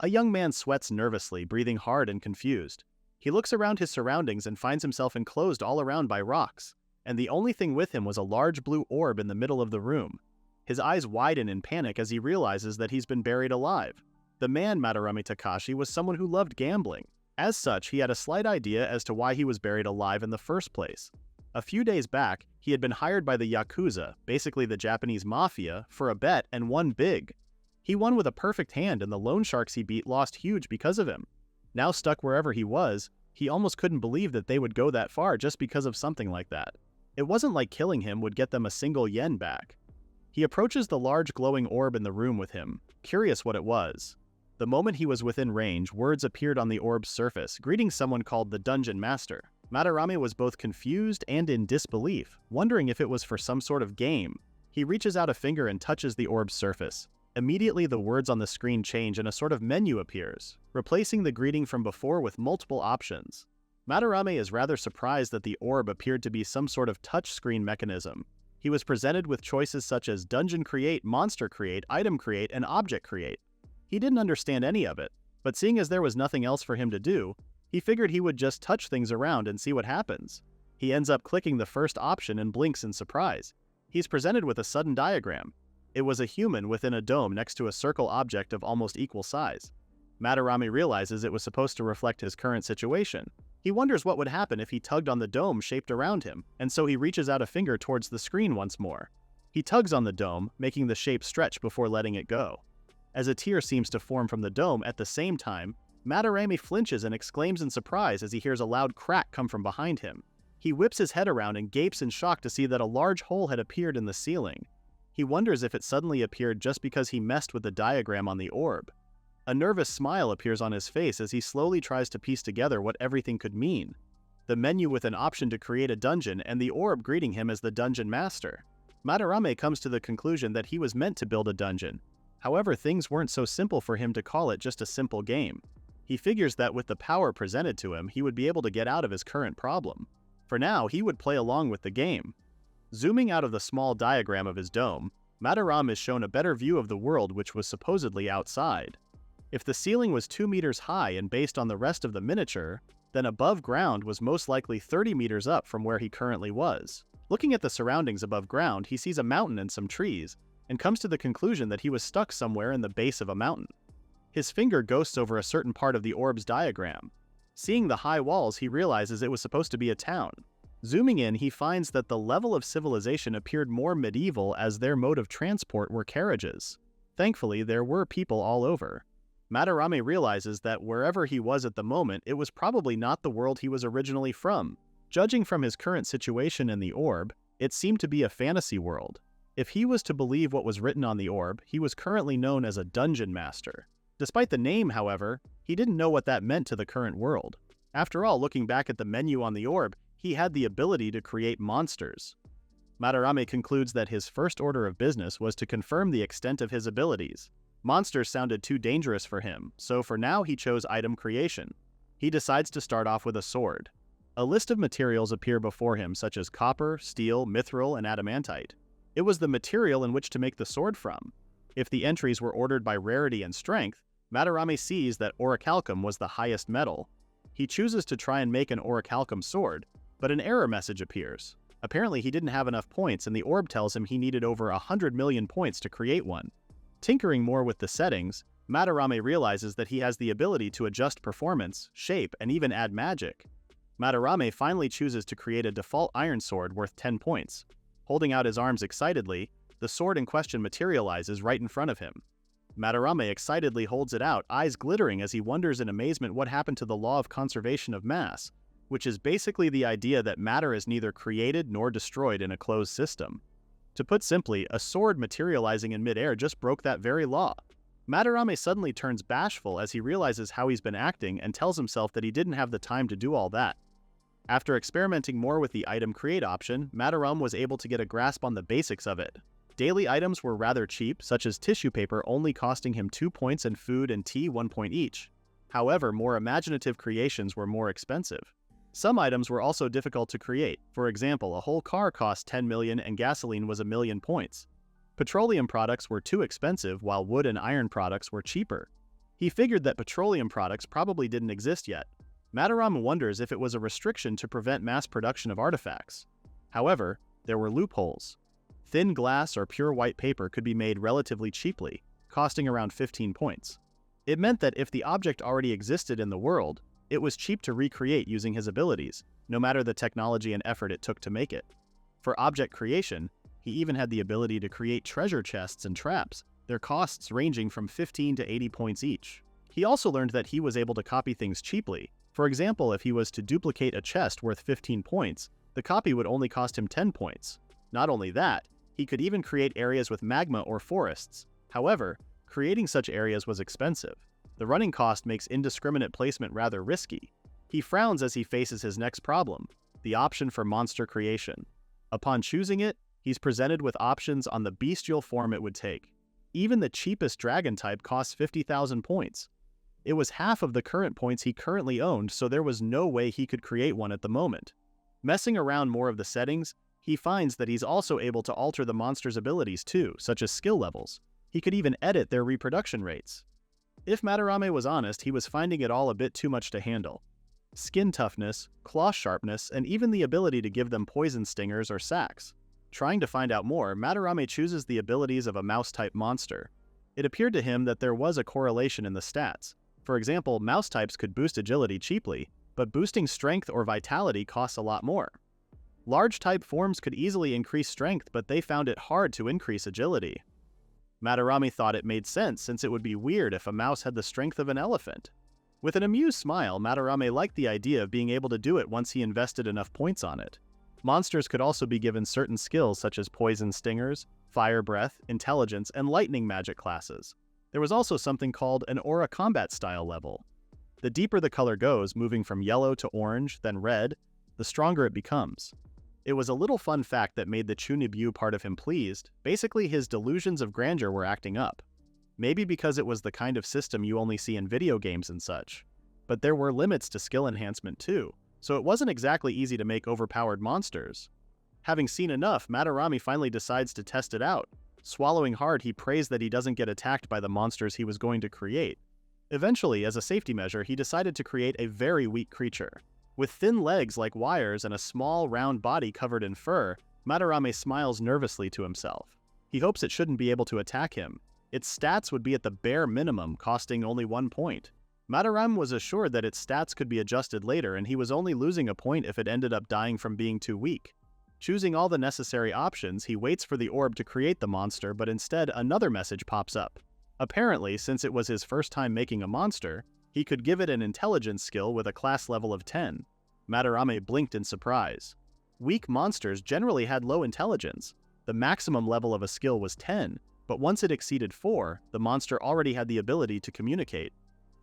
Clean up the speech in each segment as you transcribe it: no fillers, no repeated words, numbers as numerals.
A young man sweats nervously, breathing hard and confused. He looks around his surroundings and finds himself enclosed all around by rocks, and the only thing with him was a large blue orb in the middle of the room. His eyes widen in panic as he realizes that he's been buried alive. The man, Madara Metakashi, was someone who loved gambling. As such, he had a slight idea as to why he was buried alive in the first place. A few days back, he had been hired by the Yakuza, basically the Japanese mafia, for a bet and won big. He won with a perfect hand and the loan sharks he beat lost huge because of him. Now stuck wherever he was, he almost couldn't believe that they would go that far just because of something like that. It wasn't like killing him would get them a single yen back. He approaches the large glowing orb in the room with him, curious what it was. The moment he was within range, words appeared on the orb's surface, greeting someone called the Dungeon Master. Madarame was both confused and in disbelief, wondering if it was for some sort of game. He reaches out a finger and touches the orb's surface. Immediately, the words on the screen change and a sort of menu appears, replacing the greeting from before with multiple options. Madarame is rather surprised that the orb appeared to be some sort of touchscreen mechanism. He was presented with choices such as Dungeon Create, Monster Create, Item Create, and Object Create. He didn't understand any of it, but seeing as there was nothing else for him to do, he figured he would just touch things around and see what happens. He ends up clicking the first option and blinks in surprise. He's presented with a sudden diagram. It was a human within a dome next to a circle object of almost equal size. Madarame realizes it was supposed to reflect his current situation. He wonders what would happen if he tugged on the dome shaped around him, and so he reaches out a finger towards the screen once more. He tugs on the dome, making the shape stretch before letting it go. As a tear seems to form from the dome at the same time, Madarame flinches and exclaims in surprise as he hears a loud crack come from behind him. He whips his head around and gapes in shock to see that a large hole had appeared in the ceiling. He wonders if it suddenly appeared just because he messed with the diagram on the orb. A nervous smile appears on his face as he slowly tries to piece together what everything could mean. The menu with an option to create a dungeon and the orb greeting him as the Dungeon Master. Madarame comes to the conclusion that he was meant to build a dungeon. However, things weren't so simple for him to call it just a simple game. He figures that with the power presented to him, he would be able to get out of his current problem. For now, he would play along with the game. Zooming out of the small diagram of his dome, Madarame is shown a better view of the world which was supposedly outside. If the ceiling was 2 meters high and based on the rest of the miniature, then above ground was most likely 30 meters up from where he currently was. Looking at the surroundings above ground, he sees a mountain and some trees, and comes to the conclusion that he was stuck somewhere in the base of a mountain. His finger ghosts over a certain part of the orb's diagram. Seeing the high walls, he realizes it was supposed to be a town. Zooming in, he finds that the level of civilization appeared more medieval as their mode of transport were carriages. Thankfully, there were people all over. Madarame realizes that wherever he was at the moment, it was probably not the world he was originally from. Judging from his current situation in the orb, it seemed to be a fantasy world. If he was to believe what was written on the orb, he was currently known as a Dungeon Master. Despite the name, however, he didn't know what that meant to the current world. After all, looking back at the menu on the orb, he had the ability to create monsters. Madarame concludes that his first order of business was to confirm the extent of his abilities. Monsters sounded too dangerous for him, so for now he chose item creation. He decides to start off with a sword. A list of materials appear before him such as copper, steel, mithril, and adamantite. It was the material in which to make the sword from. If the entries were ordered by rarity and strength, Madarame sees that orichalcum was the highest metal. He chooses to try and make an orichalcum sword, but an error message appears. Apparently he didn't have enough points and the orb tells him he needed over 100 million points to create one. Tinkering more with the settings, Madarame realizes that he has the ability to adjust performance, shape, and even add magic. Madarame finally chooses to create a default iron sword worth 10 points. Holding out his arms excitedly, the sword in question materializes right in front of him. Madarame excitedly holds it out, eyes glittering as he wonders in amazement what happened to the law of conservation of mass, which is basically the idea that matter is neither created nor destroyed in a closed system. To put simply, a sword materializing in midair just broke that very law. Madarame suddenly turns bashful as he realizes how he's been acting and tells himself that he didn't have the time to do all that. After experimenting more with the item create option, Madarame was able to get a grasp on the basics of it. Daily items were rather cheap, such as tissue paper only costing him 2 points and food and tea 1 point each. However, more imaginative creations were more expensive. Some items were also difficult to create. For example, a whole car cost 10 million and gasoline was 1,000,000 points. Petroleum products were too expensive while wood and iron products were cheaper. He figured that petroleum products probably didn't exist yet. Madarame wonders if it was a restriction to prevent mass production of artifacts. However, there were loopholes. Thin glass or pure white paper could be made relatively cheaply, costing around 15 points. It meant that if the object already existed in the world, it was cheap to recreate using his abilities, no matter the technology and effort it took to make it. For object creation, he even had the ability to create treasure chests and traps, their costs ranging from 15 to 80 points each. He also learned that he was able to copy things cheaply. For example, if he was to duplicate a chest worth 15 points, the copy would only cost him 10 points. Not only that, he could even create areas with magma or forests. However, creating such areas was expensive. The running cost makes indiscriminate placement rather risky. He frowns as he faces his next problem, the option for monster creation. Upon choosing it, he's presented with options on the bestial form it would take. Even the cheapest dragon type costs 50,000 points. It was half of the current points he currently owned, so there was no way he could create one at the moment. Messing around more of the settings, he finds that he's also able to alter the monster's abilities too, such as skill levels. He could even edit their reproduction rates. If Madarame was honest, he was finding it all a bit too much to handle. Skin toughness, claw sharpness, and even the ability to give them poison stingers or sacks. Trying to find out more, Madarame chooses the abilities of a mouse-type monster. It appeared to him that there was a correlation in the stats. For example, mouse types could boost agility cheaply, but boosting strength or vitality costs a lot more. Large type forms could easily increase strength, but they found it hard to increase agility. Madarame thought it made sense since it would be weird if a mouse had the strength of an elephant. With an amused smile, Madarame liked the idea of being able to do it once he invested enough points on it. Monsters could also be given certain skills such as poison stingers, fire breath, intelligence, and lightning magic classes. There was also something called an aura combat style level. The deeper the color goes, moving from yellow to orange, then red, the stronger it becomes. It was a little fun fact that made the Chunibu part of him pleased. Basically, his delusions of grandeur were acting up. Maybe because it was the kind of system you only see in video games and such. But there were limits to skill enhancement too, so it wasn't exactly easy to make overpowered monsters. Having seen enough, Madarame finally decides to test it out. Swallowing hard, he prays that he doesn't get attacked by the monsters he was going to create. Eventually, as a safety measure, he decided to create a very weak creature. With thin legs like wires and a small, round body covered in fur, Madarame smiles nervously to himself. He hopes it shouldn't be able to attack him. Its stats would be at the bare minimum, costing only 1 point. Madarame was assured that its stats could be adjusted later, and he was only losing a point if it ended up dying from being too weak. Choosing all the necessary options, he waits for the orb to create the monster, but instead another message pops up. Apparently, since it was his first time making a monster, he could give it an intelligence skill with a class level of 10. Madarame blinked in surprise. Weak monsters generally had low intelligence. The maximum level of a skill was 10, but once it exceeded 4, the monster already had the ability to communicate.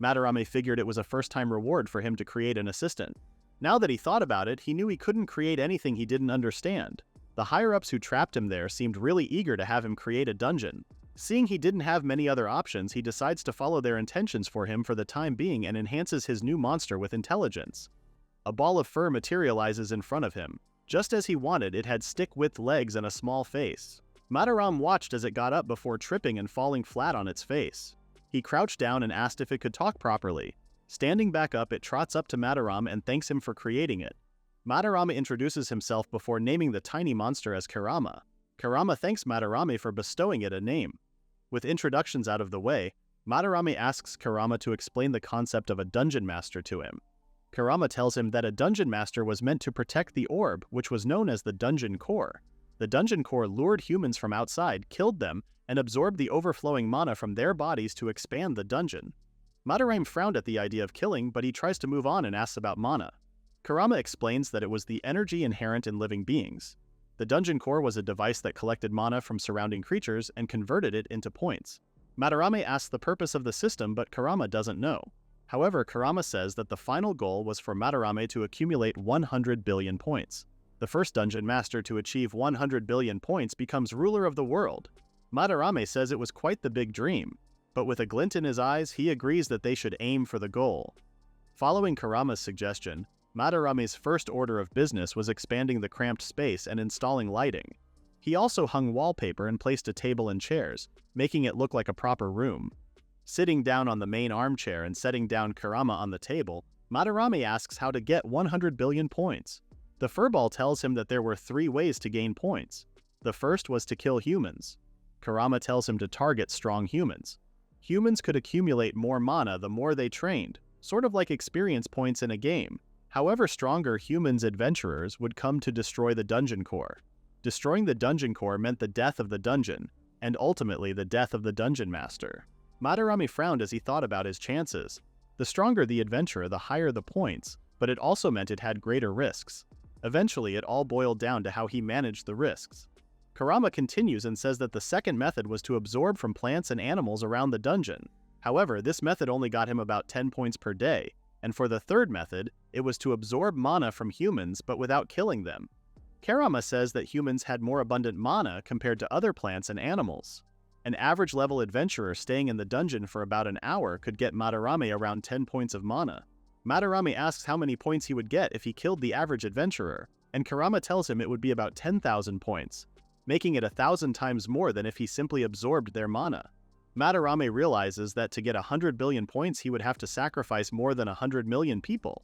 Madarame figured it was a first-time reward for him to create an assistant. Now that he thought about it, he knew he couldn't create anything he didn't understand. The higher-ups who trapped him there seemed really eager to have him create a dungeon. Seeing he didn't have many other options, he decides to follow their intentions for him for the time being and enhances his new monster with intelligence. A ball of fur materializes in front of him. Just as he wanted, it had stick-width legs and a small face. Madarame watched as it got up before tripping and falling flat on its face. He crouched down and asked if it could talk properly. Standing back up, it trots up to Madarame and thanks him for creating it. Madarame introduces himself before naming the tiny monster as Kerama. Kerama thanks Madarame for bestowing it a name. With introductions out of the way, Madarame asks Kerama to explain the concept of a dungeon master to him. Kerama tells him that a dungeon master was meant to protect the orb, which was known as the dungeon core. The dungeon core lured humans from outside, killed them, and absorbed the overflowing mana from their bodies to expand the dungeon. Madarame frowned at the idea of killing, but he tries to move on and asks about mana. Kerama explains that it was the energy inherent in living beings. The dungeon core was a device that collected mana from surrounding creatures and converted it into points. Madarame asks the purpose of the system, but Kerama doesn't know. However, Kerama says that the final goal was for Madarame to accumulate 100 billion points. The first dungeon master to achieve 100 billion points becomes ruler of the world. Madarame says it was quite the big dream, but with a glint in his eyes, he agrees that they should aim for the goal. Following Kerama's suggestion, Madarame's first order of business was expanding the cramped space and installing lighting. He also hung wallpaper and placed a table and chairs, making it look like a proper room. Sitting down on the main armchair and setting down Kerama on the table, Madarame asks how to get 100 billion points. The furball tells him that there were 3 ways to gain points. The first was to kill humans. Kerama tells him to target strong humans. Humans could accumulate more mana the more they trained, sort of like experience points in a game. However, stronger humans adventurers would come to destroy the dungeon core. Destroying the dungeon core meant the death of the dungeon, and ultimately the death of the dungeon master. Madarame frowned as he thought about his chances. The stronger the adventurer, the higher the points, but it also meant it had greater risks. Eventually, it all boiled down to how he managed the risks. Kerama continues and says that the second method was to absorb from plants and animals around the dungeon. However, this method only got him about 10 points per day, and for the third method, it was to absorb mana from humans but without killing them. Kerama says that humans had more abundant mana compared to other plants and animals. An average-level adventurer staying in the dungeon for about an hour could get Madarame around 10 points of mana. Madarame asks how many points he would get if he killed the average adventurer, and Kerama tells him it would be about 10,000 points, making it 1,000 times more than if he simply absorbed their mana. Madarame realizes that to get 100 billion points he would have to sacrifice more than 100 million people.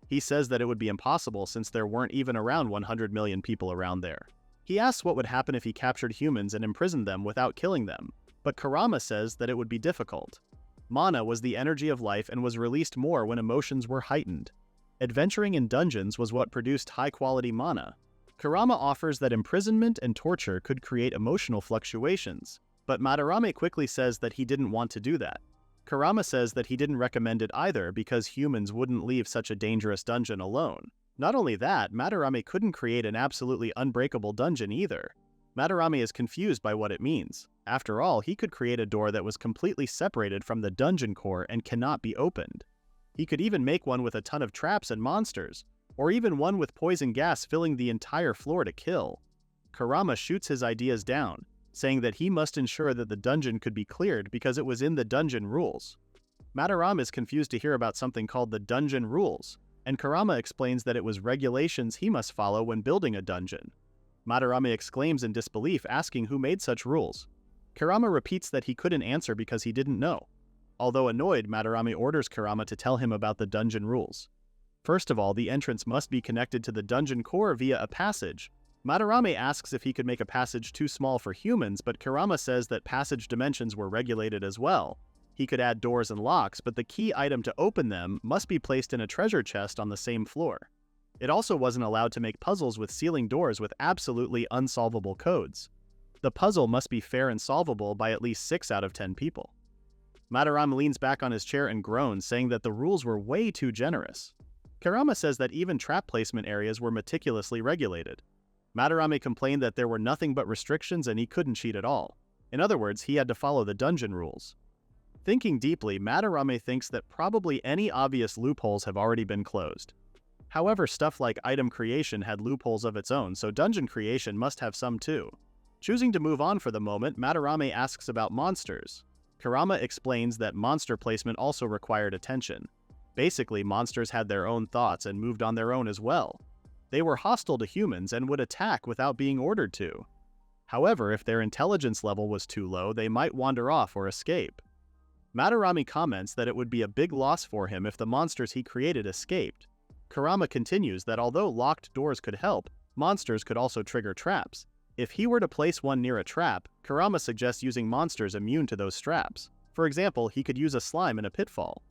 He says that it would be impossible since there weren't even around 100 million people around there. He asks what would happen if he captured humans and imprisoned them without killing them, but Kerama says that it would be difficult. Mana was the energy of life and was released more when emotions were heightened. Adventuring in dungeons was what produced high-quality mana. Kerama offers that imprisonment and torture could create emotional fluctuations, but Madarame quickly says that he didn't want to do that. Kerama says that he didn't recommend it either because humans wouldn't leave such a dangerous dungeon alone. Not only that, Madarame couldn't create an absolutely unbreakable dungeon either. Madarame is confused by what it means. After all, he could create a door that was completely separated from the dungeon core and cannot be opened. He could even make one with a ton of traps and monsters, or even one with poison gas filling the entire floor to kill. Kerama shoots his ideas down, saying that he must ensure that the dungeon could be cleared because it was in the dungeon rules. Madarame is confused to hear about something called the dungeon rules, and Kerama explains that it was regulations he must follow when building a dungeon. Madarame exclaims in disbelief, asking who made such rules. Kerama repeats that he couldn't answer because he didn't know. Although annoyed, Madarame orders Kerama to tell him about the dungeon rules. First of all, the entrance must be connected to the dungeon core via a passage. Madarame asks if he could make a passage too small for humans, but Kerama says that passage dimensions were regulated as well. He could add doors and locks, but the key item to open them must be placed in a treasure chest on the same floor. It also wasn't allowed to make puzzles with ceiling doors with absolutely unsolvable codes. The puzzle must be fair and solvable by at least 6 out of 10 people. Madarame leans back on his chair and groans, saying that the rules were way too generous. Kerama says that even trap placement areas were meticulously regulated. Madarame complained that there were nothing but restrictions and he couldn't cheat at all. In other words, he had to follow the dungeon rules. Thinking deeply, Madarame thinks that probably any obvious loopholes have already been closed. However, stuff like item creation had loopholes of its own, so dungeon creation must have some too. Choosing to move on for the moment, Madarame asks about monsters. Kerama explains that monster placement also required attention. Basically, monsters had their own thoughts and moved on their own as well. They were hostile to humans and would attack without being ordered to. However, if their intelligence level was too low, they might wander off or escape. Madarame comments that it would be a big loss for him if the monsters he created escaped. Kerama continues that although locked doors could help, monsters could also trigger traps. If he were to place one near a trap, Kerama suggests using monsters immune to those traps. For example, he could use a slime in a pitfall.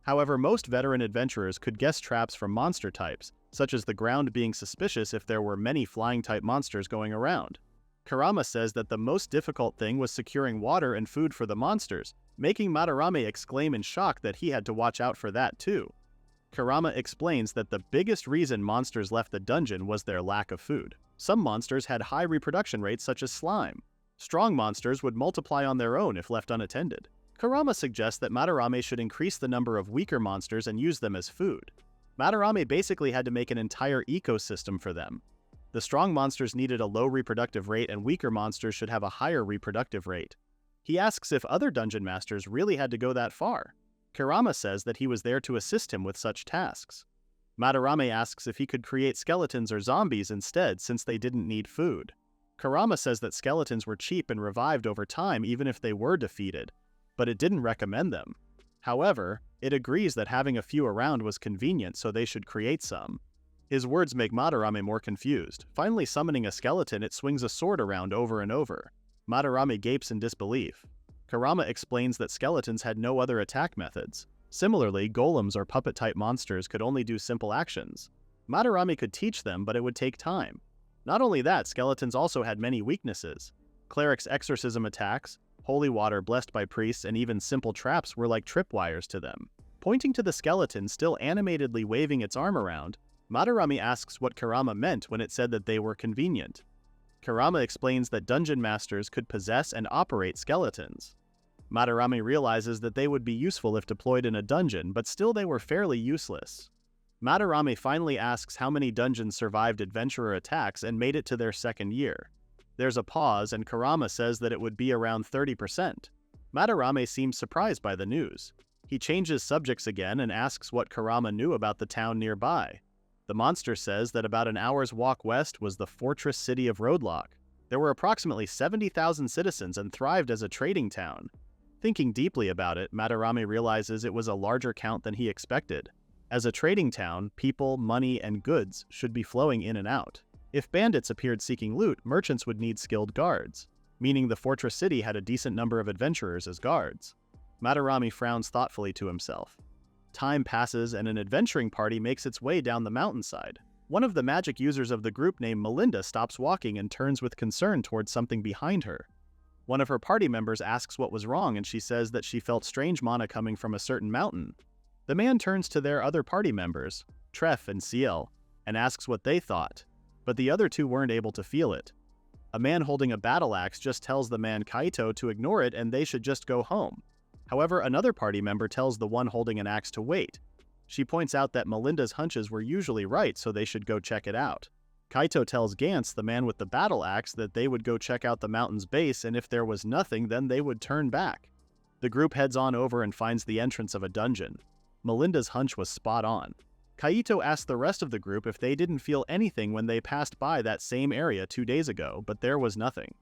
However, most veteran adventurers could guess traps from monster types, such as the ground being suspicious if there were many flying-type monsters going around. Kerama says that the most difficult thing was securing water and food for the monsters, making Madarame exclaim in shock that he had to watch out for that too. Kerama explains that the biggest reason monsters left the dungeon was their lack of food. Some monsters had high reproduction rates such as slime. Strong monsters would multiply on their own if left unattended. Kerama suggests that Madarame should increase the number of weaker monsters and use them as food. Madarame basically had to make an entire ecosystem for them. The strong monsters needed a low reproductive rate and weaker monsters should have a higher reproductive rate. He asks if other dungeon masters really had to go that far. Kerama says that he was there to assist him with such tasks. Madarame asks if he could create skeletons or zombies instead since they didn't need food. Kerama says that skeletons were cheap and revived over time even if they were defeated. but it didn't recommend them. However, it agrees that having a few around was convenient, so they should create some. His words make Madarame more confused. Finally summoning a skeleton, it swings a sword around over and over. Madarame gapes in disbelief. Kerama explains that skeletons had no other attack methods. Similarly, golems or puppet-type monsters could only do simple actions. Madarame could teach them, but it would take time. Not only that, skeletons also had many weaknesses. Clerics' exorcism attacks, holy water blessed by priests, and even simple traps were like tripwires to them. Pointing to the skeleton still animatedly waving its arm around, Madarame asks what Kerama meant when it said that they were convenient. Kerama explains that dungeon masters could possess and operate skeletons. Madarame realizes that they would be useful if deployed in a dungeon, but still they were fairly useless. Madarame finally asks how many dungeons survived adventurer attacks and made it to their second year. There's a pause, and Kerama says that it would be around 30%. Madarame seems surprised by the news. He changes subjects again and asks what Kerama knew about the town nearby. The monster says that about an hour's walk west was the fortress city of Roadlock. There were approximately 70,000 citizens and thrived as a trading town. Thinking deeply about it, Madarame realizes it was a larger count than he expected. As a trading town, people, money, and goods should be flowing in and out. If bandits appeared seeking loot, merchants would need skilled guards, meaning the fortress city had a decent number of adventurers as guards. Madarame frowns thoughtfully to himself. Time passes and an adventuring party makes its way down the mountainside. One of the magic users of the group named Melinda stops walking and turns with concern towards something behind her. One of her party members asks what was wrong, and she says that she felt strange mana coming from a certain mountain. The man turns to their other party members, Tref and Ciel, and asks what they thought, but the other two weren't able to feel it. A man holding a battle axe just tells the man Kaito to ignore it and they should just go home. However, another party member tells the one holding an axe to wait. She points out that Melinda's hunches were usually right, so they should go check it out. Kaito tells Gantz, the man with the battle axe, that they would go check out the mountain's base, and if there was nothing, then they would turn back. The group heads on over and finds the entrance of a dungeon. Melinda's hunch was spot on. Kaito asked the rest of the group if they didn't feel anything when they passed by that same area 2 days ago, but there was nothing.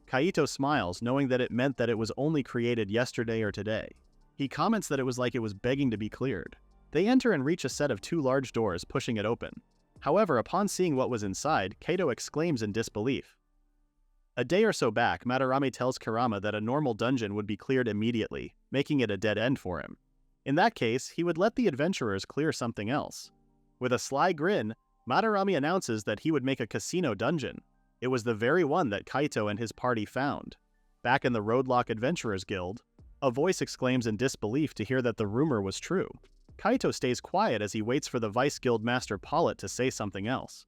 Kaito smiles, knowing that it meant that it was only created yesterday or today. He comments that it was like it was begging to be cleared. They enter and reach a set of 2 large doors, pushing it open. However, upon seeing what was inside, Kaito exclaims in disbelief. A day or so back, Madarame tells Kerama that a normal dungeon would be cleared immediately, making it a dead end for him. In that case, he would let the adventurers clear something else. With a sly grin, Madarame announces that he would make a casino dungeon. It was the very one that Kaito and his party found. Back in the Roadlock Adventurers Guild, a voice exclaims in disbelief to hear that the rumor was true. Kaito stays quiet as he waits for the Vice Guild Master Paulette to say something else.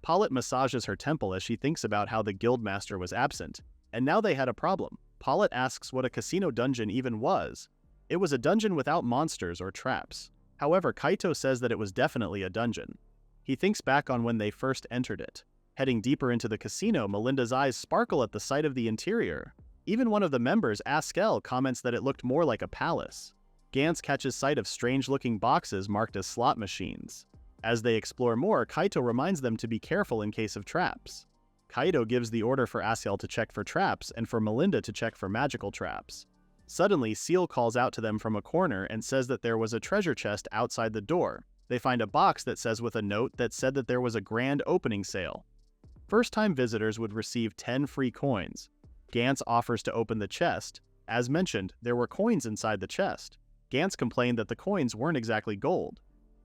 Paulette massages her temple as she thinks about how the Guild Master was absent, and now they had a problem. Paulette asks what a casino dungeon even was. It was a dungeon without monsters or traps. However, Kaito says that it was definitely a dungeon. He thinks back on when they first entered it. Heading deeper into the casino, Melinda's eyes sparkle at the sight of the interior. Even one of the members, Askel, comments that it looked more like a palace. Gantz catches sight of strange-looking boxes marked as slot machines. As they explore more, Kaito reminds them to be careful in case of traps. Kaito gives the order for Askel to check for traps and for Melinda to check for magical traps. Suddenly, Ciel calls out to them from a corner and says that there was a treasure chest outside the door. They find a box that says with a note that said that there was a grand opening sale. First-time visitors would receive 10 free coins. Gantz offers to open the chest. As mentioned, there were coins inside the chest. Gantz complained that the coins weren't exactly gold.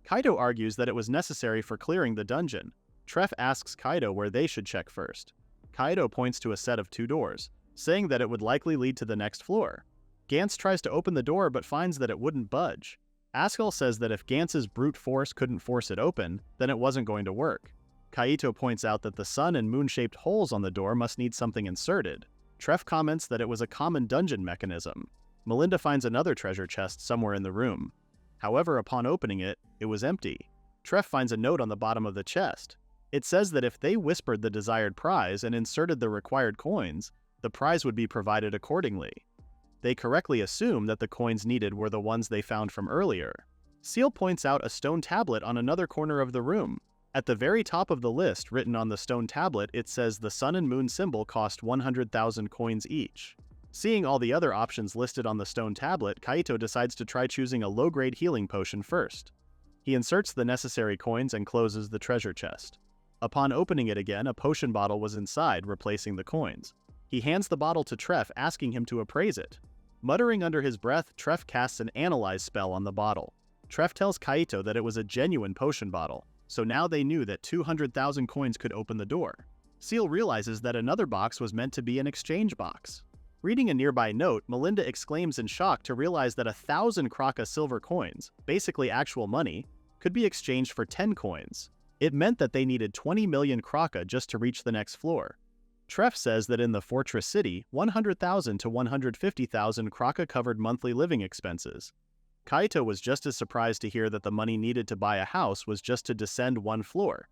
Kaito argues that it was necessary for clearing the dungeon. Tref asks Kaito where they should check first. Kaito points to a set of 2 doors, saying that it would likely lead to the next floor. Gantz tries to open the door but finds that it wouldn't budge. Askel says that if Gantz's brute force couldn't force it open, then it wasn't going to work. Kaito points out that the sun and moon-shaped holes on the door must need something inserted. Tref comments that it was a common dungeon mechanism. Melinda finds another treasure chest somewhere in the room. However, upon opening it, it was empty. Tref finds a note on the bottom of the chest. It says that if they whispered the desired prize and inserted the required coins, the prize would be provided accordingly. They correctly assume that the coins needed were the ones they found from earlier. Ciel points out a stone tablet on another corner of the room. At the very top of the list, written on the stone tablet, it says the sun and moon symbol cost 100,000 coins each. Seeing all the other options listed on the stone tablet, Kaito decides to try choosing a low-grade healing potion first. He inserts the necessary coins and closes the treasure chest. Upon opening it again, a potion bottle was inside, replacing the coins. He hands the bottle to Treff, asking him to appraise it. Muttering under his breath, Treff casts an analyze spell on the bottle. Treff tells Kaito that it was a genuine potion bottle, so now they knew that 200,000 coins could open the door. Seal realizes that another box was meant to be an exchange box. Reading a nearby note, Melinda exclaims in shock to realize that 1,000 Kraka silver coins, basically actual money, could be exchanged for 10 coins. It meant that they needed 20 million Kraka just to reach the next floor. Treff says that in the Fortress City, 100,000 to 150,000 Kraka covered monthly living expenses. Kaito was just as surprised to hear that the money needed to buy a house was just to descend one floor.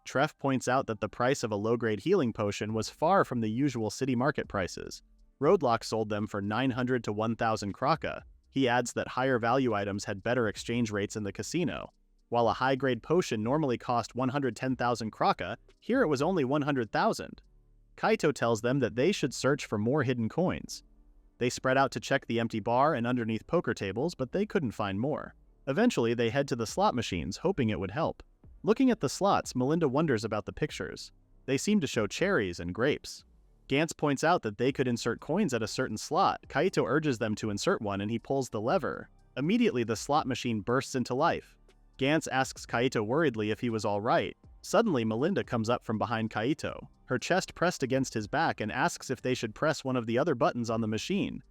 Treff points out that the price of a low-grade healing potion was far from the usual city market prices. Roadlock sold them for 900 to 1,000 Kraka. He adds that higher value items had better exchange rates in the casino. While a high-grade potion normally cost 110,000 Kraka, here it was only 100,000. Kaito tells them that they should search for more hidden coins. They spread out to check the empty bar and underneath poker tables, but they couldn't find more. Eventually, they head to the slot machines, hoping it would help. Looking at the slots, Melinda wonders about the pictures. They seem to show cherries and grapes. Gantz points out that they could insert coins at a certain slot. Kaito urges them to insert one and he pulls the lever. Immediately, the slot machine bursts into life. Gantz asks Kaito worriedly if he was alright. Suddenly, Melinda comes up from behind Kaito, her chest pressed against his back, and asks if they should press one of the other buttons on the machine.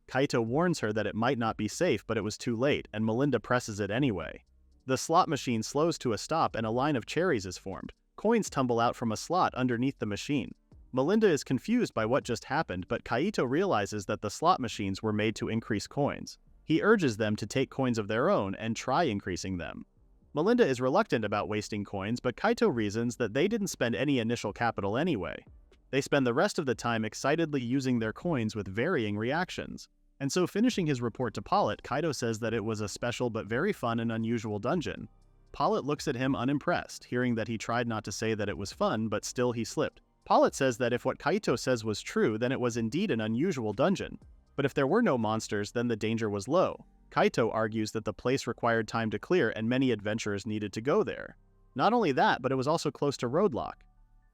Kaito warns her that it might not be safe, but it was too late, and Melinda presses it anyway. The slot machine slows to a stop and a line of cherries is formed. Coins tumble out from a slot underneath the machine. Melinda is confused by what just happened, but Kaito realizes that the slot machines were made to increase coins. He urges them to take coins of their own and try increasing them. Melinda is reluctant about wasting coins, but Kaito reasons that they didn't spend any initial capital anyway. They spend the rest of the time excitedly using their coins with varying reactions. And so finishing his report to Pollitt, Kaito says that it was a special but very fun and unusual dungeon. Pollitt looks at him unimpressed, hearing that he tried not to say that it was fun, but still he slipped. Pollitt says that if what Kaito says was true, then it was indeed an unusual dungeon. But if there were no monsters, then the danger was low. Kaito argues that the place required time to clear and many adventurers needed to go there. Not only that, but it was also close to Roadlock.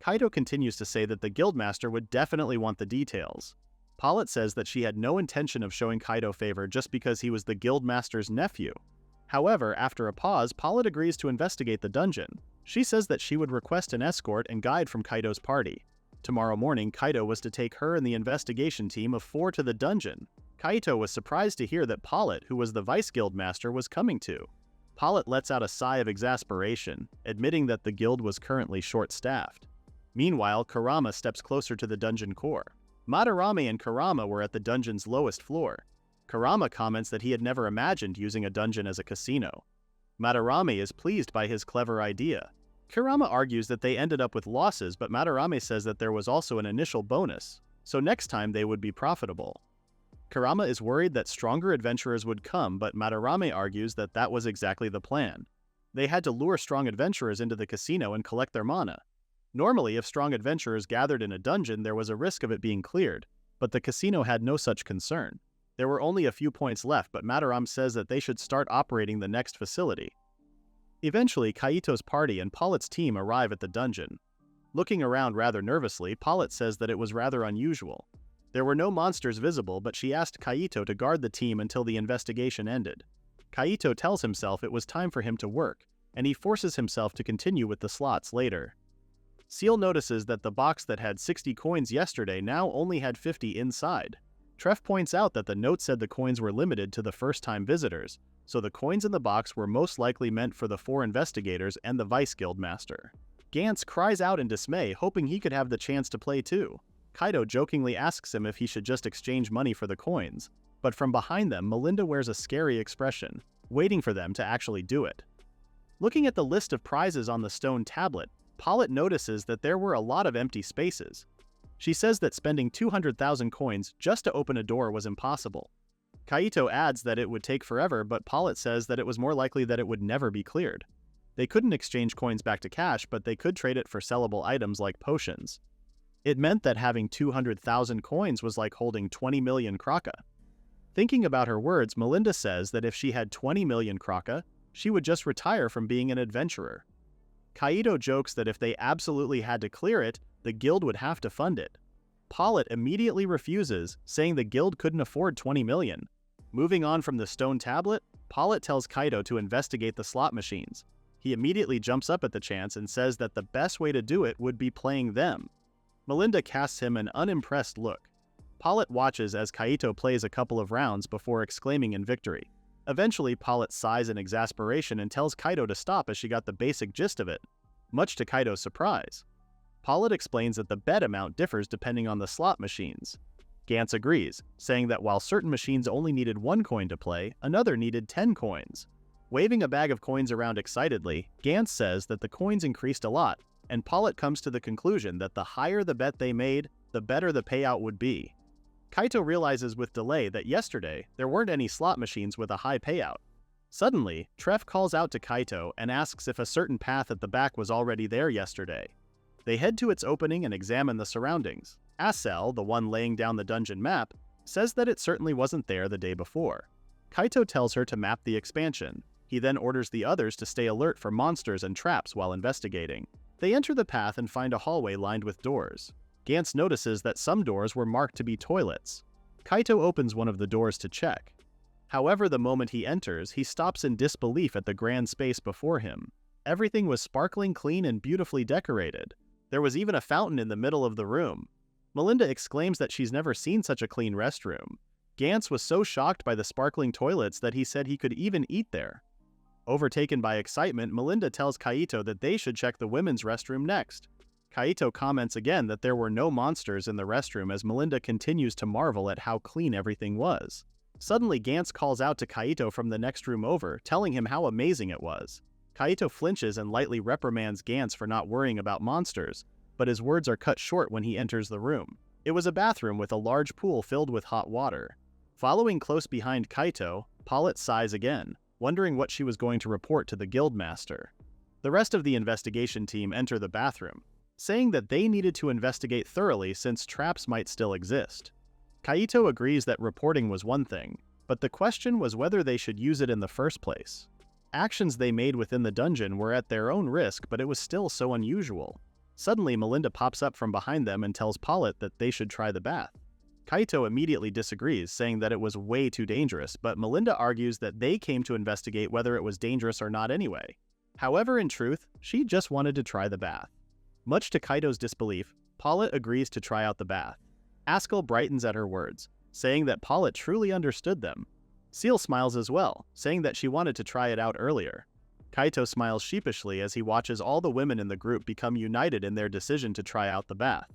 Kaito continues to say that the Guildmaster would definitely want the details. Pollitt says that she had no intention of showing Kaito favor just because he was the Guildmaster's nephew. However, after a pause, Pollitt agrees to investigate the dungeon. She says that she would request an escort and guide from Kaito's party. Tomorrow morning, Kaito was to take her and the investigation team of 4 to the dungeon. Kaito was surprised to hear that Pollitt, who was the Vice Guildmaster, was coming too. Pollitt lets out a sigh of exasperation, admitting that the guild was currently short-staffed. Meanwhile, Kerama steps closer to the dungeon core. Madara and Kerama were at the dungeon's lowest floor. Kerama comments that he had never imagined using a dungeon as a casino. Madara is pleased by his clever idea. Kerama argues that they ended up with losses, but Madara says that there was also an initial bonus, so next time they would be profitable. Kerama is worried that stronger adventurers would come, but Madara argues that that was exactly the plan. They had to lure strong adventurers into the casino and collect their mana. Normally, if strong adventurers gathered in a dungeon, there was a risk of it being cleared, but the casino had no such concern. There were only a few points left, but Madara says that they should start operating the next facility. Eventually, Kaito's party and Pollitt's team arrive at the dungeon. Looking around rather nervously, Pollitt says that it was rather unusual. There were no monsters visible, but she asked Kaito to guard the team until the investigation ended. Kaito tells himself it was time for him to work, and he forces himself to continue with the slots later. Seal notices that the box that had 60 coins yesterday now only had 50 inside. Treff points out that the note said the coins were limited to the first-time visitors, so the coins in the box were most likely meant for the 4 investigators and the Vice Guildmaster. Gantz cries out in dismay, hoping he could have the chance to play too. Kaito jokingly asks him if he should just exchange money for the coins, but from behind them, Melinda wears a scary expression, waiting for them to actually do it. Looking at the list of prizes on the stone tablet, Pollitt notices that there were a lot of empty spaces. She says that spending 200,000 coins just to open a door was impossible. Kaito adds that it would take forever, but Pollitt says that it was more likely that it would never be cleared. They couldn't exchange coins back to cash, but they could trade it for sellable items like potions. It meant that having 200,000 coins was like holding 20 million kraka. Thinking about her words, Melinda says that if she had 20 million kraka, she would just retire from being an adventurer. Kaito jokes that if they absolutely had to clear it, the guild would have to fund it. Pollitt immediately refuses, saying the guild couldn't afford 20 million. Moving on from the stone tablet, Pollitt tells Kaito to investigate the slot machines. He immediately jumps up at the chance and says that the best way to do it would be playing them. Melinda casts him an unimpressed look. Pollitt watches as Kaito plays a couple of rounds before exclaiming in victory. Eventually, Pollitt sighs in exasperation and tells Kaito to stop as she got the basic gist of it, much to Kaito's surprise. Pollitt explains that the bet amount differs depending on the slot machines. Gantz agrees, saying that while certain machines only needed 1 coin to play, another needed 10 coins. Waving a bag of coins around excitedly, Gantz says that the coins increased a lot, and Pollitt comes to the conclusion that the higher the bet they made, the better the payout would be. Kaito realizes with delay that yesterday, there weren't any slot machines with a high payout. Suddenly, Treff calls out to Kaito and asks if a certain path at the back was already there yesterday. They head to its opening and examine the surroundings. Asel, the one laying down the dungeon map, says that it certainly wasn't there the day before. Kaito tells her to map the expansion. He then orders the others to stay alert for monsters and traps while investigating. They enter the path and find a hallway lined with doors. Gantz notices that some doors were marked to be toilets. Kaito opens one of the doors to check. However, the moment he enters, he stops in disbelief at the grand space before him. Everything was sparkling clean and beautifully decorated. There was even a fountain in the middle of the room. Melinda exclaims that she's never seen such a clean restroom. Gantz was so shocked by the sparkling toilets that he said he could even eat there. Overtaken by excitement, Melinda tells Kaito that they should check the women's restroom next. Kaito comments again that there were no monsters in the restroom as Melinda continues to marvel at how clean everything was. Suddenly, Gantz calls out to Kaito from the next room over, telling him how amazing it was. Kaito flinches and lightly reprimands Gantz for not worrying about monsters, but his words are cut short when he enters the room. It was a bathroom with a large pool filled with hot water. Following close behind Kaito, Pollitt sighs again, wondering what she was going to report to the guildmaster. The rest of the investigation team enter the bathroom, saying that they needed to investigate thoroughly since traps might still exist. Kaito agrees that reporting was one thing, but the question was whether they should use it in the first place. Actions they made within the dungeon were at their own risk, but it was still so unusual. Suddenly, Melinda pops up from behind them and tells Pollitt that they should try the bath. Kaito immediately disagrees, saying that it was way too dangerous, but Melinda argues that they came to investigate whether it was dangerous or not anyway. However, in truth, she just wanted to try the bath. Much to Kaito's disbelief, Pollitt agrees to try out the bath. Askel brightens at her words, saying that Pollitt truly understood them. Seal smiles as well, saying that she wanted to try it out earlier. Kaito smiles sheepishly as he watches all the women in the group become united in their decision to try out the bath.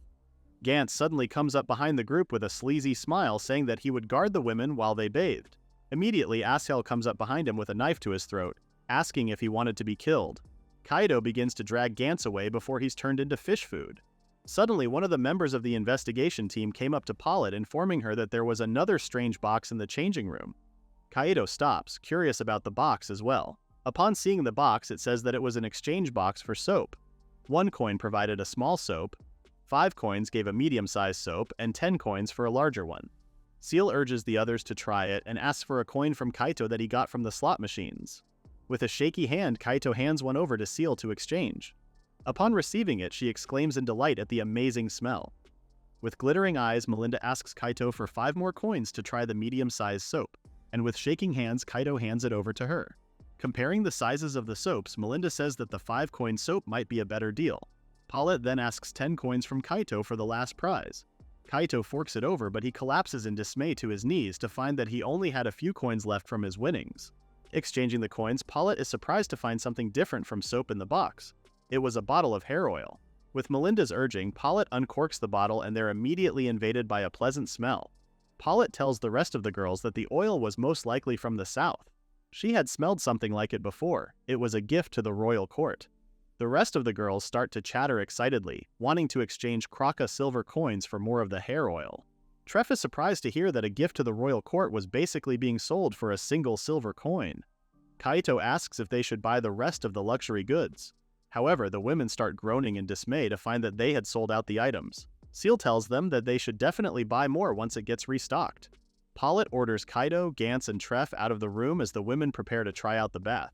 Gantz suddenly comes up behind the group with a sleazy smile, saying that he would guard the women while they bathed. Immediately, Askel comes up behind him with a knife to his throat, asking if he wanted to be killed. Kaito begins to drag Gantz away before he's turned into fish food. Suddenly, one of the members of the investigation team came up to Pollitt, informing her that there was another strange box in the changing room. Kaito stops, curious about the box as well. Upon seeing the box, it says that it was an exchange box for soap. 1 coin provided a small soap, 5 coins gave a medium-sized soap, and 10 coins for a larger one. Seal urges the others to try it and asks for a coin from Kaito that he got from the slot machines. With a shaky hand, Kaito hands one over to Seal to exchange. Upon receiving it, she exclaims in delight at the amazing smell. With glittering eyes, Melinda asks Kaito for 5 more coins to try the medium-sized soap, and with shaking hands, Kaito hands it over to her. Comparing the sizes of the soaps, Melinda says that the 5-coin soap might be a better deal. Pollitt then asks 10 coins from Kaito for the last prize. Kaito forks it over, but he collapses in dismay to his knees to find that he only had a few coins left from his winnings. Exchanging the coins, Pollitt is surprised to find something different from soap in the box. It was a bottle of hair oil. With Melinda's urging, Pollitt uncorks the bottle and they're immediately invaded by a pleasant smell. Pollitt tells the rest of the girls that the oil was most likely from the south. She had smelled something like it before. It was a gift to the royal court. The rest of the girls start to chatter excitedly, wanting to exchange Kraka silver coins for more of the hair oil. Treff is surprised to hear that a gift to the royal court was basically being sold for a single silver coin. Kaito asks if they should buy the rest of the luxury goods. However, the women start groaning in dismay to find that they had sold out the items. Seal tells them that they should definitely buy more once it gets restocked. Pollitt orders Kaido, Gantz, and Treff out of the room as the women prepare to try out the bath.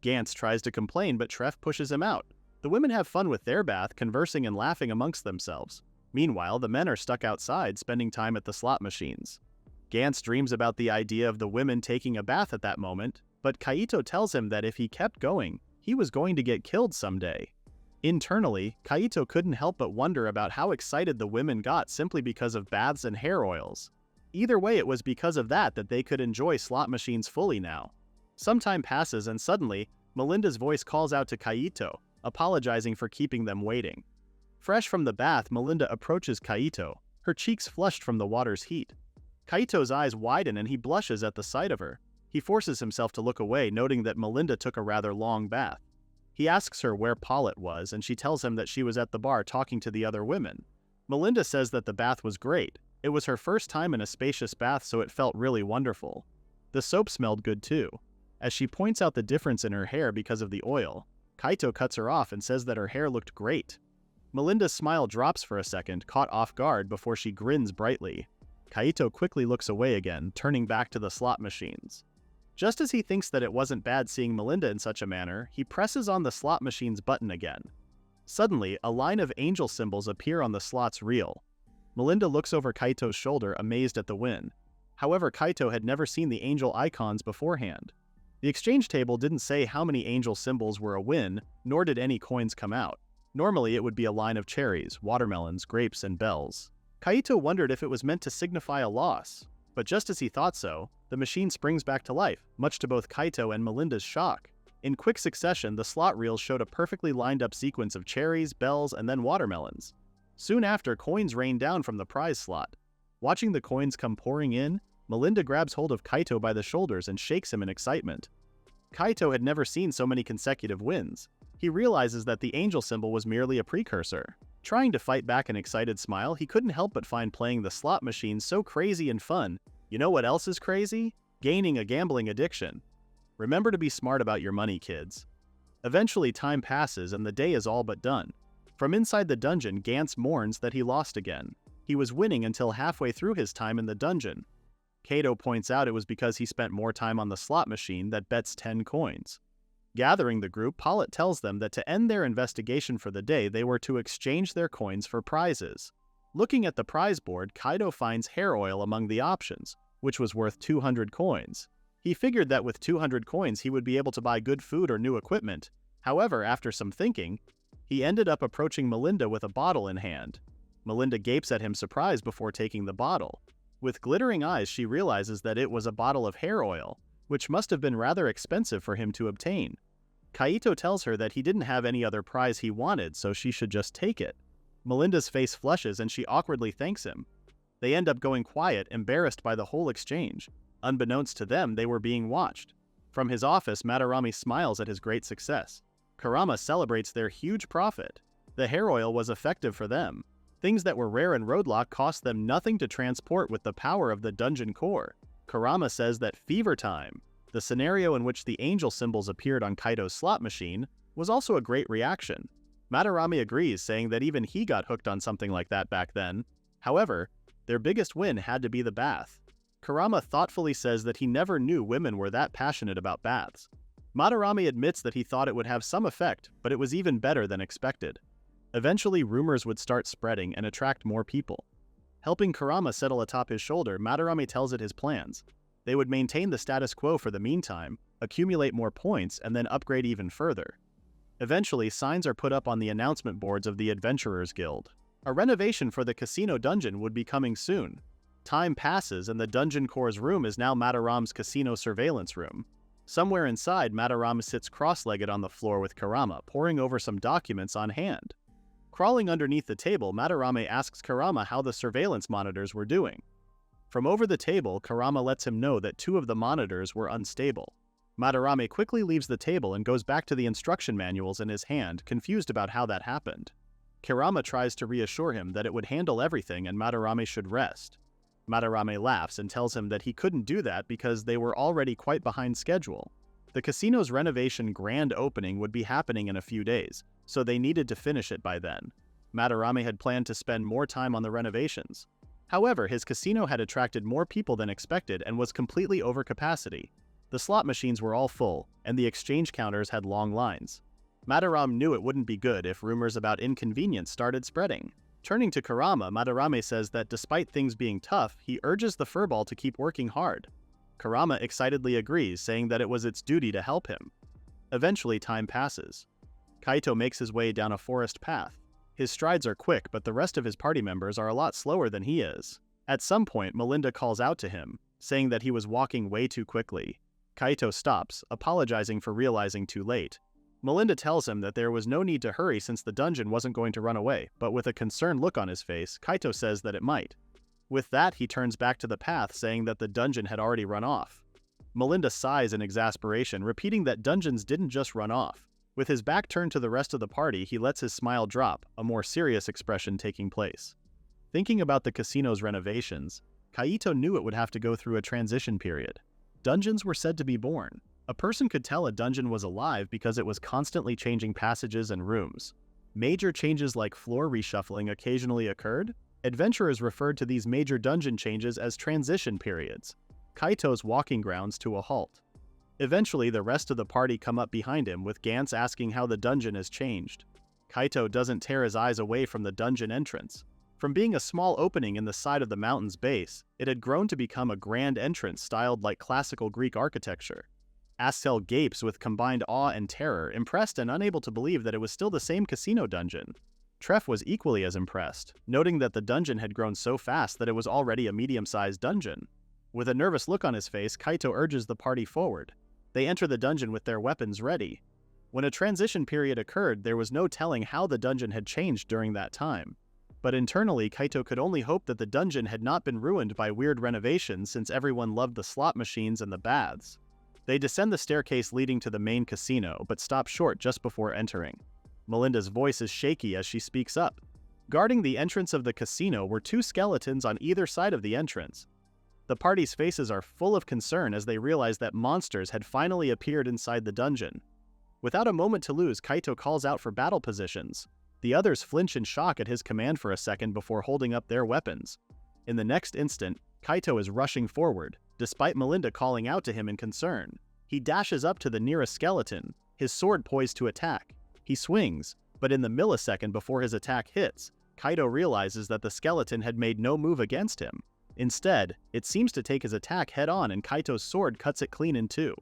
Gantz tries to complain, but Treff pushes him out. The women have fun with their bath, conversing and laughing amongst themselves. Meanwhile, the men are stuck outside, spending time at the slot machines. Gantz dreams about the idea of the women taking a bath at that moment, but Kaito tells him that if he kept going, he was going to get killed someday. Internally, Kaito couldn't help but wonder about how excited the women got simply because of baths and hair oils. Either way, it was because of that they could enjoy slot machines fully now. Some time passes and suddenly, Melinda's voice calls out to Kaito, apologizing for keeping them waiting. Fresh from the bath, Melinda approaches Kaito, her cheeks flushed from the water's heat. Kaito's eyes widen and he blushes at the sight of her. He forces himself to look away, noting that Melinda took a rather long bath. He asks her where Pollitt was, and she tells him that she was at the bar talking to the other women. Melinda says that the bath was great. It was her first time in a spacious bath, so it felt really wonderful. The soap smelled good too. As she points out the difference in her hair because of the oil, Kaito cuts her off and says that her hair looked great. Melinda's smile drops for a second, caught off guard before she grins brightly. Kaito quickly looks away again, turning back to the slot machines. Just as he thinks that it wasn't bad seeing Melinda in such a manner, he presses on the slot machine's button again. Suddenly, a line of angel symbols appear on the slot's reel. Melinda looks over Kaito's shoulder, amazed at the win. However, Kaito had never seen the angel icons beforehand. The exchange table didn't say how many angel symbols were a win, nor did any coins come out. Normally, it would be a line of cherries, watermelons, grapes, and bells. Kaito wondered if it was meant to signify a loss. But just as he thought so, the machine springs back to life, much to both Kaito and Melinda's shock. In quick succession, the slot reels showed a perfectly lined up sequence of cherries, bells, and then watermelons. Soon after, coins rained down from the prize slot. Watching the coins come pouring in, Melinda grabs hold of Kaito by the shoulders and shakes him in excitement. Kaito had never seen so many consecutive wins. He realizes that the angel symbol was merely a precursor. Trying to fight back an excited smile, he couldn't help but find playing the slot machine so crazy and fun. You know what else is crazy? Gaining a gambling addiction. Remember to be smart about your money, kids. Eventually, time passes and the day is all but done. From inside the dungeon, Gantz mourns that he lost again. He was winning until halfway through his time in the dungeon. Kaito points out it was because he spent more time on the slot machine that bets 10 coins. Gathering the group, Pollitt tells them that to end their investigation for the day, they were to exchange their coins for prizes. Looking at the prize board, Kaito finds hair oil among the options, which was worth 200 coins. He figured that with 200 coins he would be able to buy good food or new equipment. However, after some thinking, he ended up approaching Melinda with a bottle in hand. Melinda gapes at him surprised before taking the bottle. With glittering eyes, she realizes that it was a bottle of hair oil, which must have been rather expensive for him to obtain. Kaito tells her that he didn't have any other prize he wanted, so she should just take it. Melinda's face flushes and she awkwardly thanks him. They end up going quiet, embarrassed by the whole exchange. Unbeknownst to them, they were being watched. From his office, Madarame smiles at his great success. Kerama celebrates their huge profit. The hair oil was effective for them. Things that were rare in Roadlock cost them nothing to transport with the power of the dungeon core. Kerama says that Fever Time, the scenario in which the angel symbols appeared on Kaito's slot machine, was also a great reaction. Madarame agrees, saying that even he got hooked on something like that back then. However, their biggest win had to be the bath. Kerama thoughtfully says that he never knew women were that passionate about baths. Madarame admits that he thought it would have some effect, but it was even better than expected. Eventually, rumors would start spreading and attract more people. Helping Kerama settle atop his shoulder, Madarame tells it his plans. They would maintain the status quo for the meantime, accumulate more points, and then upgrade even further. Eventually, signs are put up on the announcement boards of the Adventurers Guild. A renovation for the casino dungeon would be coming soon. Time passes and the dungeon core's room is now Madarame's casino surveillance room. Somewhere inside, Madarame sits cross-legged on the floor with Kerama, poring over some documents on hand. Crawling underneath the table, Madarame asks Kerama how the surveillance monitors were doing. From over the table, Kerama lets him know that 2 of the monitors were unstable. Madarame quickly leaves the table and goes back to the instruction manuals in his hand, confused about how that happened. Kerama tries to reassure him that it would handle everything and Madarame should rest. Madarame laughs and tells him that he couldn't do that because they were already quite behind schedule. The casino's renovation grand opening would be happening in a few days, so they needed to finish it by then. Madarame had planned to spend more time on the renovations. However, his casino had attracted more people than expected and was completely over capacity. The slot machines were all full, and the exchange counters had long lines. Madarame knew it wouldn't be good if rumors about inconvenience started spreading. Turning to Kerama, Madarame says that despite things being tough, he urges the furball to keep working hard. Kerama excitedly agrees, saying that it was its duty to help him. Eventually, time passes. Kaito makes his way down a forest path. His strides are quick, but the rest of his party members are a lot slower than he is. At some point, Melinda calls out to him, saying that he was walking way too quickly. Kaito stops, apologizing for realizing too late. Melinda tells him that there was no need to hurry since the dungeon wasn't going to run away, but with a concerned look on his face, Kaito says that it might. With that, he turns back to the path, saying that the dungeon had already run off. Melinda sighs in exasperation, repeating that dungeons didn't just run off. With his back turned to the rest of the party, he lets his smile drop, a more serious expression taking place. Thinking about the casino's renovations, Kaito knew it would have to go through a transition period. Dungeons were said to be born. A person could tell a dungeon was alive because it was constantly changing passages and rooms. Major changes like floor reshuffling occasionally occurred. Adventurers referred to these major dungeon changes as transition periods. Kaito's walking grounds to a halt. Eventually, the rest of the party come up behind him, with Gantz asking how the dungeon has changed. Kaito doesn't tear his eyes away from the dungeon entrance. From being a small opening in the side of the mountain's base, it had grown to become a grand entrance styled like classical Greek architecture. Astel gapes with combined awe and terror, impressed and unable to believe that it was still the same casino dungeon. Treff was equally as impressed, noting that the dungeon had grown so fast that it was already a medium-sized dungeon. With a nervous look on his face, Kaito urges the party forward. They enter the dungeon with their weapons ready. When a transition period occurred, there was no telling how the dungeon had changed during that time. But internally, Kaito could only hope that the dungeon had not been ruined by weird renovations, since everyone loved the slot machines and the baths. They descend the staircase leading to the main casino, but stop short just before entering. Melinda's voice is shaky as she speaks up. Guarding the entrance of the casino were two skeletons on either side of the entrance. The party's faces are full of concern as they realize that monsters had finally appeared inside the dungeon. Without a moment to lose, Kaito calls out for battle positions. The others flinch in shock at his command for a second before holding up their weapons. In the next instant, Kaito is rushing forward, despite Melinda calling out to him in concern. He dashes up to the nearest skeleton, his sword poised to attack. He swings, but in the millisecond before his attack hits, Kaito realizes that the skeleton had made no move against him. Instead, it seems to take his attack head-on, and Kaito's sword cuts it clean in two.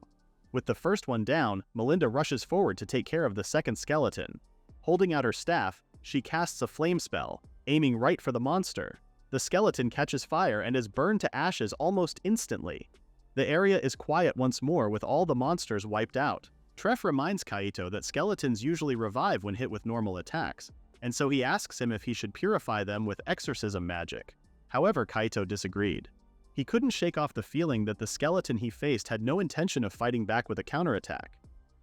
With the first one down, Melinda rushes forward to take care of the second skeleton. Holding out her staff, she casts a flame spell, aiming right for the monster. The skeleton catches fire and is burned to ashes almost instantly. The area is quiet once more, with all the monsters wiped out. Treff reminds Kaito that skeletons usually revive when hit with normal attacks, and so he asks him if he should purify them with exorcism magic. However, Kaito disagreed. He couldn't shake off the feeling that the skeleton he faced had no intention of fighting back with a counterattack.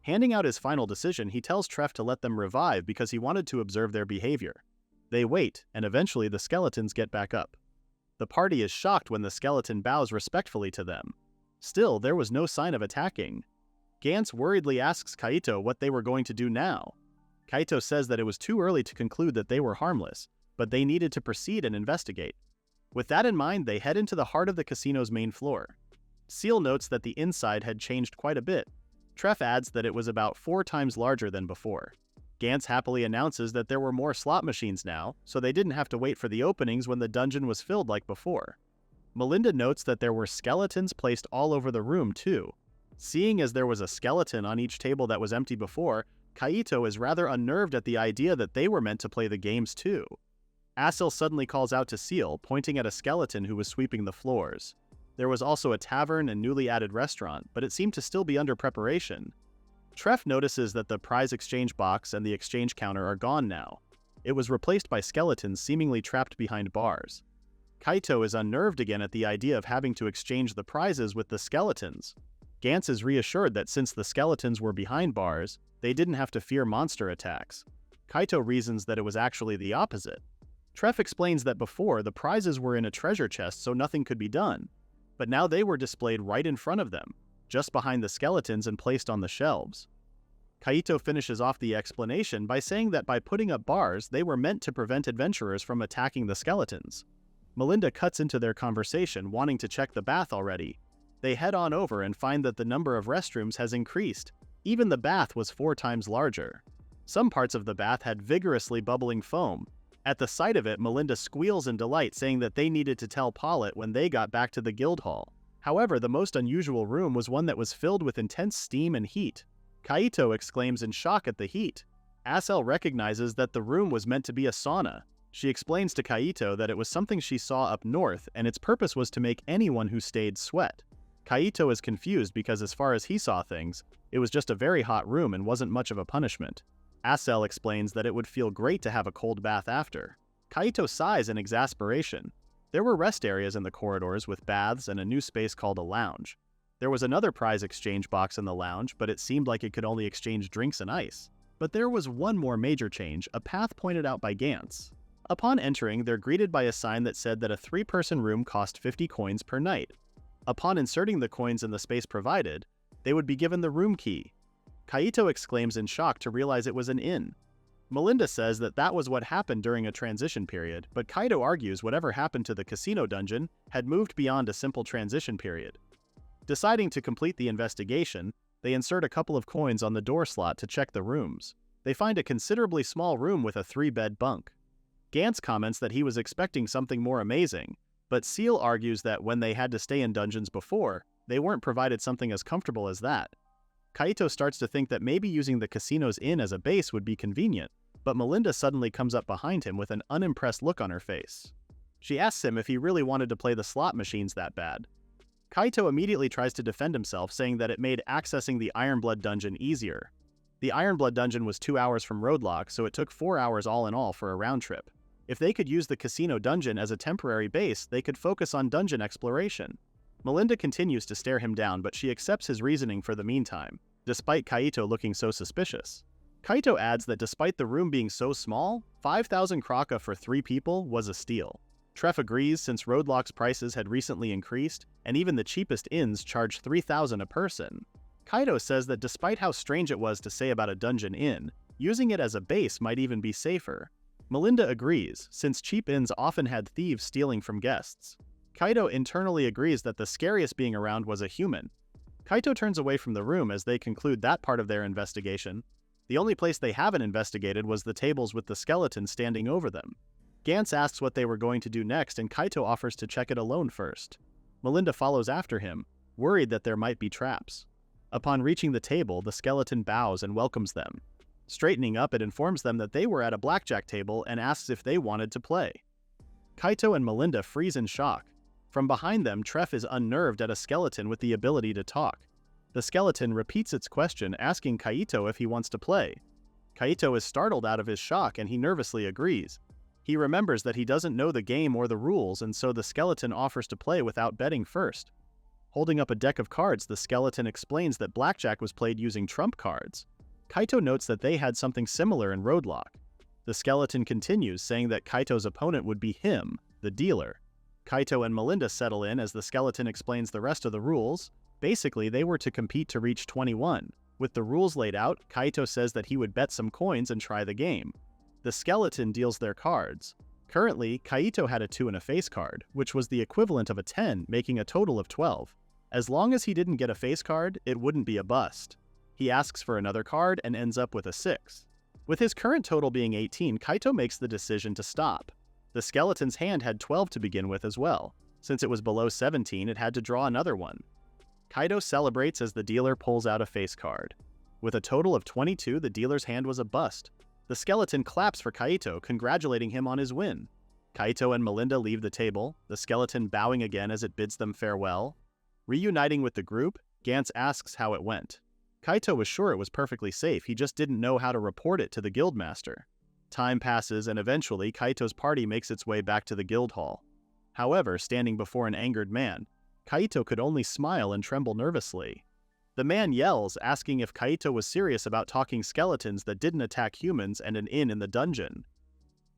Handing out his final decision, he tells Treff to let them revive because he wanted to observe their behavior. They wait, and eventually the skeletons get back up. The party is shocked when the skeleton bows respectfully to them. Still, there was no sign of attacking. Gantz worriedly asks Kaito what they were going to do now. Kaito says that it was too early to conclude that they were harmless, but they needed to proceed and investigate. With that in mind, they head into the heart of the casino's main floor. Seal notes that the inside had changed quite a bit. Treff adds that it was about 4 times larger than before. Gantz happily announces that there were more slot machines now, so they didn't have to wait for the openings when the dungeon was filled like before. Melinda notes that there were skeletons placed all over the room too. Seeing as there was a skeleton on each table that was empty before, Kaito is rather unnerved at the idea that they were meant to play the games too. Asil suddenly calls out to Seal, pointing at a skeleton who was sweeping the floors. There was also a tavern and newly added restaurant, but it seemed to still be under preparation. Treff notices that the prize exchange box and the exchange counter are gone now. It was replaced by skeletons seemingly trapped behind bars. Kaito is unnerved again at the idea of having to exchange the prizes with the skeletons. Gantz is reassured that since the skeletons were behind bars, they didn't have to fear monster attacks. Kaito reasons that it was actually the opposite. Treff explains that before, the prizes were in a treasure chest so nothing could be done, but now they were displayed right in front of them, just behind the skeletons and placed on the shelves. Kaito finishes off the explanation by saying that by putting up bars, they were meant to prevent adventurers from attacking the skeletons. Melinda cuts into their conversation, wanting to check the bath already. They head on over and find that the number of restrooms has increased. Even the bath was 4 times larger. Some parts of the bath had vigorously bubbling foam. At the sight of it, Melinda squeals in delight, saying that they needed to tell Paulette when they got back to the guild hall. However, the most unusual room was one that was filled with intense steam and heat. Kaito exclaims in shock at the heat. Asel recognizes that the room was meant to be a sauna. She explains to Kaito that it was something she saw up north, and its purpose was to make anyone who stayed sweat. Kaito is confused because as far as he saw things, it was just a very hot room and wasn't much of a punishment. Asel explains that it would feel great to have a cold bath after. Kaito sighs in exasperation. There were rest areas in the corridors with baths and a new space called a lounge. There was another prize exchange box in the lounge, but it seemed like it could only exchange drinks and ice. But there was one more major change, a path pointed out by Gantz. Upon entering, they're greeted by a sign that said that a 3-person room cost 50 coins per night. Upon inserting the coins in the space provided, they would be given the room key. Kaito exclaims in shock to realize it was an inn. Melinda says that that was what happened during a transition period, but Kaito argues whatever happened to the casino dungeon had moved beyond a simple transition period. Deciding to complete the investigation, they insert a couple of coins on the door slot to check the rooms. They find a considerably small room with a 3-bed bunk. Gantz comments that he was expecting something more amazing, but Seal argues that when they had to stay in dungeons before, they weren't provided something as comfortable as that. Kaito starts to think that maybe using the casino's inn as a base would be convenient, but Melinda suddenly comes up behind him with an unimpressed look on her face. She asks him if he really wanted to play the slot machines that bad. Kaito immediately tries to defend himself, saying that it made accessing the Ironblood dungeon easier. The Ironblood dungeon was 2 hours from Roadlock, so it took 4 hours all in all for a round trip. If they could use the casino dungeon as a temporary base, they could focus on dungeon exploration. Melinda continues to stare him down, but she accepts his reasoning for the meantime, despite Kaito looking so suspicious. Kaito adds that despite the room being so small, 5,000 kraka for 3 people was a steal. Treff agrees since Roadlock's prices had recently increased, and even the cheapest inns charged 3,000 a person. Kaito says that despite how strange it was to say about a dungeon inn, using it as a base might even be safer. Melinda agrees, since cheap inns often had thieves stealing from guests. Kaito internally agrees that the scariest being around was a human. Kaito turns away from the room as they conclude that part of their investigation. The only place they haven't investigated was the tables with the skeleton standing over them. Gantz asks what they were going to do next, and Kaito offers to check it alone first. Melinda follows after him, worried that there might be traps. Upon reaching the table, the skeleton bows and welcomes them. Straightening up, it informs them that they were at a blackjack table and asks if they wanted to play. Kaito and Melinda freeze in shock. From behind them, Treff is unnerved at a skeleton with the ability to talk. The skeleton repeats its question, asking Kaito if he wants to play. Kaito is startled out of his shock and he nervously agrees. He remembers that he doesn't know the game or the rules, and so the skeleton offers to play without betting first. Holding up a deck of cards, the skeleton explains that blackjack was played using trump cards. Kaito notes that they had something similar in Roadlock. The skeleton continues, saying that Kaito's opponent would be him, the dealer. Kaito and Melinda settle in as the skeleton explains the rest of the rules. Basically, they were to compete to reach 21. With the rules laid out, Kaito says that he would bet some coins and try the game. The skeleton deals their cards. Currently, Kaito had a 2 and a face card, which was the equivalent of a 10, making a total of 12. As long as he didn't get a face card, it wouldn't be a bust. He asks for another card and ends up with a 6. With his current total being 18, Kaito makes the decision to stop. The skeleton's hand had 12 to begin with as well. Since it was below 17, it had to draw another one. Kaito celebrates as the dealer pulls out a face card. With a total of 22, the dealer's hand was a bust. The skeleton claps for Kaito, congratulating him on his win. Kaito and Melinda leave the table, the skeleton bowing again as it bids them farewell. Reuniting with the group, Gantz asks how it went. Kaito was sure it was perfectly safe, he just didn't know how to report it to the guildmaster. Time passes and eventually Kaito's party makes its way back to the guild hall. However, standing before an angered man, Kaito could only smile and tremble nervously. The man yells, asking if Kaito was serious about talking skeletons that didn't attack humans and an inn in the dungeon.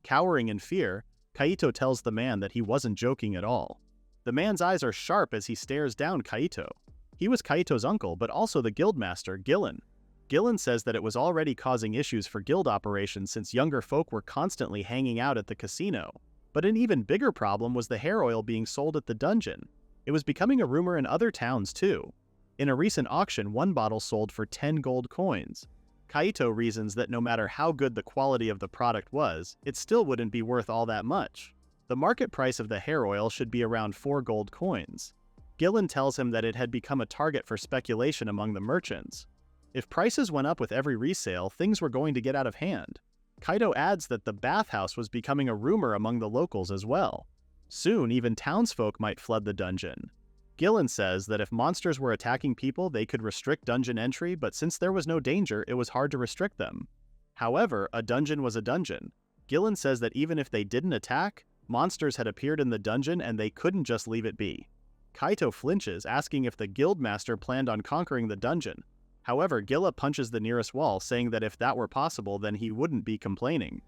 Cowering in fear, Kaito tells the man that he wasn't joking at all. The man's eyes are sharp as he stares down Kaito. He was Kaito's uncle, but also the guildmaster, Gillen. Gillen says that it was already causing issues for guild operations since younger folk were constantly hanging out at the casino. But an even bigger problem was the hair oil being sold at the dungeon. It was becoming a rumor in other towns too. In a recent auction, one bottle sold for 10 gold coins. Kaito reasons that no matter how good the quality of the product was, it still wouldn't be worth all that much. The market price of the hair oil should be around 4 gold coins. Gillen tells him that it had become a target for speculation among the merchants. If prices went up with every resale, things were going to get out of hand. Kaito adds that the bathhouse was becoming a rumor among the locals as well. Soon, even townsfolk might flood the dungeon. Gillen says that if monsters were attacking people, they could restrict dungeon entry, but since there was no danger, it was hard to restrict them. However, a dungeon was a dungeon. Gillen says that even if they didn't attack, monsters had appeared in the dungeon and they couldn't just leave it be. Kaito flinches, asking if the guildmaster planned on conquering the dungeon. However, Gilla punches the nearest wall, saying that if that were possible, then he wouldn't be complaining.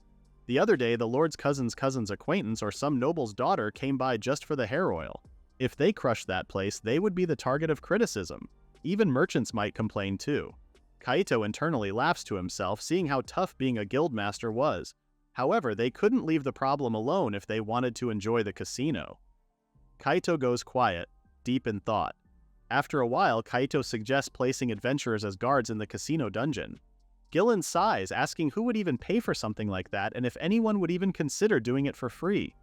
The other day, the lord's cousin's acquaintance or some noble's daughter came by just for the hair oil. If they crushed that place, they would be the target of criticism. Even merchants might complain too. Kaito internally laughs to himself, seeing how tough being a guildmaster was. However, they couldn't leave the problem alone if they wanted to enjoy the casino. Kaito goes quiet, deep in thought. After a while, Kaito suggests placing adventurers as guards in the casino dungeon. Gillen sighs, asking who would even pay for something like that and if anyone would even consider doing it for free.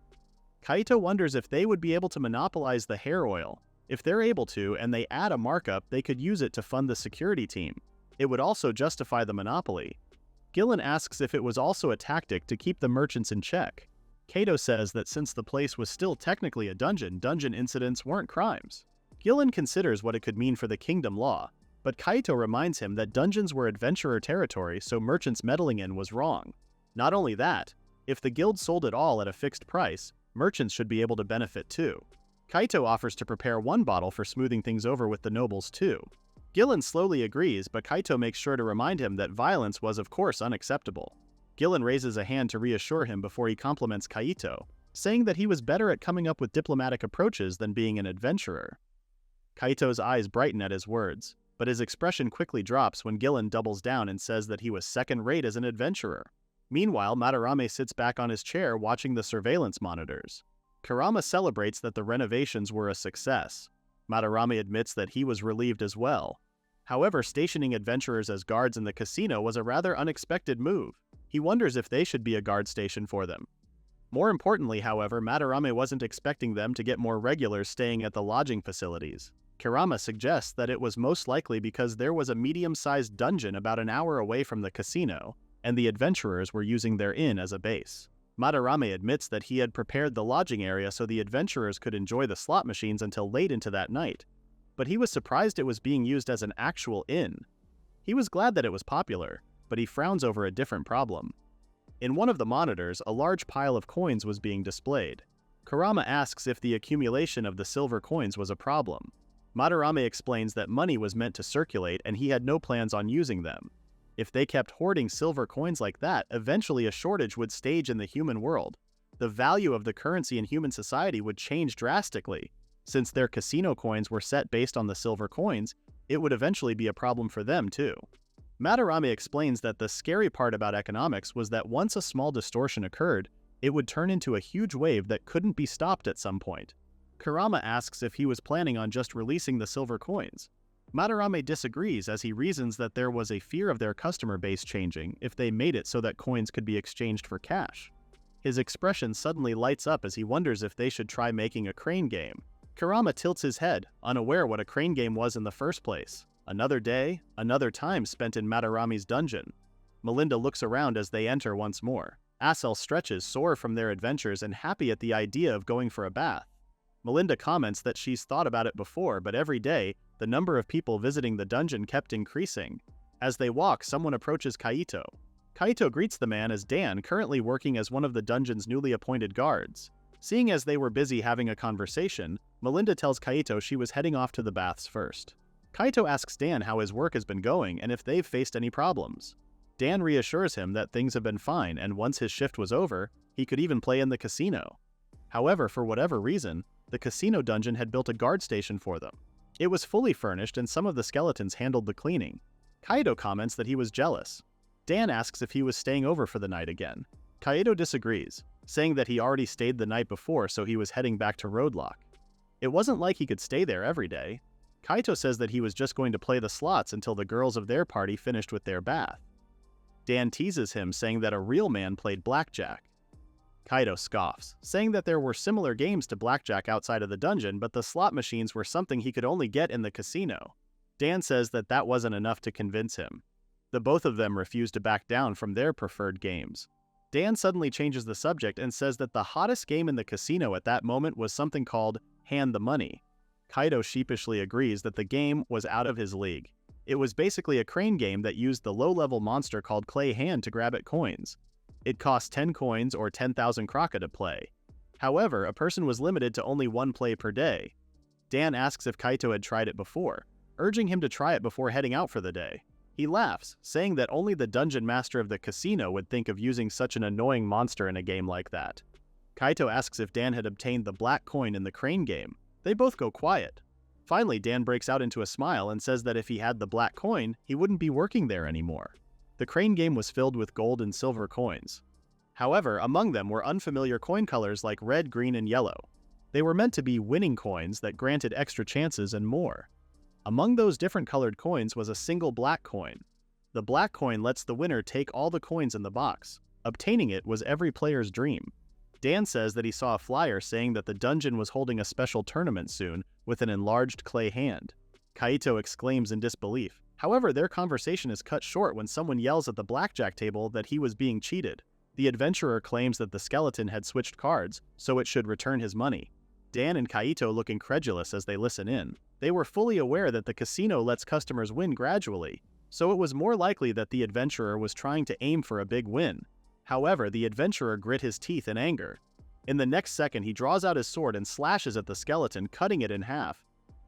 Kaito wonders if they would be able to monopolize the hair oil. If they're able to and they add a markup, they could use it to fund the security team. It would also justify the monopoly. Gillen asks if it was also a tactic to keep the merchants in check. Kaito says that since the place was still technically a dungeon, dungeon incidents weren't crimes. Gillen considers what it could mean for the kingdom law, but Kaito reminds him that dungeons were adventurer territory, so merchants meddling in was wrong. Not only that, if the guild sold it all at a fixed price, merchants should be able to benefit too. Kaito offers to prepare one bottle for smoothing things over with the nobles too. Gillen slowly agrees, but Kaito makes sure to remind him that violence was of course unacceptable. Gillen raises a hand to reassure him before he compliments Kaito, saying that he was better at coming up with diplomatic approaches than being an adventurer. Kaito's eyes brighten at his words, but his expression quickly drops when Gillen doubles down and says that he was second-rate as an adventurer. Meanwhile, Madarame sits back on his chair watching the surveillance monitors. Kerama celebrates that the renovations were a success. Madarame admits that he was relieved as well. However, stationing adventurers as guards in the casino was a rather unexpected move. He wonders if they should be a guard station for them. More importantly, however, Madarame wasn't expecting them to get more regulars staying at the lodging facilities. Kerama suggests that it was most likely because there was a medium-sized dungeon about an hour away from the casino, and the adventurers were using their inn as a base. Madarame admits that he had prepared the lodging area so the adventurers could enjoy the slot machines until late into that night, but he was surprised it was being used as an actual inn. He was glad that it was popular, but he frowns over a different problem. In one of the monitors, a large pile of coins was being displayed. Kerama asks if the accumulation of the silver coins was a problem. Madarame explains that money was meant to circulate and he had no plans on using them. If they kept hoarding silver coins like that, eventually a shortage would stage in the human world. The value of the currency in human society would change drastically. Since their casino coins were set based on the silver coins, it would eventually be a problem for them too. Madarame explains that the scary part about economics was that once a small distortion occurred, it would turn into a huge wave that couldn't be stopped at some point. Kerama asks if he was planning on just releasing the silver coins. Madarame disagrees as he reasons that there was a fear of their customer base changing if they made it so that coins could be exchanged for cash. His expression suddenly lights up as he wonders if they should try making a crane game. Kerama tilts his head, unaware what a crane game was in the first place. Another day, another time spent in Madarame's dungeon. Melinda looks around as they enter once more. Asel stretches sore from their adventures and happy at the idea of going for a bath. Melinda comments that she's thought about it before, but every day, the number of people visiting the dungeon kept increasing. As they walk, someone approaches Kaito. Kaito greets the man as Dan, currently working as one of the dungeon's newly appointed guards. Seeing as they were busy having a conversation, Melinda tells Kaito she was heading off to the baths first. Kaito asks Dan how his work has been going and if they've faced any problems. Dan reassures him that things have been fine and once his shift was over, he could even play in the casino. However, for whatever reason, the casino dungeon had built a guard station for them. It was fully furnished and some of the skeletons handled the cleaning. Kaito comments that he was jealous. Dan asks if he was staying over for the night again. Kaito disagrees, saying that he already stayed the night before, so he was heading back to Roadlock. It wasn't like he could stay there every day. Kaito says that he was just going to play the slots until the girls of their party finished with their bath. Dan teases him, saying that a real man played blackjack. Kaito scoffs, saying that there were similar games to blackjack outside of the dungeon, but the slot machines were something he could only get in the casino. Dan says that that wasn't enough to convince him. The both of them refuse to back down from their preferred games. Dan suddenly changes the subject and says that the hottest game in the casino at that moment was something called Hand the Money. Kaito sheepishly agrees that the game was out of his league. It was basically a crane game that used the low-level monster called Clay Hand to grab at coins. It cost 10 coins or 10,000 kraka to play. However, a person was limited to only one play per day. Dan asks if Kaito had tried it before, urging him to try it before heading out for the day. He laughs, saying that only the dungeon master of the casino would think of using such an annoying monster in a game like that. Kaito asks if Dan had obtained the black coin in the crane game. They both go quiet. Finally, Dan breaks out into a smile and says that if he had the black coin, he wouldn't be working there anymore. The crane game was filled with gold and silver coins. However, among them were unfamiliar coin colors like red, green, and yellow. They were meant to be winning coins that granted extra chances and more. Among those different colored coins was a single black coin. The black coin lets the winner take all the coins in the box. Obtaining it was every player's dream. Dan says that he saw a flyer saying that the dungeon was holding a special tournament soon with an enlarged clay hand. Kaito exclaims in disbelief. However, their conversation is cut short when someone yells at the blackjack table that he was being cheated. The adventurer claims that the skeleton had switched cards, so it should return his money. Dan and Kaito look incredulous as they listen in. They were fully aware that the casino lets customers win gradually, so it was more likely that the adventurer was trying to aim for a big win. However, the adventurer grit his teeth in anger. In the next second, he draws out his sword and slashes at the skeleton, cutting it in half.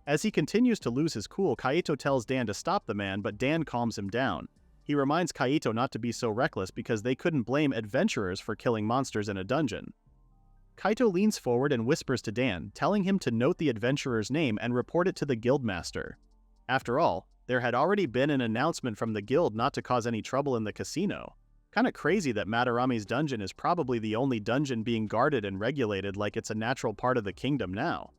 As he continues to lose his cool, Kaito tells Dan to stop the man, but Dan calms him down. He reminds Kaito not to be so reckless because they couldn't blame adventurers for killing monsters in a dungeon. Kaito leans forward and whispers to Dan, telling him to note the adventurer's name and report it to the guildmaster. After all, there had already been an announcement from the guild not to cause any trouble in the casino. Kinda crazy that Madarame's dungeon is probably the only dungeon being guarded and regulated like it's a natural part of the kingdom now.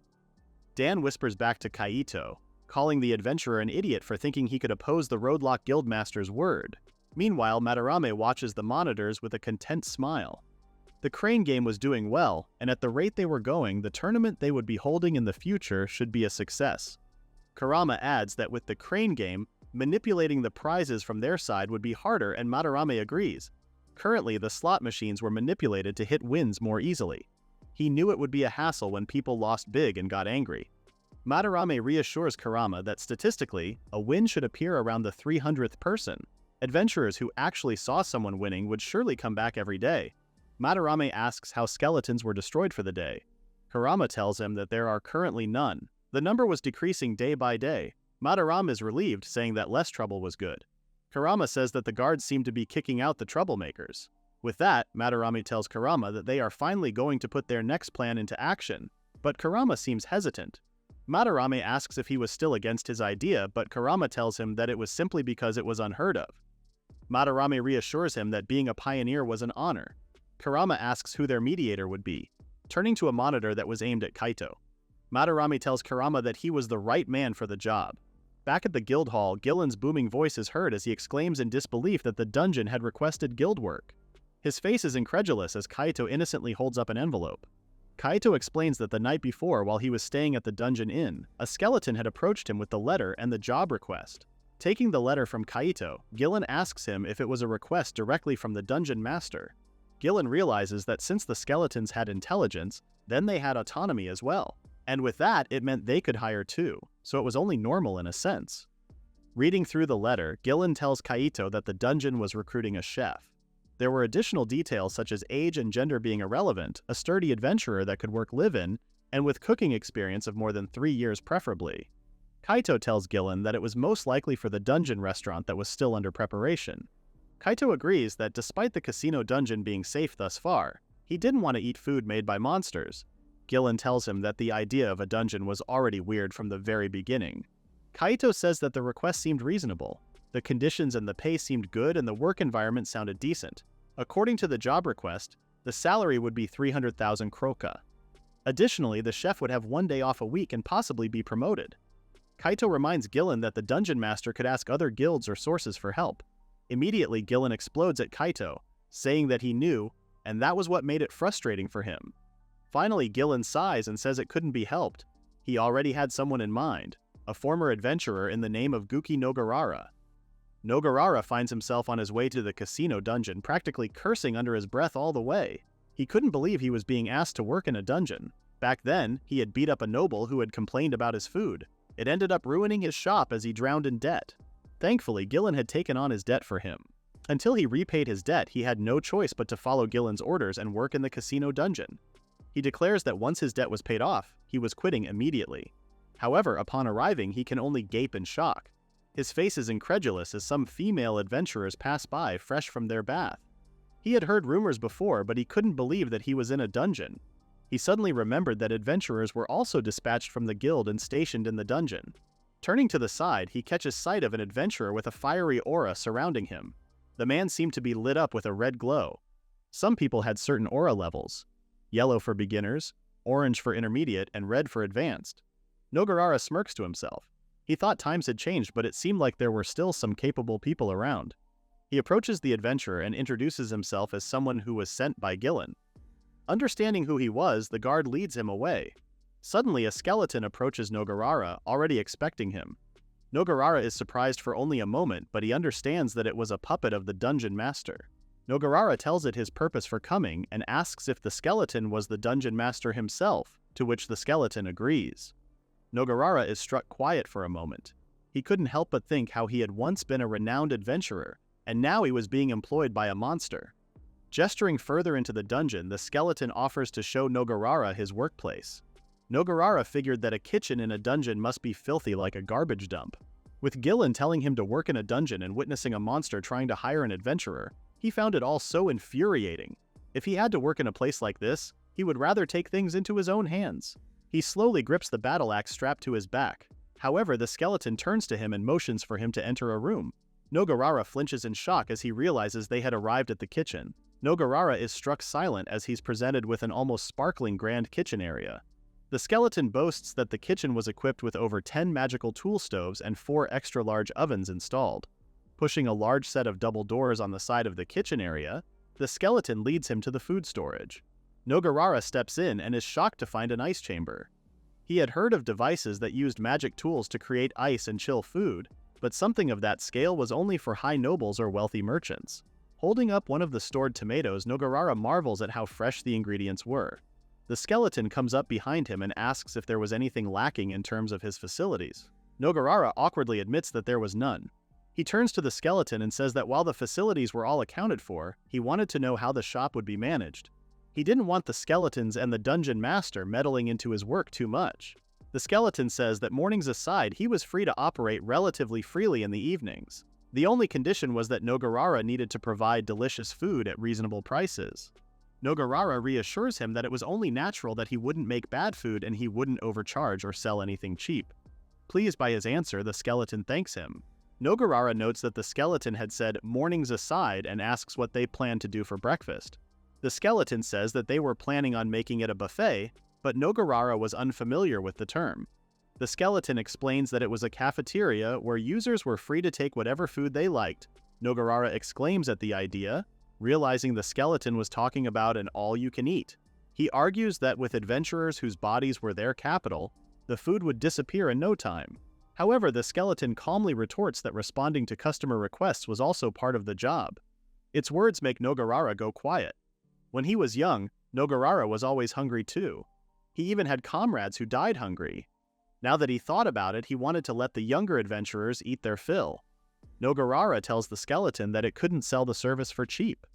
Dan whispers back to Kaito, calling the adventurer an idiot for thinking he could oppose the Roadlock Guildmaster's word. Meanwhile, Madarame watches the monitors with a content smile. The crane game was doing well, and at the rate they were going, the tournament they would be holding in the future should be a success. Kerama adds that with the crane game, manipulating the prizes from their side would be harder, and Madarame agrees. Currently, the slot machines were manipulated to hit wins more easily. He knew it would be a hassle when people lost big and got angry. Madarame reassures Kerama that statistically, a win should appear around the 300th person. Adventurers who actually saw someone winning would surely come back every day. Madarame asks how skeletons were destroyed for the day. Kerama tells him that there are currently none. The number was decreasing day by day. Madarame is relieved, saying that less trouble was good. Kerama says that the guards seem to be kicking out the troublemakers. With that, Madarame tells Kerama that they are finally going to put their next plan into action, but Kerama seems hesitant. Madarame asks if he was still against his idea, but Kerama tells him that it was simply because it was unheard of. Madarame reassures him that being a pioneer was an honor. Kerama asks who their mediator would be, turning to a monitor that was aimed at Kaito. Madarame tells Kerama that he was the right man for the job. Back at the guild hall, Gillen's booming voice is heard as he exclaims in disbelief that the dungeon had requested guild work. His face is incredulous as Kaito innocently holds up an envelope. Kaito explains that the night before, while he was staying at the dungeon inn, a skeleton had approached him with the letter and the job request. Taking the letter from Kaito, Gillen asks him if it was a request directly from the dungeon master. Gillen realizes that since the skeletons had intelligence, then they had autonomy as well. And with that, it meant they could hire too, so it was only normal in a sense. Reading through the letter, Gillen tells Kaito that the dungeon was recruiting a chef. There were additional details such as age and gender being irrelevant, a sturdy adventurer that could work live-in, and with cooking experience of more than 3 years preferably. Kaito tells Gillen that it was most likely for the dungeon restaurant that was still under preparation. Kaito agrees that despite the casino dungeon being safe thus far, he didn't want to eat food made by monsters. Gillen tells him that the idea of a dungeon was already weird from the very beginning. Kaito says that the request seemed reasonable. The conditions and the pay seemed good and the work environment sounded decent. According to the job request, the salary would be 300,000 kroka. Additionally, the chef would have 1 day off a week and possibly be promoted. Kaito reminds Gillen that the dungeon master could ask other guilds or sources for help. Immediately, Gillen explodes at Kaito, saying that he knew, and that was what made it frustrating for him. Finally, Gillen sighs and says it couldn't be helped. He already had someone in mind, a former adventurer in the name of Guki Nogarara. Nogarara finds himself on his way to the casino dungeon, practically cursing under his breath all the way. He couldn't believe he was being asked to work in a dungeon. Back then, he had beat up a noble who had complained about his food. It ended up ruining his shop as he drowned in debt. Thankfully, Gillen had taken on his debt for him. Until he repaid his debt, he had no choice but to follow Gillen's orders and work in the casino dungeon. He declares that once his debt was paid off, he was quitting immediately. However, upon arriving, he can only gape in shock. His face is incredulous as some female adventurers pass by fresh from their bath. He had heard rumors before, but he couldn't believe that he was in a dungeon. He suddenly remembered that adventurers were also dispatched from the guild and stationed in the dungeon. Turning to the side, he catches sight of an adventurer with a fiery aura surrounding him. The man seemed to be lit up with a red glow. Some people had certain aura levels: yellow for beginners, orange for intermediate, and red for advanced. Nogarara smirks to himself. He thought times had changed, but it seemed like there were still some capable people around. He approaches the adventurer and introduces himself as someone who was sent by Gillen. Understanding who he was, the guard leads him away. Suddenly, a skeleton approaches Nogarara, already expecting him. Nogarara is surprised for only a moment, but he understands that it was a puppet of the dungeon master. Nogarara tells it his purpose for coming and asks if the skeleton was the dungeon master himself, to which the skeleton agrees. Nogarara is struck quiet for a moment. He couldn't help but think how he had once been a renowned adventurer, and now he was being employed by a monster. Gesturing further into the dungeon, the skeleton offers to show Nogarara his workplace. Nogarara figured that a kitchen in a dungeon must be filthy like a garbage dump. With Gillen telling him to work in a dungeon and witnessing a monster trying to hire an adventurer, he found it all so infuriating. If he had to work in a place like this, he would rather take things into his own hands. He slowly grips the battle axe strapped to his back. However, the skeleton turns to him and motions for him to enter a room. Nogarara flinches in shock as he realizes they had arrived at the kitchen. Nogarara is struck silent as he's presented with an almost sparkling grand kitchen area. The skeleton boasts that the kitchen was equipped with over 10 magical tool stoves and 4 extra-large ovens installed. Pushing a large set of double doors on the side of the kitchen area, the skeleton leads him to the food storage. Nogarara steps in and is shocked to find an ice chamber. He had heard of devices that used magic tools to create ice and chill food, but something of that scale was only for high nobles or wealthy merchants. Holding up one of the stored tomatoes, Nogarara marvels at how fresh the ingredients were. The skeleton comes up behind him and asks if there was anything lacking in terms of his facilities. Nogarara awkwardly admits that there was none. He turns to the skeleton and says that while the facilities were all accounted for, he wanted to know how the shop would be managed. He didn't want the skeletons and the dungeon master meddling into his work too much. The skeleton says that mornings aside, he was free to operate relatively freely in the evenings. The only condition was that Nogarara needed to provide delicious food at reasonable prices. Nogarara reassures him that it was only natural that he wouldn't make bad food and he wouldn't overcharge or sell anything cheap. Pleased by his answer, the skeleton thanks him. Nogarara notes that the skeleton had said mornings aside and asks what they planned to do for breakfast. The skeleton says that they were planning on making it a buffet, but Nogarara was unfamiliar with the term. The skeleton explains that it was a cafeteria where users were free to take whatever food they liked. Nogarara exclaims at the idea, realizing the skeleton was talking about an all-you-can-eat. He argues that with adventurers whose bodies were their capital, the food would disappear in no time. However, the skeleton calmly retorts that responding to customer requests was also part of the job. Its words make Nogarara go quiet. When he was young, Nogarara was always hungry too. He even had comrades who died hungry. Now that he thought about it, he wanted to let the younger adventurers eat their fill. Nogarara tells the skeleton that it couldn't sell the service for cheap.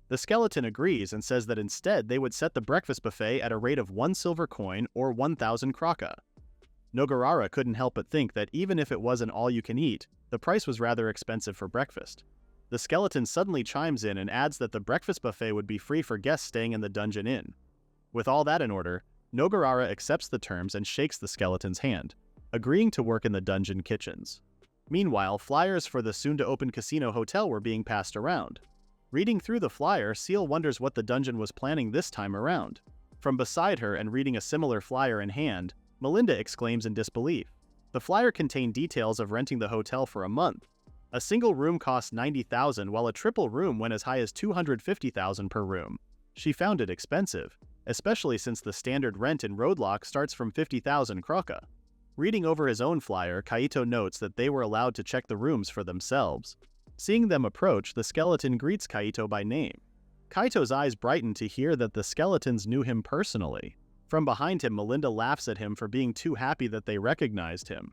The skeleton agrees and says that instead they would set the breakfast buffet at a rate of 1 silver coin or 1,000 kroka. Nogarara couldn't help but think that even if it was an all-you-can-eat, the price was rather expensive for breakfast. The skeleton suddenly chimes in and adds that the breakfast buffet would be free for guests staying in the dungeon inn. With all that in order, Nogarara accepts the terms and shakes the skeleton's hand, agreeing to work in the dungeon kitchens. Meanwhile, flyers for the soon-to-open casino hotel were being passed around. Reading through the flyer, Seal wonders what the dungeon was planning this time around. From beside her and reading a similar flyer in hand, Melinda exclaims in disbelief. The flyer contained details of renting the hotel for a month. A single room cost $90,000 while a triple room went as high as $250,000 per room. She found it expensive, especially since the standard rent in Roadlock starts from 50,000 kroka. Reading over his own flyer, Kaito notes that they were allowed to check the rooms for themselves. Seeing them approach, the skeleton greets Kaito by name. Kaito's eyes brighten to hear that the skeletons knew him personally. From behind him, Melinda laughs at him for being too happy that they recognized him.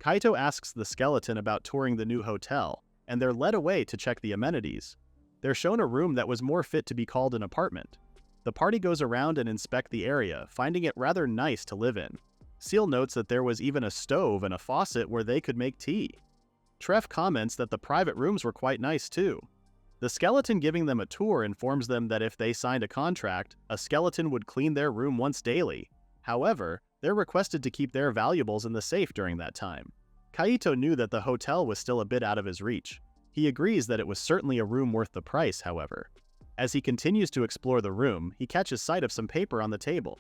Kaito asks the skeleton about touring the new hotel, and they're led away to check the amenities. They're shown a room that was more fit to be called an apartment. The party goes around and inspect the area, finding it rather nice to live in. Seal notes that there was even a stove and a faucet where they could make tea. Treff comments that the private rooms were quite nice too. The skeleton giving them a tour informs them that if they signed a contract, a skeleton would clean their room once daily. However, they're requested to keep their valuables in the safe during that time. Kaito knew that the hotel was still a bit out of his reach. He agrees that it was certainly a room worth the price, however. As he continues to explore the room, he catches sight of some paper on the table.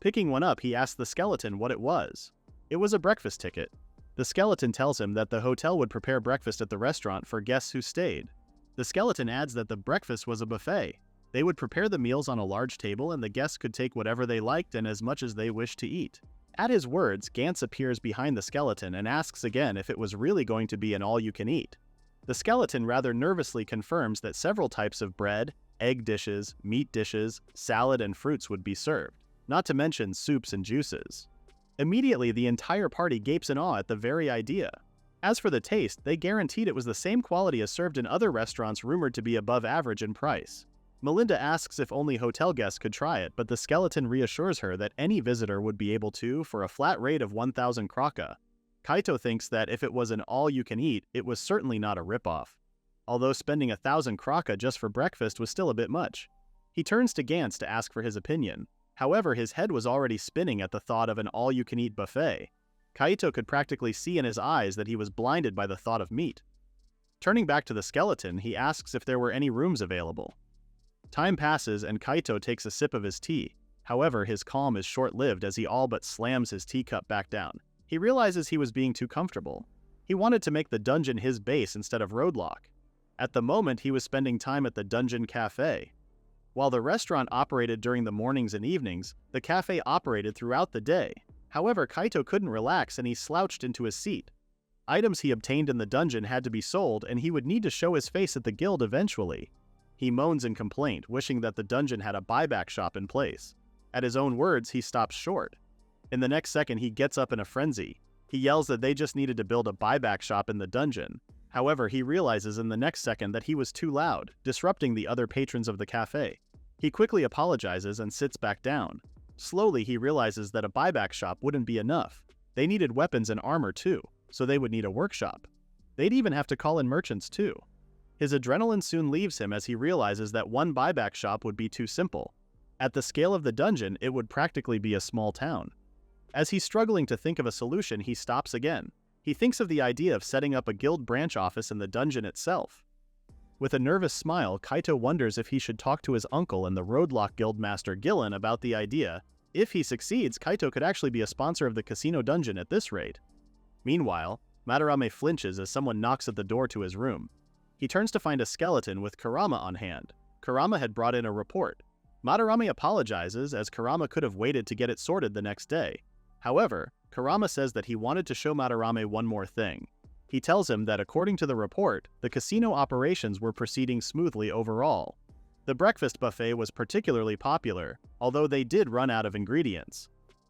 Picking one up, he asks the skeleton what it was. It was a breakfast ticket. The skeleton tells him that the hotel would prepare breakfast at the restaurant for guests who stayed. The skeleton adds that the breakfast was a buffet. They would prepare the meals on a large table and the guests could take whatever they liked and as much as they wished to eat. At his words, Gantz appears behind the skeleton and asks again if it was really going to be an all-you-can-eat. The skeleton rather nervously confirms that several types of bread, egg dishes, meat dishes, salad and fruits would be served, not to mention soups and juices. Immediately, the entire party gapes in awe at the very idea. As for the taste, they guaranteed it was the same quality as served in other restaurants rumored to be above average in price. Melinda asks if only hotel guests could try it, but the skeleton reassures her that any visitor would be able to for a flat rate of 1,000 kroka. Kaito thinks that if it was an all-you-can-eat, it was certainly not a ripoff. Although spending 1,000 kroka just for breakfast was still a bit much. He turns to Gantz to ask for his opinion. However, his head was already spinning at the thought of an all-you-can-eat buffet. Kaito could practically see in his eyes that he was blinded by the thought of meat. Turning back to the skeleton, he asks if there were any rooms available. Time passes and Kaito takes a sip of his tea. However, his calm is short-lived as he all but slams his teacup back down. He realizes he was being too comfortable. He wanted to make the dungeon his base instead of Roadlock. At the moment, he was spending time at the Dungeon Cafe. While the restaurant operated during the mornings and evenings, the cafe operated throughout the day. However, Kaito couldn't relax and he slouched into his seat. Items he obtained in the dungeon had to be sold and he would need to show his face at the guild eventually. He moans in complaint, wishing that the dungeon had a buyback shop in place. At his own words, he stops short. In the next second, he gets up in a frenzy. He yells that they just needed to build a buyback shop in the dungeon. However, he realizes in the next second that he was too loud, disrupting the other patrons of the cafe. He quickly apologizes and sits back down. Slowly, he realizes that a buyback shop wouldn't be enough. They needed weapons and armor too, so they would need a workshop. They'd even have to call in merchants too. His adrenaline soon leaves him as he realizes that one buyback shop would be too simple. At the scale of the dungeon, it would practically be a small town. As he's struggling to think of a solution, he stops again. He thinks of the idea of setting up a guild branch office in the dungeon itself. With a nervous smile, Kaito wonders if he should talk to his uncle and the Roadlock Guildmaster Gillen about the idea. If he succeeds, Kaito could actually be a sponsor of the casino dungeon at this rate. Meanwhile, Madarame flinches as someone knocks at the door to his room. He turns to find a skeleton with Kerama on hand. Kerama had brought in a report. Madarame apologizes as Kerama could have waited to get it sorted the next day. However, Kerama says that he wanted to show Madarame one more thing. He tells him that according to the report, the casino operations were proceeding smoothly overall. The breakfast buffet was particularly popular, although they did run out of ingredients.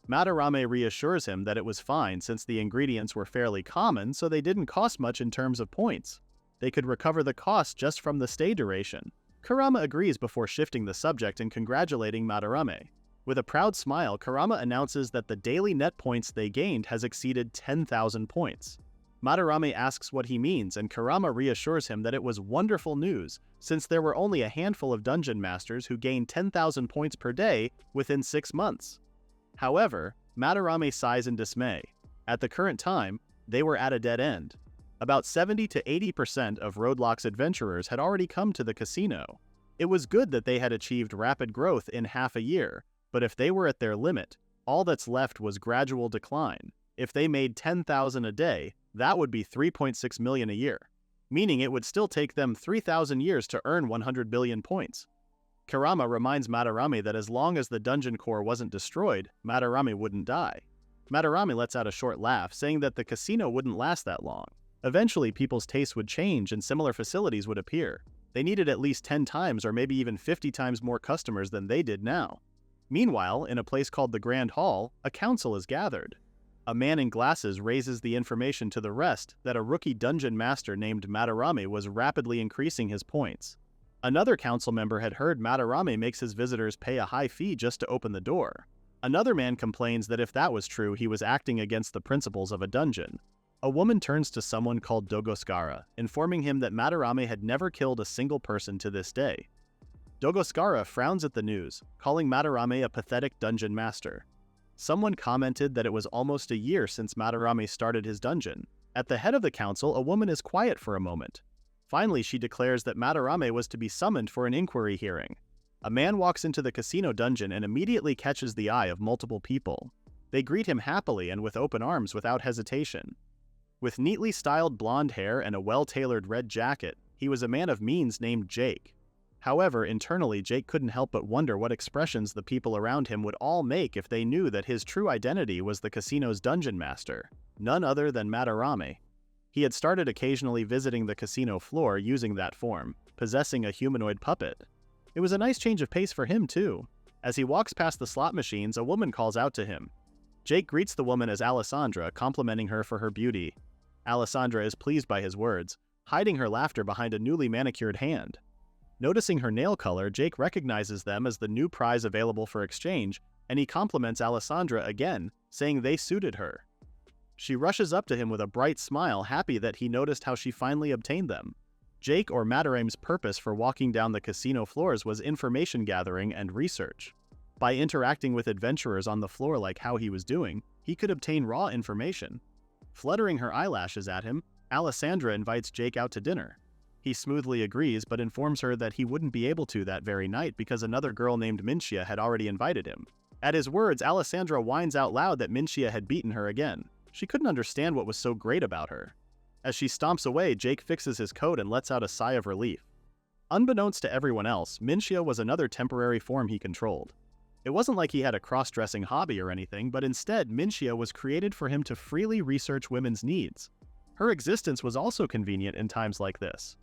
Madarame reassures him that it was fine since the ingredients were fairly common, so they didn't cost much in terms of points. They could recover the cost just from the stay duration. Kerama agrees before shifting the subject and congratulating Madarame. With a proud smile, Kerama announces that the daily net points they gained has exceeded 10,000 points. Madarame asks what he means, and Kerama reassures him that it was wonderful news, since there were only a handful of dungeon masters who gained 10,000 points per day within 6 months. However, Madarame sighs in dismay. At the current time, they were at a dead end. About 70 to 80% of Roadlock's adventurers had already come to the casino. It was good that they had achieved rapid growth in half a year, but if they were at their limit, all that's left was gradual decline. If they made 10,000 a day, that would be 3.6 million a year, meaning it would still take them 3,000 years to earn 100 billion points. Kerama reminds Madarame that as long as the dungeon core wasn't destroyed, Madarame wouldn't die. Madarame lets out a short laugh, saying that the casino wouldn't last that long. Eventually, people's tastes would change and similar facilities would appear. They needed at least 10 times or maybe even 50 times more customers than they did now. Meanwhile, in a place called the Grand Hall, a council is gathered. A man in glasses raises the information to the rest that a rookie dungeon master named Madarame was rapidly increasing his points. Another council member had heard Madarame makes his visitors pay a high fee just to open the door. Another man complains that if that was true, he was acting against the principles of a dungeon. A woman turns to someone called Dogoskara, informing him that Madarame had never killed a single person to this day. Dogoskara frowns at the news, calling Madarame a pathetic dungeon master. Someone commented that it was almost a year since Madarame started his dungeon. At the head of the council, a woman is quiet for a moment. Finally, she declares that Madarame was to be summoned for an inquiry hearing. A man walks into the casino dungeon and immediately catches the eye of multiple people. They greet him happily and with open arms without hesitation. With neatly styled blonde hair and a well-tailored red jacket, he was a man of means named Jake. However, internally, Jake couldn't help but wonder what expressions the people around him would all make if they knew that his true identity was the casino's dungeon master, none other than Madarame. He had started occasionally visiting the casino floor using that form, possessing a humanoid puppet. It was a nice change of pace for him, too. As he walks past the slot machines, a woman calls out to him. Jake greets the woman as Alessandra, complimenting her for her beauty. Alessandra is pleased by his words, hiding her laughter behind a newly manicured hand. Noticing her nail color, Jake recognizes them as the new prize available for exchange, and he compliments Alessandra again, saying they suited her. She rushes up to him with a bright smile, happy that he noticed how she finally obtained them. Jake or Madarame's purpose for walking down the casino floors was information gathering and research. By interacting with adventurers on the floor like how he was doing, he could obtain raw information. Fluttering her eyelashes at him, Alessandra invites Jake out to dinner. He smoothly agrees but informs her that he wouldn't be able to that very night because another girl named Minchia had already invited him. At his words, Alessandra whines out loud that Minchia had beaten her again. She couldn't understand what was so great about her. As she stomps away, Jake fixes his coat and lets out a sigh of relief. Unbeknownst to everyone else, Minchia was another temporary form he controlled. It wasn't like he had a cross-dressing hobby or anything, but instead Minchia was created for him to freely research women's needs. Her existence was also convenient in times like this.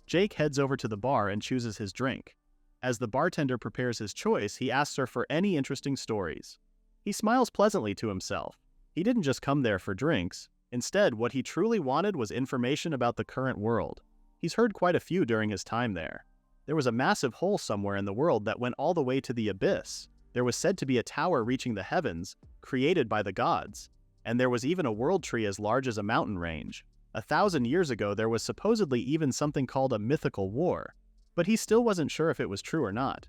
Jake heads over to the bar and chooses his drink. As the bartender prepares his choice, he asks her for any interesting stories. He smiles pleasantly to himself. He didn't just come there for drinks. Instead, what he truly wanted was information about the current world. He's heard quite a few during his time there. There was a massive hole somewhere in the world that went all the way to the abyss. There was said to be a tower reaching the heavens, created by the gods. And there was even a world tree as large as a mountain range. 1,000 years ago, there was supposedly even something called a mythical war. But he still wasn't sure if it was true or not.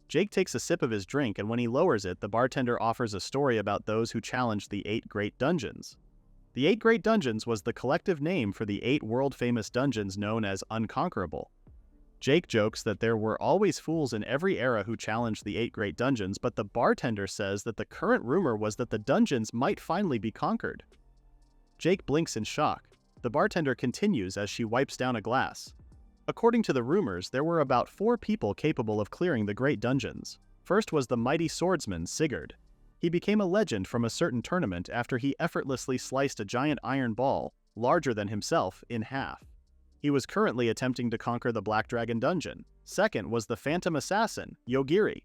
Jake takes a sip of his drink, and when he lowers it, the bartender offers a story about those who challenged the 8 Great Dungeons. The 8 Great Dungeons was the collective name for the 8 world-famous dungeons known as Unconquerable. Jake jokes that there were always fools in every era who challenged the 8 Great Dungeons, but the bartender says that the current rumor was that the dungeons might finally be conquered. Jake blinks in shock. The bartender continues as she wipes down a glass. According to the rumors, there were about 4 people capable of clearing the Great Dungeons. First was the mighty swordsman Sigurd. He became a legend from a certain tournament after he effortlessly sliced a giant iron ball, larger than himself, in half. He was currently attempting to conquer the Black Dragon Dungeon. Second was the phantom assassin, Yogiri.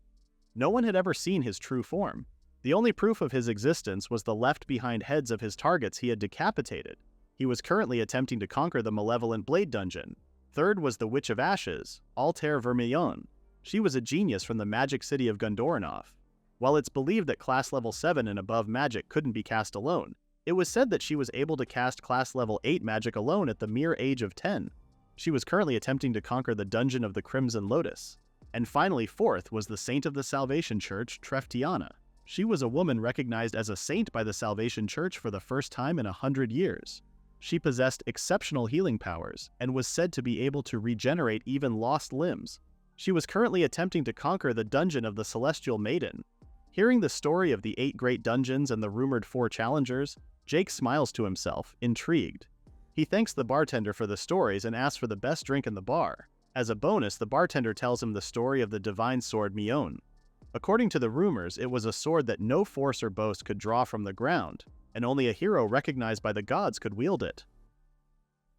No one had ever seen his true form. The only proof of his existence was the left-behind heads of his targets he had decapitated. He was currently attempting to conquer the malevolent Blade Dungeon. Third was the Witch of Ashes, Altair Vermilion. She was a genius from the magic city of Gondoranov. While it's believed that class level 7 and above magic couldn't be cast alone, it was said that she was able to cast class level 8 magic alone at the mere age of 10. She was currently attempting to conquer the Dungeon of the Crimson Lotus. And finally, fourth was the Saint of the Salvation Church, Treftiana. She was a woman recognized as a saint by the Salvation Church for the first time in 100 years. She possessed exceptional healing powers and was said to be able to regenerate even lost limbs. She was currently attempting to conquer the dungeon of the Celestial Maiden. Hearing the story of the 8 great dungeons and the rumored 4 challengers, Jake smiles to himself, intrigued. He thanks the bartender for the stories and asks for the best drink in the bar. As a bonus, the bartender tells him the story of the divine sword Mion. According to the rumors, it was a sword that no force or boast could draw from the ground, and only a hero recognized by the gods could wield it.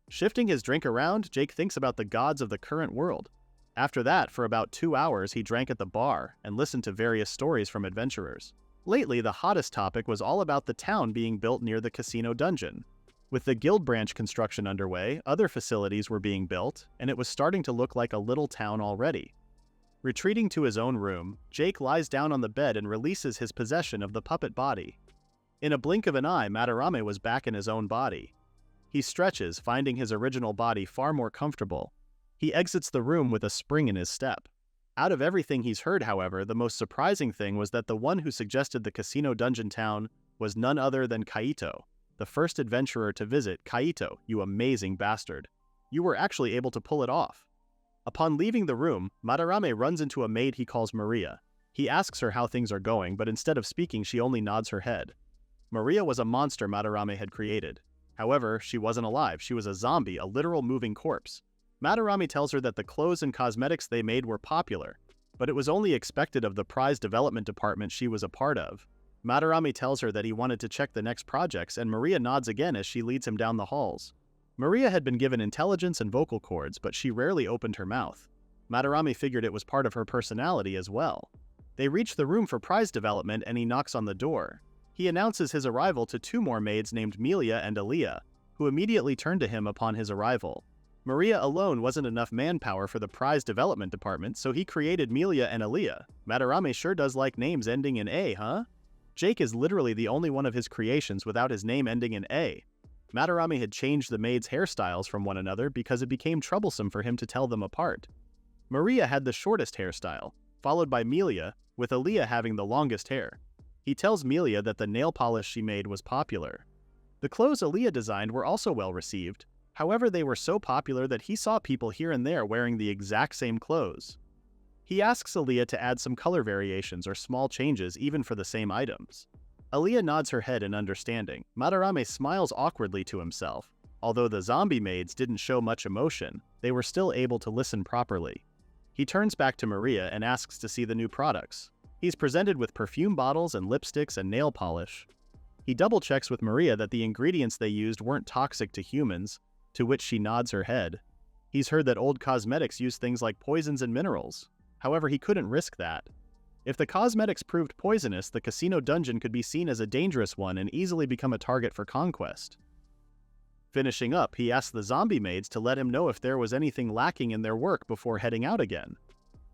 Shifting his drink around, Jake thinks about the gods of the current world. After that, for about 2 hours, he drank at the bar and listened to various stories from adventurers. Lately, the hottest topic was all about the town being built near the casino dungeon. With the guild branch construction underway, other facilities were being built, and it was starting to look like a little town already. Retreating to his own room, Jake lies down on the bed and releases his possession of the puppet body. In a blink of an eye, Madara was back in his own body. He stretches, finding his original body far more comfortable. He exits the room with a spring in his step. Out of everything he's heard, however, the most surprising thing was that the one who suggested the casino dungeon town was none other than Kaito, the first adventurer to visit. Kaito, you amazing bastard. You were actually able to pull it off. Upon leaving the room, Madara runs into a maid he calls Maria. He asks her how things are going, but instead of speaking, she only nods her head. Maria was a monster Madara had created. However, she wasn't alive. She was a zombie, a literal moving corpse. Madara tells her that the clothes and cosmetics they made were popular, but it was only expected of the prize development department she was a part of. Madara tells her that he wanted to check the next projects, and Maria nods again as she leads him down the halls. Maria had been given intelligence and vocal cords, but she rarely opened her mouth. Madara figured it was part of her personality as well. They reach the room for prize development and he knocks on the door. He announces his arrival to 2 more maids named Melia and Aaliyah, who immediately turn to him upon his arrival. Maria alone wasn't enough manpower for the prize development department, so he created Melia and Aaliyah. Madara sure does like names ending in A, huh? Jake is literally the only one of his creations without his name ending in A. Madara had changed the maids' hairstyles from one another because it became troublesome for him to tell them apart. Maria had the shortest hairstyle, followed by Melia, with Aaliyah having the longest hair. He tells Melia that the nail polish she made was popular. The clothes Aaliyah designed were also well received, however they were so popular that he saw people here and there wearing the exact same clothes. He asks Aaliyah to add some color variations or small changes even for the same items. Aaliyah nods her head in understanding. Madara smiles awkwardly to himself. Although the zombie maids didn't show much emotion, they were still able to listen properly. He turns back to Maria and asks to see the new products. He's presented with perfume bottles and lipsticks and nail polish. He double-checks with Maria that the ingredients they used weren't toxic to humans, to which she nods her head. He's heard that old cosmetics use things like poisons and minerals. However, he couldn't risk that. If the cosmetics proved poisonous, the casino dungeon could be seen as a dangerous one and easily become a target for conquest. Finishing up, he asked the zombie maids to let him know if there was anything lacking in their work before heading out again.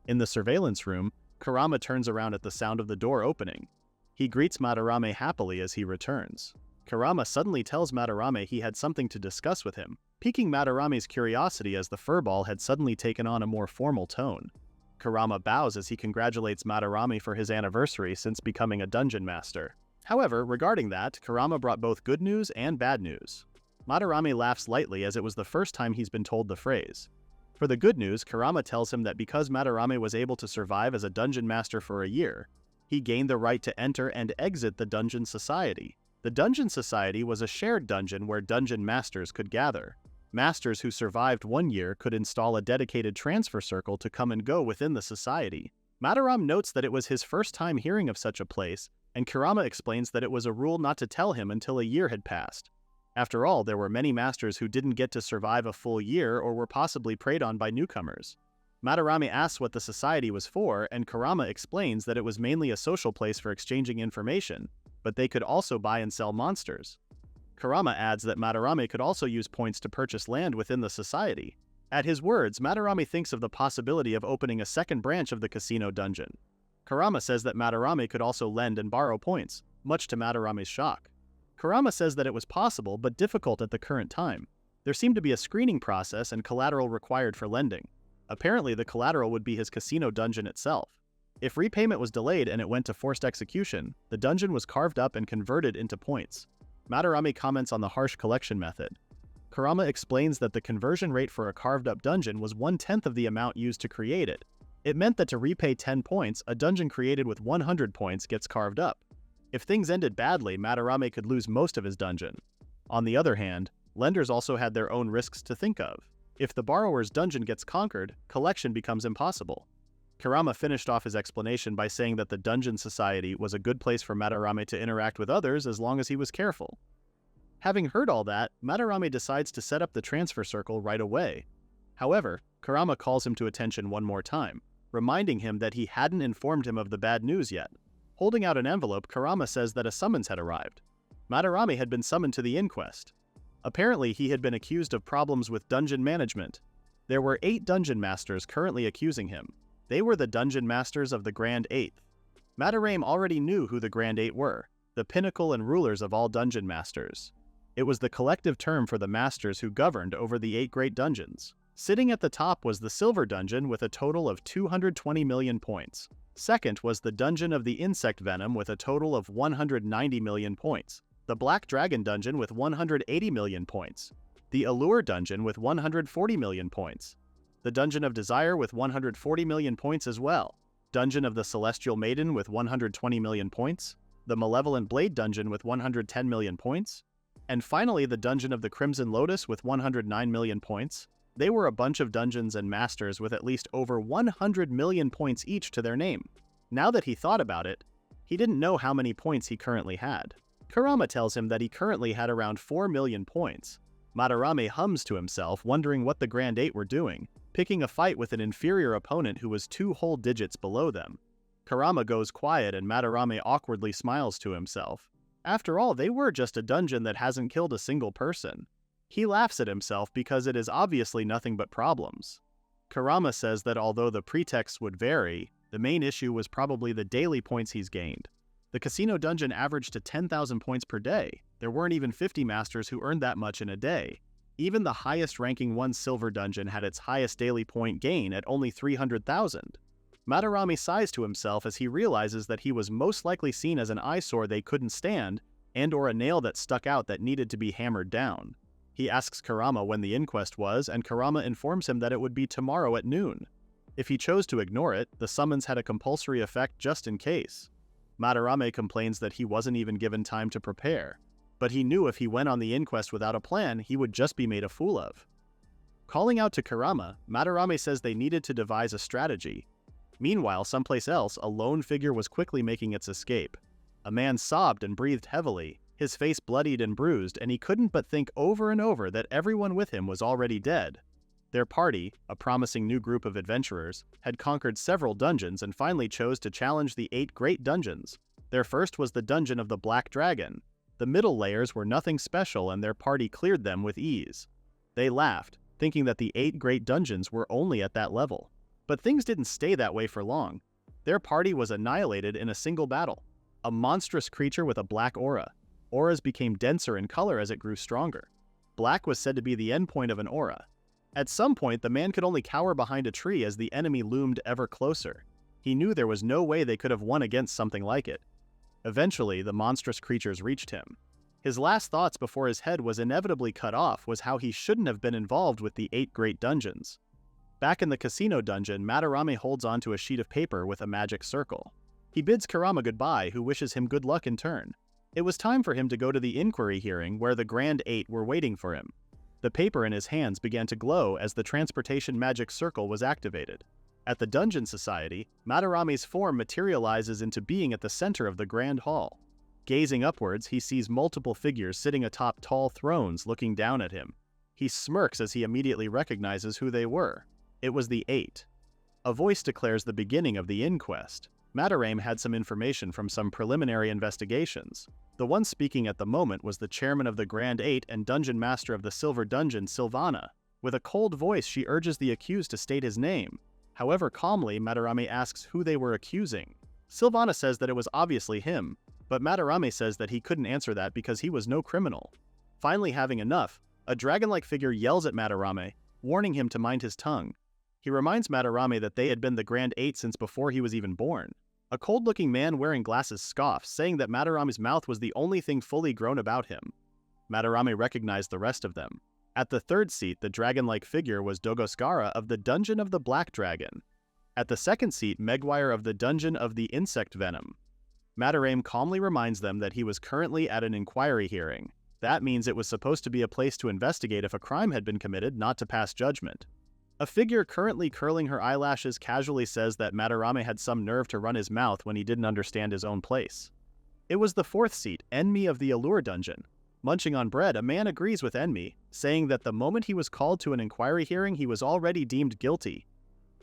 In the surveillance room, Kerama turns around at the sound of the door opening. He greets Madara happily as he returns. Kerama suddenly tells Madara he had something to discuss with him, piquing Madara's curiosity as the furball had suddenly taken on a more formal tone. Kerama bows as he congratulates Madara for his anniversary since becoming a dungeon master. However, regarding that, Kerama brought both good news and bad news. Madara laughs lightly as it was the first time he's been told the phrase. For the good news, Kerama tells him that because Madara was able to survive as a dungeon master for a year, he gained the right to enter and exit the Dungeon Society. The Dungeon Society was a shared dungeon where dungeon masters could gather. Masters who survived 1 year could install a dedicated transfer circle to come and go within the society. Madara notes that it was his first time hearing of such a place, and Kerama explains that it was a rule not to tell him until a year had passed. After all, there were many masters who didn't get to survive a full year or were possibly preyed on by newcomers. Madara asks what the society was for, and Kerama explains that it was mainly a social place for exchanging information, but they could also buy and sell monsters. Kerama adds that Madara could also use points to purchase land within the society. At his words, Madara thinks of the possibility of opening a second branch of the casino dungeon. Kerama says that Madara could also lend and borrow points, much to Madara's shock. Kerama says that it was possible but difficult at the current time. There seemed to be a screening process and collateral required for lending. Apparently, the collateral would be his casino dungeon itself. If repayment was delayed and it went to forced execution, the dungeon was carved up and converted into points. Madara comments on the harsh collection method. Kerama explains that the conversion rate for a carved-up dungeon was 1/10 of the amount used to create it. It meant that to repay 10 points, a dungeon created with 100 points gets carved up. If things ended badly, Madarame could lose most of his dungeon. On the other hand, lenders also had their own risks to think of. If the borrower's dungeon gets conquered, collection becomes impossible. Kerama finished off his explanation by saying that the Dungeon Society was a good place for Madarame to interact with others as long as he was careful. Having heard all that, Madarame decides to set up the transfer circle right away. However, Kerama calls him to attention one more time, reminding him that he hadn't informed him of the bad news yet. Holding out an envelope, Kerama says that a summons had arrived. Madarame had been summoned to the inquest. Apparently, he had been accused of problems with dungeon management. There were 8 dungeon masters currently accusing him. They were the dungeon masters of the Grand Eighth. Madarame already knew who the Grand Eight were, the pinnacle and rulers of all dungeon masters. It was the collective term for the masters who governed over the 8 great dungeons. Sitting at the top was the Silver Dungeon with a total of 220 million points. Second was the Dungeon of the Insect Venom with a total of 190 million points. The Black Dragon Dungeon with 180 million points. The Allure Dungeon with 140 million points. The Dungeon of Desire with 140 million points as well. Dungeon of the Celestial Maiden with 120 million points. The Malevolent Blade Dungeon with 110 million points. And finally, the Dungeon of the Crimson Lotus with 109 million points. They were a bunch of dungeons and masters with at least over 100 million points each to their name. Now that he thought about it, he didn't know how many points he currently had. Kerama tells him that he currently had around 4 million points. Madarame hums to himself, wondering what the Grand Eight were doing, picking a fight with an inferior opponent who was 2 whole digits below them. Kerama goes quiet and Madarame awkwardly smiles to himself. After all, they were just a dungeon that hasn't killed a single person. He laughs at himself because it is obviously nothing but problems. Kerama says that although the pretexts would vary, the main issue was probably the daily points he's gained. The casino dungeon averaged to 10,000 points per day. There weren't even 50 masters who earned that much in a day. Even the highest ranking one Silver Dungeon had its highest daily point gain at only 300,000. Madarame sighs to himself as he realizes that he was most likely seen as an eyesore they couldn't stand, and/or a nail that stuck out that needed to be hammered down. He asks Kerama when the inquest was, and Kerama informs him that it would be tomorrow at noon. If he chose to ignore it, the summons had a compulsory effect just in case. Madarame complains that he wasn't even given time to prepare, but he knew if he went on the inquest without a plan, he would just be made a fool of. Calling out to Kerama, Madarame says they needed to devise a strategy. Meanwhile, someplace else, a lone figure was quickly making its escape. A man sobbed and breathed heavily, his face bloodied and bruised, and he couldn't but think over and over that everyone with him was already dead. Their party, a promising new group of adventurers, had conquered several dungeons and finally chose to challenge the 8 great dungeons. Their first was the Dungeon of the Black Dragon. The middle layers were nothing special and their party cleared them with ease. They laughed, thinking that the 8 great dungeons were only at that level. But things didn't stay that way for long. Their party was annihilated in a single battle. A monstrous creature with a black aura. Auras became denser in color as it grew stronger. Black was said to be the endpoint of an aura. At some point, the man could only cower behind a tree as the enemy loomed ever closer. He knew there was no way they could have won against something like it. Eventually, the monstrous creatures reached him. His last thoughts before his head was inevitably cut off was how he shouldn't have been involved with the 8 great dungeons. Back in the casino dungeon, Madarame holds onto a sheet of paper with a magic circle. He bids Kerama goodbye, who wishes him good luck in turn. It was time for him to go to the inquiry hearing where the Grand Eight were waiting for him. The paper in his hands began to glow as the transportation magic circle was activated. At the Dungeon Society, Madarame's form materializes into being at the center of the Grand Hall. Gazing upwards, he sees multiple figures sitting atop tall thrones looking down at him. He smirks as he immediately recognizes who they were. It was the 8. A voice declares the beginning of the inquest. Madarame had some information from some preliminary investigations. The one speaking at the moment was the chairman of the Grand Eight and dungeon master of the Silver Dungeon, Sylvana. With a cold voice, she urges the accused to state his name. However, calmly, Madarame asks who they were accusing. Sylvana says that it was obviously him, but Madarame says that he couldn't answer that because he was no criminal. Finally having enough, a dragon-like figure yells at Madarame, warning him to mind his tongue. He reminds Madarame that they had been the Grand Eight since before he was even born. A cold-looking man wearing glasses scoffs, saying that Madarame's mouth was the only thing fully grown about him. Madarame recognized the rest of them. At the third seat, the dragon-like figure was Dogoscara of the Dungeon of the Black Dragon. At the second seat, Megwire of the Dungeon of the Insect Venom. Madara calmly reminds them that he was currently at an inquiry hearing. That means it was supposed to be a place to investigate if a crime had been committed, not to pass judgment. A figure currently curling her eyelashes casually says that Madara had some nerve to run his mouth when he didn't understand his own place. It was the fourth seat, Enmi of the Allure Dungeon. Munching on bread, a man agrees with Enmi, saying that the moment he was called to an inquiry hearing, he was already deemed guilty.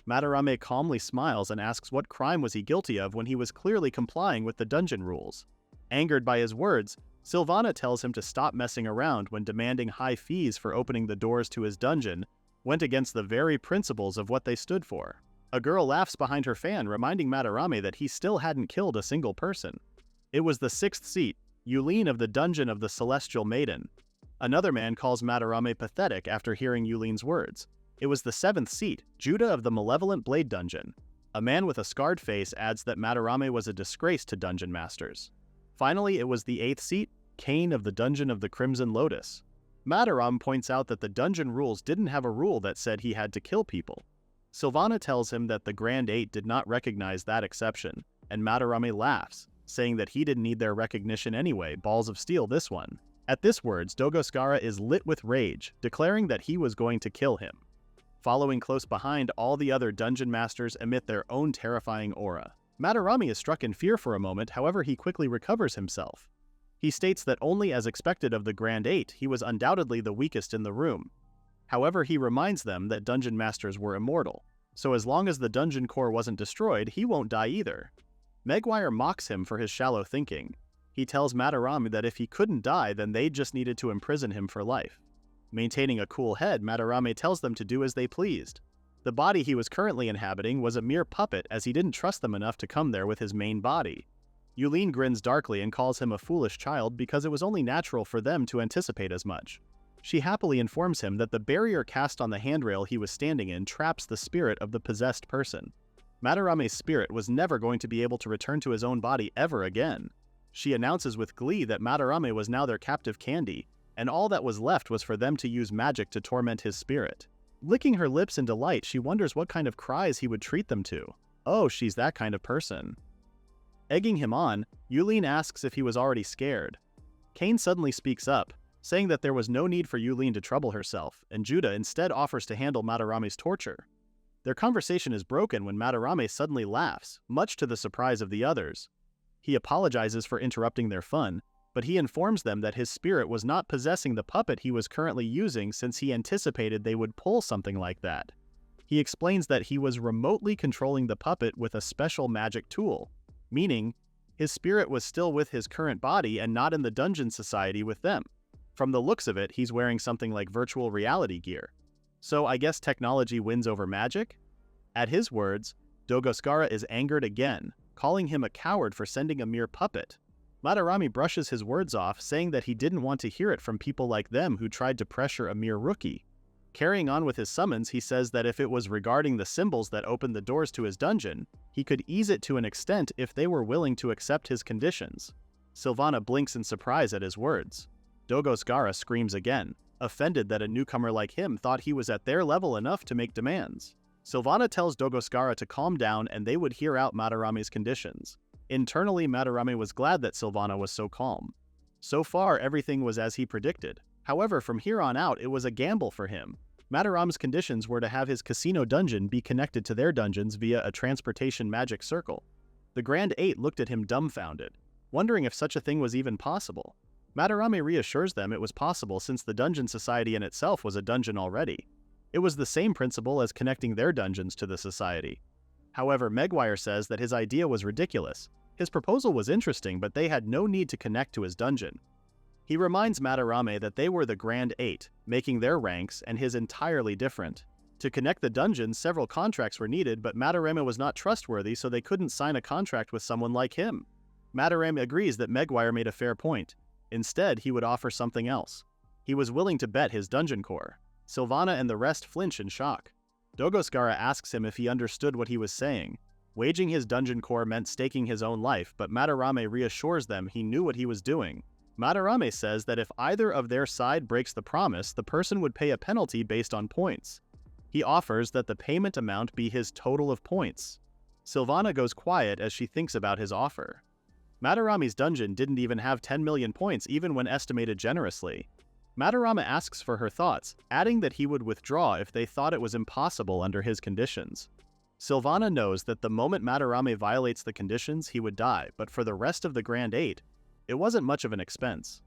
Madara calmly smiles and asks what crime was he guilty of when he was clearly complying with the dungeon rules. Angered by his words, Sylvana tells him to stop messing around when demanding high fees for opening the doors to his dungeon went against the very principles of what they stood for. A girl laughs behind her fan, reminding Madara that he still hadn't killed a single person. It was the sixth seat, Yulin of the Dungeon of the Celestial Maiden. Another man calls Madara pathetic after hearing Yulin's words. It was the seventh seat, Judah of the Malevolent Blade Dungeon. A man with a scarred face adds that Madara was a disgrace to dungeon masters. Finally, it was the eighth seat, Cain of the Dungeon of the Crimson Lotus. Madara points out that the dungeon rules didn't have a rule that said he had to kill people. Sylvana tells him that the Grand Eight did not recognize that exception, and Madara laughs, saying that he didn't need their recognition anyway, balls of steel this one. At this words, Dogoscara is lit with rage, declaring that he was going to kill him. Following close behind, all the other dungeon masters emit their own terrifying aura. Madara is struck in fear for a moment, however he quickly recovers himself. He states that only as expected of the Grand Eight, he was undoubtedly the weakest in the room. However, he reminds them that dungeon masters were immortal, so as long as the dungeon core wasn't destroyed, he won't die either. Megwire mocks him for his shallow thinking. He tells Madara that if he couldn't die, then they just needed to imprison him for life. Maintaining a cool head, Madara tells them to do as they pleased. The body he was currently inhabiting was a mere puppet, as he didn't trust them enough to come there with his main body. Yulin grins darkly and calls him a foolish child because it was only natural for them to anticipate as much. She happily informs him that the barrier cast on the handrail he was standing in traps the spirit of the possessed person. Madarame's spirit was never going to be able to return to his own body ever again. She announces with glee that Madara was now their captive candy, and all that was left was for them to use magic to torment his spirit. Licking her lips in delight, she wonders what kind of cries he would treat them to. Oh, she's that kind of person. Egging him on, Yulin asks if he was already scared. Cain suddenly speaks up, saying that there was no need for Yulin to trouble herself, and Judah instead offers to handle Madarame's torture. Their conversation is broken when Madara suddenly laughs, much to the surprise of the others. He apologizes for interrupting their fun, but he informs them that his spirit was not possessing the puppet he was currently using since he anticipated they would pull something like that. He explains that he was remotely controlling the puppet with a special magic tool, meaning his spirit was still with his current body and not in the dungeon society with them. From the looks of it, he's wearing something like virtual reality gear. So I guess technology wins over magic? At his words, Dogoscara is angered again, calling him a coward for sending a mere puppet. Madara brushes his words off, saying that he didn't want to hear it from people like them who tried to pressure a mere rookie. Carrying on with his summons, he says that if it was regarding the symbols that opened the doors to his dungeon, he could ease it to an extent if they were willing to accept his conditions. Sylvana blinks in surprise at his words. Dogoscara screams again, offended that a newcomer like him thought he was at their level enough to make demands. Sylvana tells Dogoscara to calm down and they would hear out Madarame's conditions. Internally, Madara was glad that Sylvana was so calm. So far, everything was as he predicted. However, from here on out, it was a gamble for him. Madarame's conditions were to have his casino dungeon be connected to their dungeons via a transportation magic circle. The Grand Eight looked at him dumbfounded, wondering if such a thing was even possible. Madara reassures them it was possible since the dungeon society in itself was a dungeon already. It was the same principle as connecting their dungeons to the society. However, Megwire says that his idea was ridiculous. His proposal was interesting, but they had no need to connect to his dungeon. He reminds Madara that they were the Grand Eight, making their ranks, and his entirely different. To connect the dungeons, several contracts were needed, but Madara was not trustworthy, so they couldn't sign a contract with someone like him. Madara agrees that Megwire made a fair point. Instead, he would offer something else. He was willing to bet his dungeon core. Sylvana and the rest flinch in shock. Dogoscara asks him if he understood what he was saying. Waging his dungeon core meant staking his own life, but Madara reassures them he knew what he was doing. Madarame says that if either of their side breaks the promise, the person would pay a penalty based on points. He offers that the payment amount be his total of points. Sylvana goes quiet as she thinks about his offer. Madarame's dungeon didn't even have 10 million points even when estimated generously. Madarame asks for her thoughts, adding that he would withdraw if they thought it was impossible under his conditions. Sylvana knows that the moment Madarame violates the conditions, he would die, but for the rest of the Grand Eight, it wasn't much of an expense.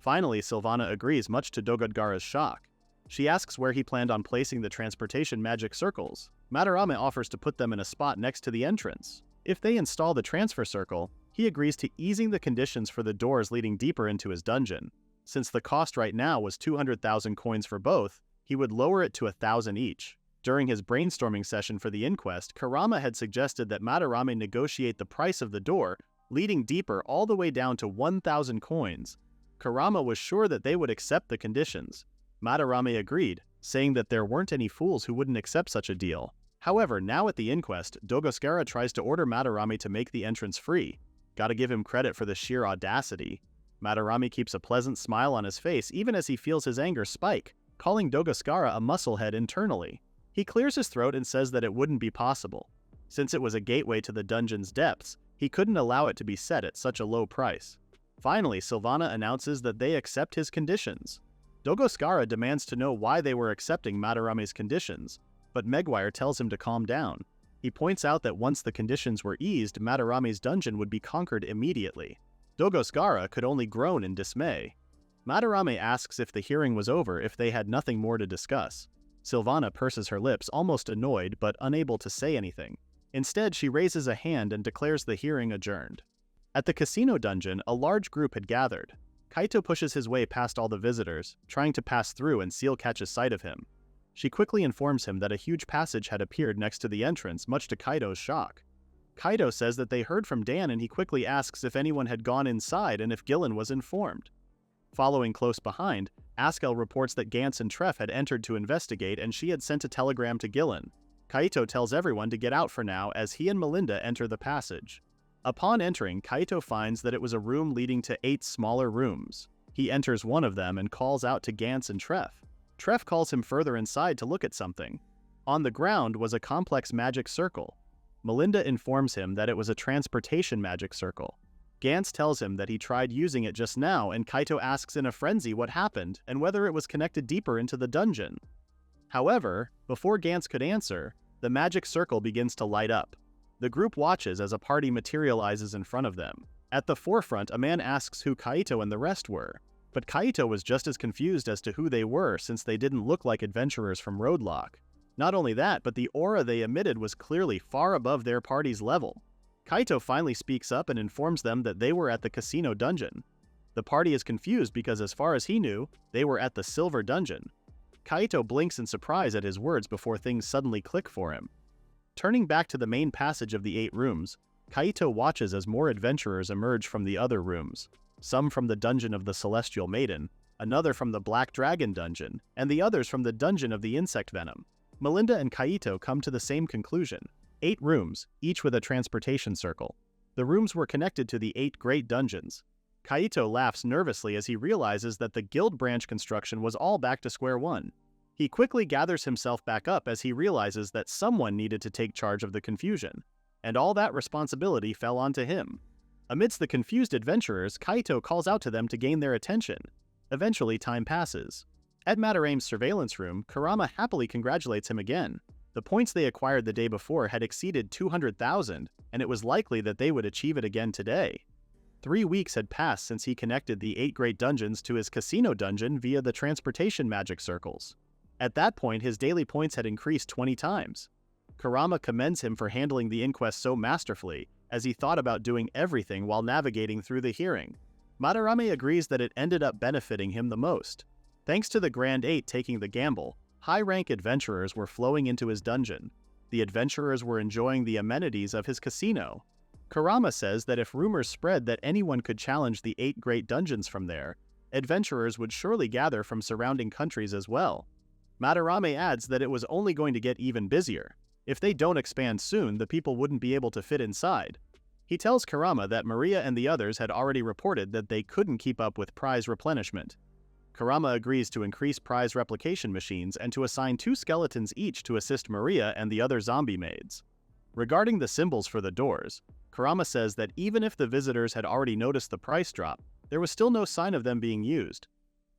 Finally, Sylvana agrees, much to Dogodgara's shock. She asks where he planned on placing the transportation magic circles. Madarame offers to put them in a spot next to the entrance. If they install the transfer circle, he agrees to easing the conditions for the doors leading deeper into his dungeon. Since the cost right now was 200,000 coins for both, he would lower it to 1,000 each. During his brainstorming session for the inquest, Kerama had suggested that Madarame negotiate the price of the door, leading deeper all the way down to 1,000 coins. Kerama was sure that they would accept the conditions. Madarame agreed, saying that there weren't any fools who wouldn't accept such a deal. However, now at the inquest, Dogodgara tries to order Madarame to make the entrance free. Gotta give him credit for the sheer audacity. Madarame keeps a pleasant smile on his face even as he feels his anger spike, calling Dogodgara a musclehead internally. He clears his throat and says that it wouldn't be possible. Since it was a gateway to the dungeon's depths, he couldn't allow it to be set at such a low price. Finally, Sylvana announces that they accept his conditions. Dogodgara demands to know why they were accepting Madarame's conditions, but Meguiar tells him to calm down. He points out that once the conditions were eased, Madarame's dungeon would be conquered immediately. Dogodgara could only groan in dismay. Madarame asks if the hearing was over if they had nothing more to discuss. Sylvana purses her lips, almost annoyed but unable to say anything. Instead, she raises a hand and declares the hearing adjourned. At the casino dungeon, a large group had gathered. Kaito pushes his way past all the visitors, trying to pass through and Seal catches sight of him. She quickly informs him that a huge passage had appeared next to the entrance, much to Kaito's shock. Kaito says that they heard from Dan and he quickly asks if anyone had gone inside and if Gillen was informed. Following close behind, Askel reports that Gantz and Treff had entered to investigate and she had sent a telegram to Gillen. Kaito tells everyone to get out for now as he and Melinda enter the passage. Upon entering, Kaito finds that it was a room leading to 8 smaller rooms. He enters one of them and calls out to Gantz and Treff. Treff calls him further inside to look at something. On the ground was a complex magic circle. Melinda informs him that it was a transportation magic circle. Gantz tells him that he tried using it just now, and Kaito asks in a frenzy what happened and whether it was connected deeper into the dungeon. However, before Gantz could answer, the magic circle begins to light up. The group watches as a party materializes in front of them. At the forefront, a man asks who Kaito and the rest were, but Kaito was just as confused as to who they were since they didn't look like adventurers from Roadlock. Not only that, but the aura they emitted was clearly far above their party's level. Kaito finally speaks up and informs them that they were at the casino dungeon. The party is confused because as far as he knew, they were at the silver dungeon. Kaito blinks in surprise at his words before things suddenly click for him. Turning back to the main passage of the 8 rooms, Kaito watches as more adventurers emerge from the other rooms. Some from the dungeon of the Celestial Maiden, another from the Black Dragon dungeon, and the others from the dungeon of the Insect Venom. Melinda and Kaito come to the same conclusion. 8 rooms, each with a transportation circle. The rooms were connected to the 8 great dungeons. Kaito laughs nervously as he realizes that the guild branch construction was all back to square one. He quickly gathers himself back up as he realizes that someone needed to take charge of the confusion, and all that responsibility fell onto him. Amidst the confused adventurers, Kaito calls out to them to gain their attention. Eventually, time passes. At Madarame's surveillance room, Kerama happily congratulates him again. The points they acquired the day before had exceeded 200,000, and it was likely that they would achieve it again today. 3 weeks had passed since he connected the 8 great dungeons to his casino dungeon via the transportation magic circles. At that point, his daily points had increased 20 times. Kerama commends him for handling the inquest so masterfully, as he thought about doing everything while navigating through the hearing. Madarame agrees that it ended up benefiting him the most. Thanks to the Grand Eight taking the gamble, high-rank adventurers were flowing into his dungeon. The adventurers were enjoying the amenities of his casino. Kerama says that if rumors spread that anyone could challenge the 8 great dungeons from there, adventurers would surely gather from surrounding countries as well. Madarame adds that it was only going to get even busier. If they don't expand soon, the people wouldn't be able to fit inside. He tells Kerama that Maria and the others had already reported that they couldn't keep up with prize replenishment. Kerama agrees to increase prize replication machines and to assign 2 skeletons each to assist Maria and the other zombie maids. Regarding the symbols for the doors, Kerama says that even if the visitors had already noticed the price drop, there was still no sign of them being used.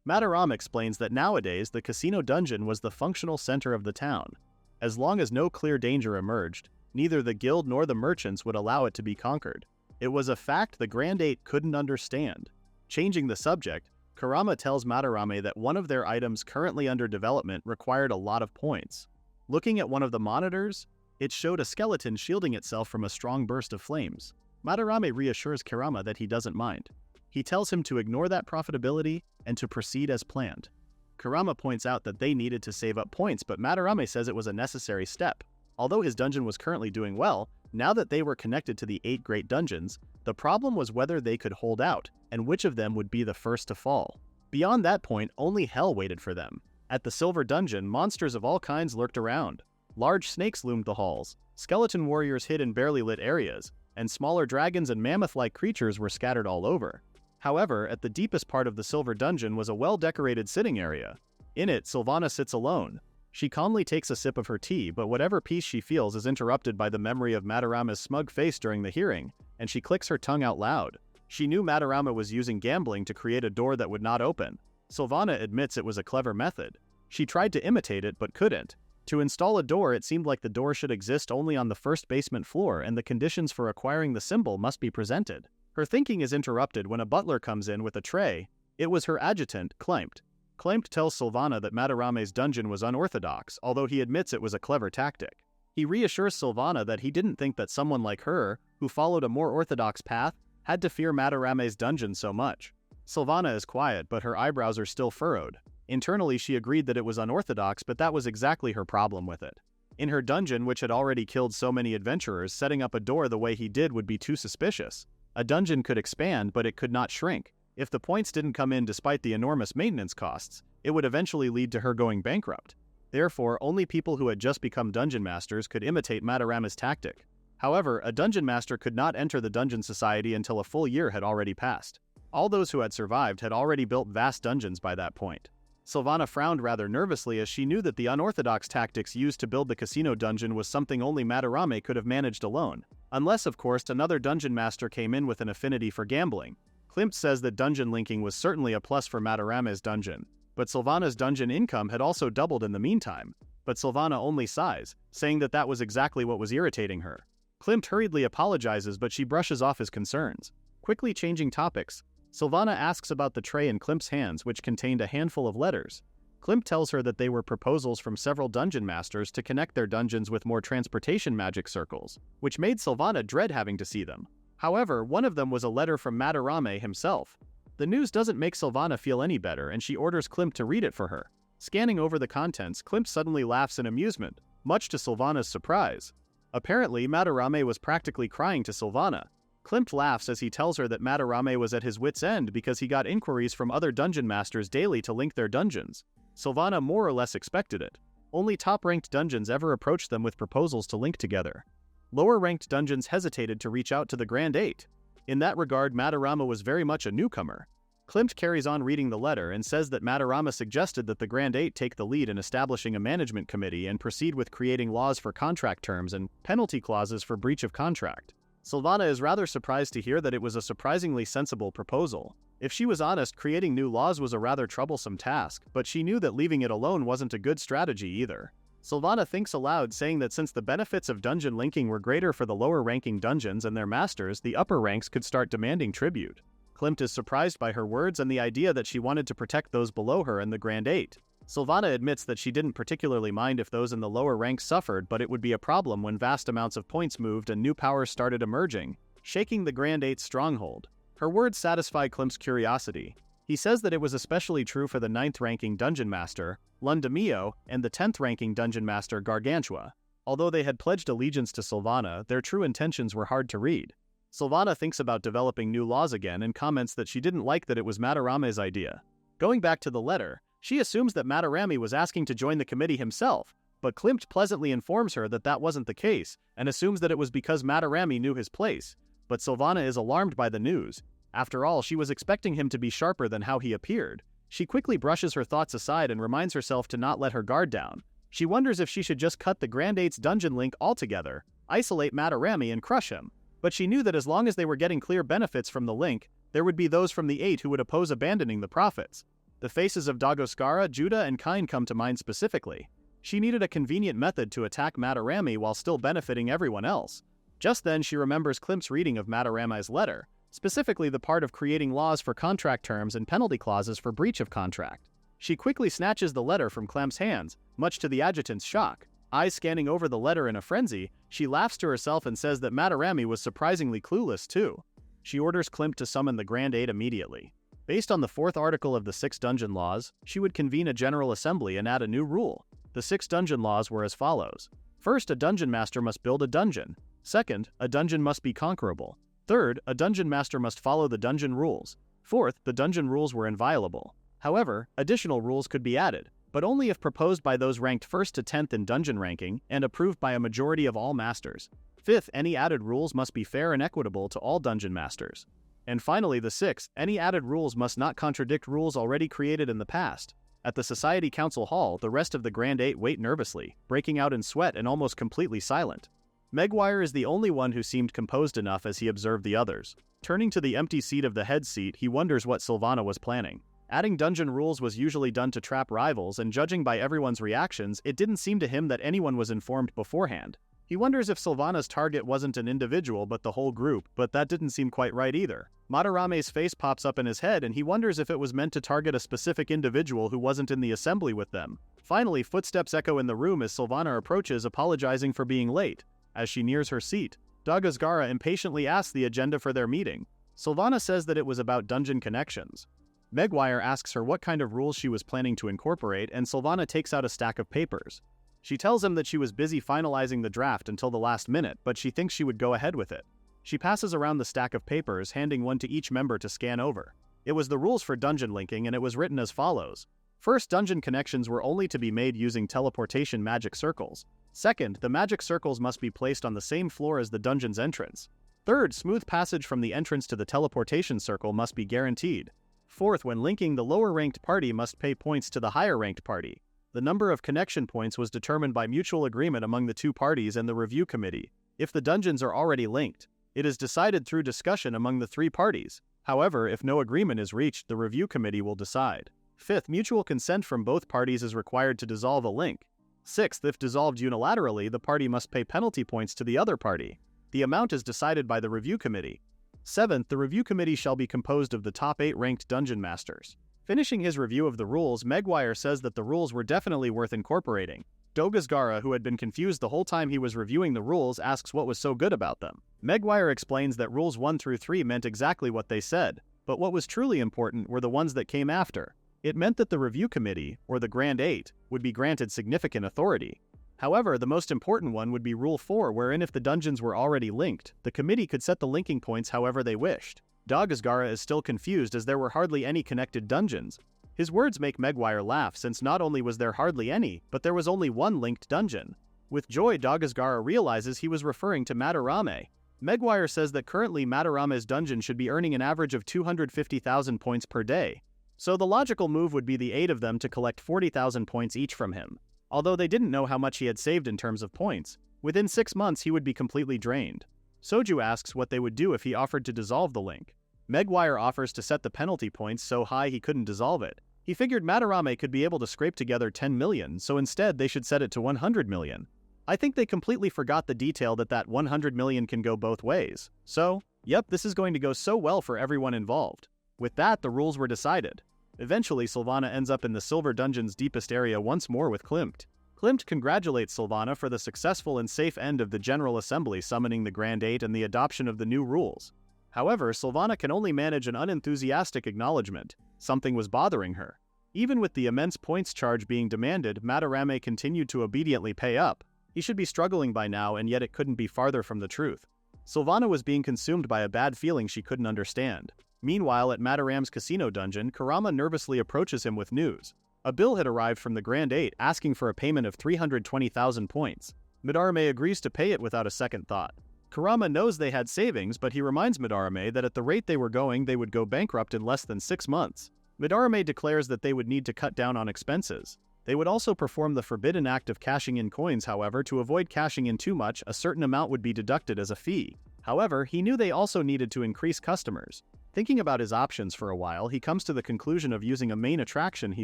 Madara explains that nowadays the casino dungeon was the functional center of the town. As long as no clear danger emerged, neither the guild nor the merchants would allow it to be conquered. It was a fact the Grand Eight couldn't understand. Changing the subject, Kerama tells Madara that one of their items currently under development required a lot of points. Looking at one of the monitors, it showed a skeleton shielding itself from a strong burst of flames. Madara reassures Kerama that he doesn't mind. He tells him to ignore that profitability and to proceed as planned. Kerama points out that they needed to save up points, but Madara says it was a necessary step. Although his dungeon was currently doing well, now that they were connected to the 8 great dungeons, the problem was whether they could hold out, and which of them would be the first to fall. Beyond that point, only hell waited for them. At the Silver Dungeon, monsters of all kinds lurked around. Large snakes loomed the halls, skeleton warriors hid in barely lit areas, and smaller dragons and mammoth-like creatures were scattered all over. However, at the deepest part of the Silver Dungeon was a well-decorated sitting area. In it, Sylvana sits alone. She calmly takes a sip of her tea, but whatever peace she feels is interrupted by the memory of Madarama's smug face during the hearing, and she clicks her tongue out loud. She knew Madarama was using gambling to create a door that would not open. Sylvana admits it was a clever method. She tried to imitate it but couldn't. To install a door, it seemed like the door should exist only on the first basement floor and the conditions for acquiring the symbol must be presented. Her thinking is interrupted when a butler comes in with a tray. It was her adjutant, Klimt. Klimt tells Sylvana that Madarame's dungeon was unorthodox, although he admits it was a clever tactic. He reassures Sylvana that he didn't think that someone like her, who followed a more orthodox path, had to fear Madarame's dungeon so much. Sylvana is quiet, but her eyebrows are still furrowed. Internally, she agreed that it was unorthodox, but that was exactly her problem with it. In her dungeon, which had already killed so many adventurers, setting up a door the way he did would be too suspicious. A dungeon could expand, but it could not shrink. If the points didn't come in despite the enormous maintenance costs, it would eventually lead to her going bankrupt. Therefore, only people who had just become dungeon masters could imitate Madarama's tactic. However, a dungeon master could not enter the dungeon society until a full year had already passed. All those who had survived had already built vast dungeons by that point. Sylvana frowned rather nervously as she knew that the unorthodox tactics used to build the casino dungeon was something only Madarame could have managed alone. Unless, of course, another dungeon master came in with an affinity for gambling. Klimt says that dungeon linking was certainly a plus for Madarame's dungeon, but Sylvana's dungeon income had also doubled in the meantime. But Sylvana only sighs, saying that that was exactly what was irritating her. Klimt hurriedly apologizes, but she brushes off his concerns. Quickly changing topics, Sylvana asks about the tray in Klimt's hands, which contained a handful of letters. Klimt tells her that they were proposals from several dungeon masters to connect their dungeons with more transportation magic circles, which made Sylvana dread having to see them. However, one of them was a letter from Madarame himself. The news doesn't make Sylvana feel any better, and she orders Klimt to read it for her. Scanning over the contents, Klimt suddenly laughs in amusement, much to Sylvana's surprise. Apparently, Madarame was practically crying to Sylvana. Klimt laughs as he tells her that Madarame was at his wit's end because he got inquiries from other dungeon masters daily to link their dungeons. Sylvana more or less expected it. Only top-ranked dungeons ever approached them with proposals to link together. Lower-ranked dungeons hesitated to reach out to the Grand Eight. In that regard, Madarama was very much a newcomer. Klimt carries on reading the letter and says that Madarama suggested that the Grand Eight take the lead in establishing a management committee and proceed with creating laws for contract terms and penalty clauses for breach of contract. Sylvana is rather surprised to hear that it was a surprisingly sensible proposal. If she was honest, creating new laws was a rather troublesome task, but she knew that leaving it alone wasn't a good strategy either. Sylvana thinks aloud, saying that since the benefits of dungeon linking were greater for the lower-ranking dungeons and their masters, the upper ranks could start demanding tribute. Klimt is surprised by her words and the idea that she wanted to protect those below her and the Grand Eight. Sylvana admits that she didn't particularly mind if those in the lower ranks suffered, but it would be a problem when vast amounts of points moved and new powers started emerging, shaking the Grand Eight's stronghold. Her words satisfy Klimt's curiosity. He says that it was especially true for the 9th-ranking Dungeon Master, Lundamio, and the 10th-ranking Dungeon Master, Gargantua. Although they had pledged allegiance to Sylvana, their true intentions were hard to read. Sylvana thinks about developing new laws again and comments that she didn't like that it was Madarame's idea. Going back to the letter, she assumes that Madarame was asking to join the committee himself, but Klimt pleasantly informs her that that wasn't the case, and assumes that it was because Madarame knew his place. but Sylvana is alarmed by the news. After all, she was expecting him to be sharper than how he appeared. She quickly brushes her thoughts aside and reminds herself to not let her guard down. She wonders if she should just cut the Grand Eight's dungeon link altogether, isolate Madara and crush him. But she knew that as long as they were getting clear benefits from the link, there would be those from the Eight who would oppose abandoning the Prophets. The faces of Dagoscara, Judah, and Kain come to mind specifically. She needed a convenient method to attack Madara while still benefiting everyone else. Just then she remembers Klimt's reading of Madara's letter, specifically the part of creating laws for contract terms and penalty clauses for breach of contract. She quickly snatches the letter from Klimt's hands, much to the adjutant's shock. Eyes scanning over the letter in a frenzy, she laughs to herself and says that Madara was surprisingly clueless too. She orders Klimt to summon the Grand Eight immediately. Based on the 4th article of the 6 dungeon laws, she would convene a general assembly and add a new rule. The 6 dungeon laws were as follows. First, a dungeon master must build a dungeon. Second, a dungeon must be conquerable. Third, a dungeon master must follow the dungeon rules. Fourth, the dungeon rules were inviolable. However, additional rules could be added, but only if proposed by those ranked 1st to 10th in dungeon ranking and approved by a majority of all masters. Fifth, any added rules must be fair and equitable to all dungeon masters. And finally, the 6th, any added rules must not contradict rules already created in the past. At the Society Council Hall, the rest of the Grand Eight wait nervously, breaking out in sweat and almost completely silent. Megwire is the only one who seemed composed enough as he observed the others. Turning to the empty seat of the head seat, he wonders what Sylvana was planning. Adding dungeon rules was usually done to trap rivals, and judging by everyone's reactions, it didn't seem to him that anyone was informed beforehand. He wonders if Sylvana's target wasn't an individual but the whole group, but that didn't seem quite right either. Madarame's face pops up in his head and he wonders if it was meant to target a specific individual who wasn't in the assembly with them. Finally, footsteps echo in the room as Sylvana approaches, apologizing for being late. As she nears her seat, Dagoscara impatiently asks the agenda for their meeting. Sylvana says that it was about dungeon connections. Megwire asks her what kind of rules she was planning to incorporate, and Sylvana takes out a stack of papers. She tells him that she was busy finalizing the draft until the last minute, but she thinks she would go ahead with it. She passes around the stack of papers, handing one to each member to scan over. It was the rules for dungeon linking, and it was written as follows. First, dungeon connections were only to be made using teleportation magic circles. Second, the magic circles must be placed on the same floor as the dungeon's entrance. Third, smooth passage from the entrance to the teleportation circle must be guaranteed. Fourth, when linking, the lower-ranked party must pay points to the higher-ranked party. The number of connection points was determined by mutual agreement among the two parties and the review committee. If the dungeons are already linked, it is decided through discussion among the 3 parties. However, if no agreement is reached, the review committee will decide. Fifth, mutual consent from both parties is required to dissolve a link. Sixth, if dissolved unilaterally, the party must pay penalty points to the other party. The amount is decided by the review committee. Seventh, the review committee shall be composed of the top 8 ranked dungeon masters. Finishing his review of the rules, Megwire says that the rules were definitely worth incorporating. Dagoscara, who had been confused the whole time he was reviewing the rules, asks what was so good about them. Megwire explains that rules 1 through 3 meant exactly what they said, but what was truly important were the ones that came after. It meant that the review committee, or the Grand Eight, would be granted significant authority. However, the most important one would be Rule 4, wherein if the dungeons were already linked, the committee could set the linking points however they wished. Dagoscara is still confused as there were hardly any connected dungeons. His words make Megwire laugh since not only was there hardly any, but there was only one linked dungeon. With joy, Dagoscara realizes he was referring to Madara. Megwire says that currently Madara's dungeon should be earning an average of 250,000 points per day. So the logical move would be the 8 of them to collect 40,000 points each from him. Although they didn't know how much he had saved in terms of points, within 6 months he would be completely drained. Soju asks what they would do if he offered to dissolve the link. Megwire offers to set the penalty points so high he couldn't dissolve it. He figured Madara could be able to scrape together 10 million, so instead they should set it to 100 million. I think they completely forgot the detail that 100 million can go both ways. So, yep, this is going to go so well for everyone involved. With that, the rules were decided. Eventually, Sylvana ends up in the Silver Dungeon's deepest area once more with Klimt. Klimt congratulates Sylvana for the successful and safe end of the General Assembly summoning the Grand Eight and the adoption of the new rules. However, Sylvana can only manage an unenthusiastic acknowledgement. Something was bothering her. Even with the immense points charge being demanded, Madara continued to obediently pay up. He should be struggling by now, and yet it couldn't be farther from the truth. Sylvana was being consumed by a bad feeling she couldn't understand. Meanwhile, at Madara's casino dungeon, Kerama nervously approaches him with news. A bill had arrived from the Grand Eight asking for a payment of 320,000 points. Madara agrees to pay it without a second thought. Kerama knows they had savings, but he reminds Madara that at the rate they were going, they would go bankrupt in less than 6 months. Madara declares that they would need to cut down on expenses. They would also perform the forbidden act of cashing in coins. However, to avoid cashing in too much, a certain amount would be deducted as a fee. However, he knew they also needed to increase customers. Thinking about his options for a while, he comes to the conclusion of using a main attraction he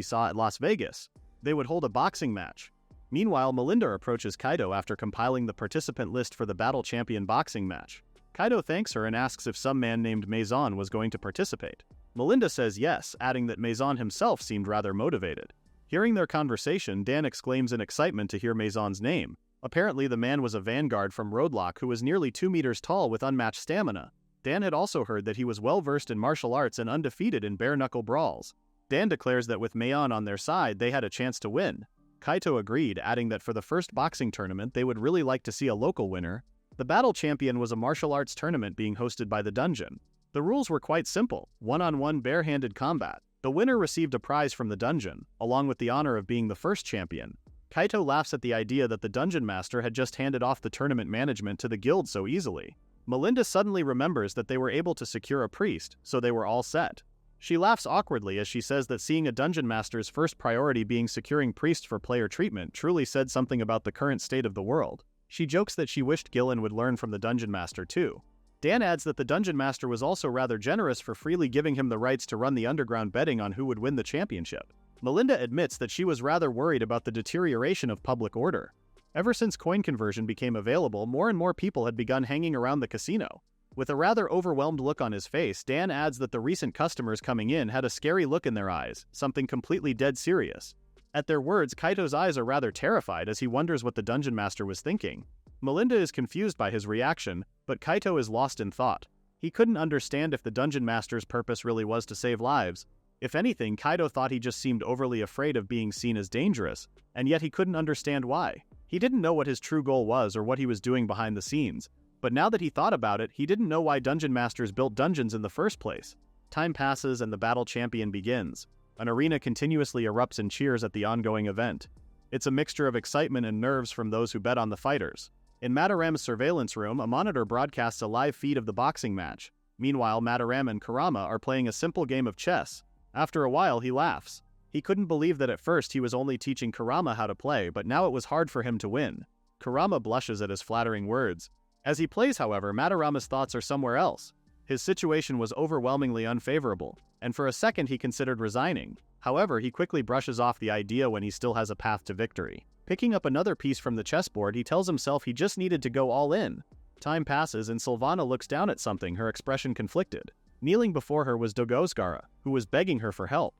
saw at Las Vegas. They would hold a boxing match. Meanwhile, Melinda approaches Kaido after compiling the participant list for the Battle Champion boxing match. Kaido thanks her and asks if some man named Maison was going to participate. Melinda says yes, adding that Maison himself seemed rather motivated. Hearing their conversation, Dan exclaims in excitement to hear Maison's name. Apparently, the man was a vanguard from Roadlock who was nearly 2 meters tall with unmatched stamina. Dan had also heard that he was well-versed in martial arts and undefeated in bare-knuckle brawls. Dan declares that with Mayon on their side, they had a chance to win. Kaito agreed, adding that for the first boxing tournament, they would really like to see a local winner. The Battle Champion was a martial arts tournament being hosted by the dungeon. The rules were quite simple: one-on-one bare-handed combat. The winner received a prize from the dungeon, along with the honor of being the first champion. Kaito laughs at the idea that the dungeon master had just handed off the tournament management to the guild so easily. Melinda suddenly remembers that they were able to secure a priest, so they were all set. She laughs awkwardly as she says that seeing a dungeon master's first priority being securing priests for player treatment truly said something about the current state of the world. She jokes that she wished Gillen would learn from the dungeon master too. Dan adds that the dungeon master was also rather generous for freely giving him the rights to run the underground betting on who would win the championship. Melinda admits that she was rather worried about the deterioration of public order. Ever since coin conversion became available, more and more people had begun hanging around the casino. With a rather overwhelmed look on his face, Dan adds that the recent customers coming in had a scary look in their eyes, something completely dead serious. At their words, Kaito's eyes are rather terrified as he wonders what the dungeon master was thinking. Melinda is confused by his reaction, but Kaito is lost in thought. He couldn't understand if the dungeon master's purpose really was to save lives. If anything, Kaito thought he just seemed overly afraid of being seen as dangerous, and yet he couldn't understand why. He didn't know what his true goal was or what he was doing behind the scenes, but now that he thought about it, he didn't know why dungeon masters built dungeons in the first place. Time passes and the battle champion begins. An arena continuously erupts in cheers at the ongoing event. It's a mixture of excitement and nerves from those who bet on the fighters. In Madaram's surveillance room, a monitor broadcasts a live feed of the boxing match. Meanwhile, Madaram and Kerama are playing a simple game of chess. After a while, he laughs. He couldn't believe that at first he was only teaching Kerama how to play, but now it was hard for him to win. Kerama blushes at his flattering words. As he plays, however, Madarama's thoughts are somewhere else. His situation was overwhelmingly unfavorable, and for a second he considered resigning. However, he quickly brushes off the idea when he still has a path to victory. Picking up another piece from the chessboard, he tells himself he just needed to go all in. Time passes and Sylvana looks down at something, her expression conflicted. Kneeling before her was Dogozgara, who was begging her for help.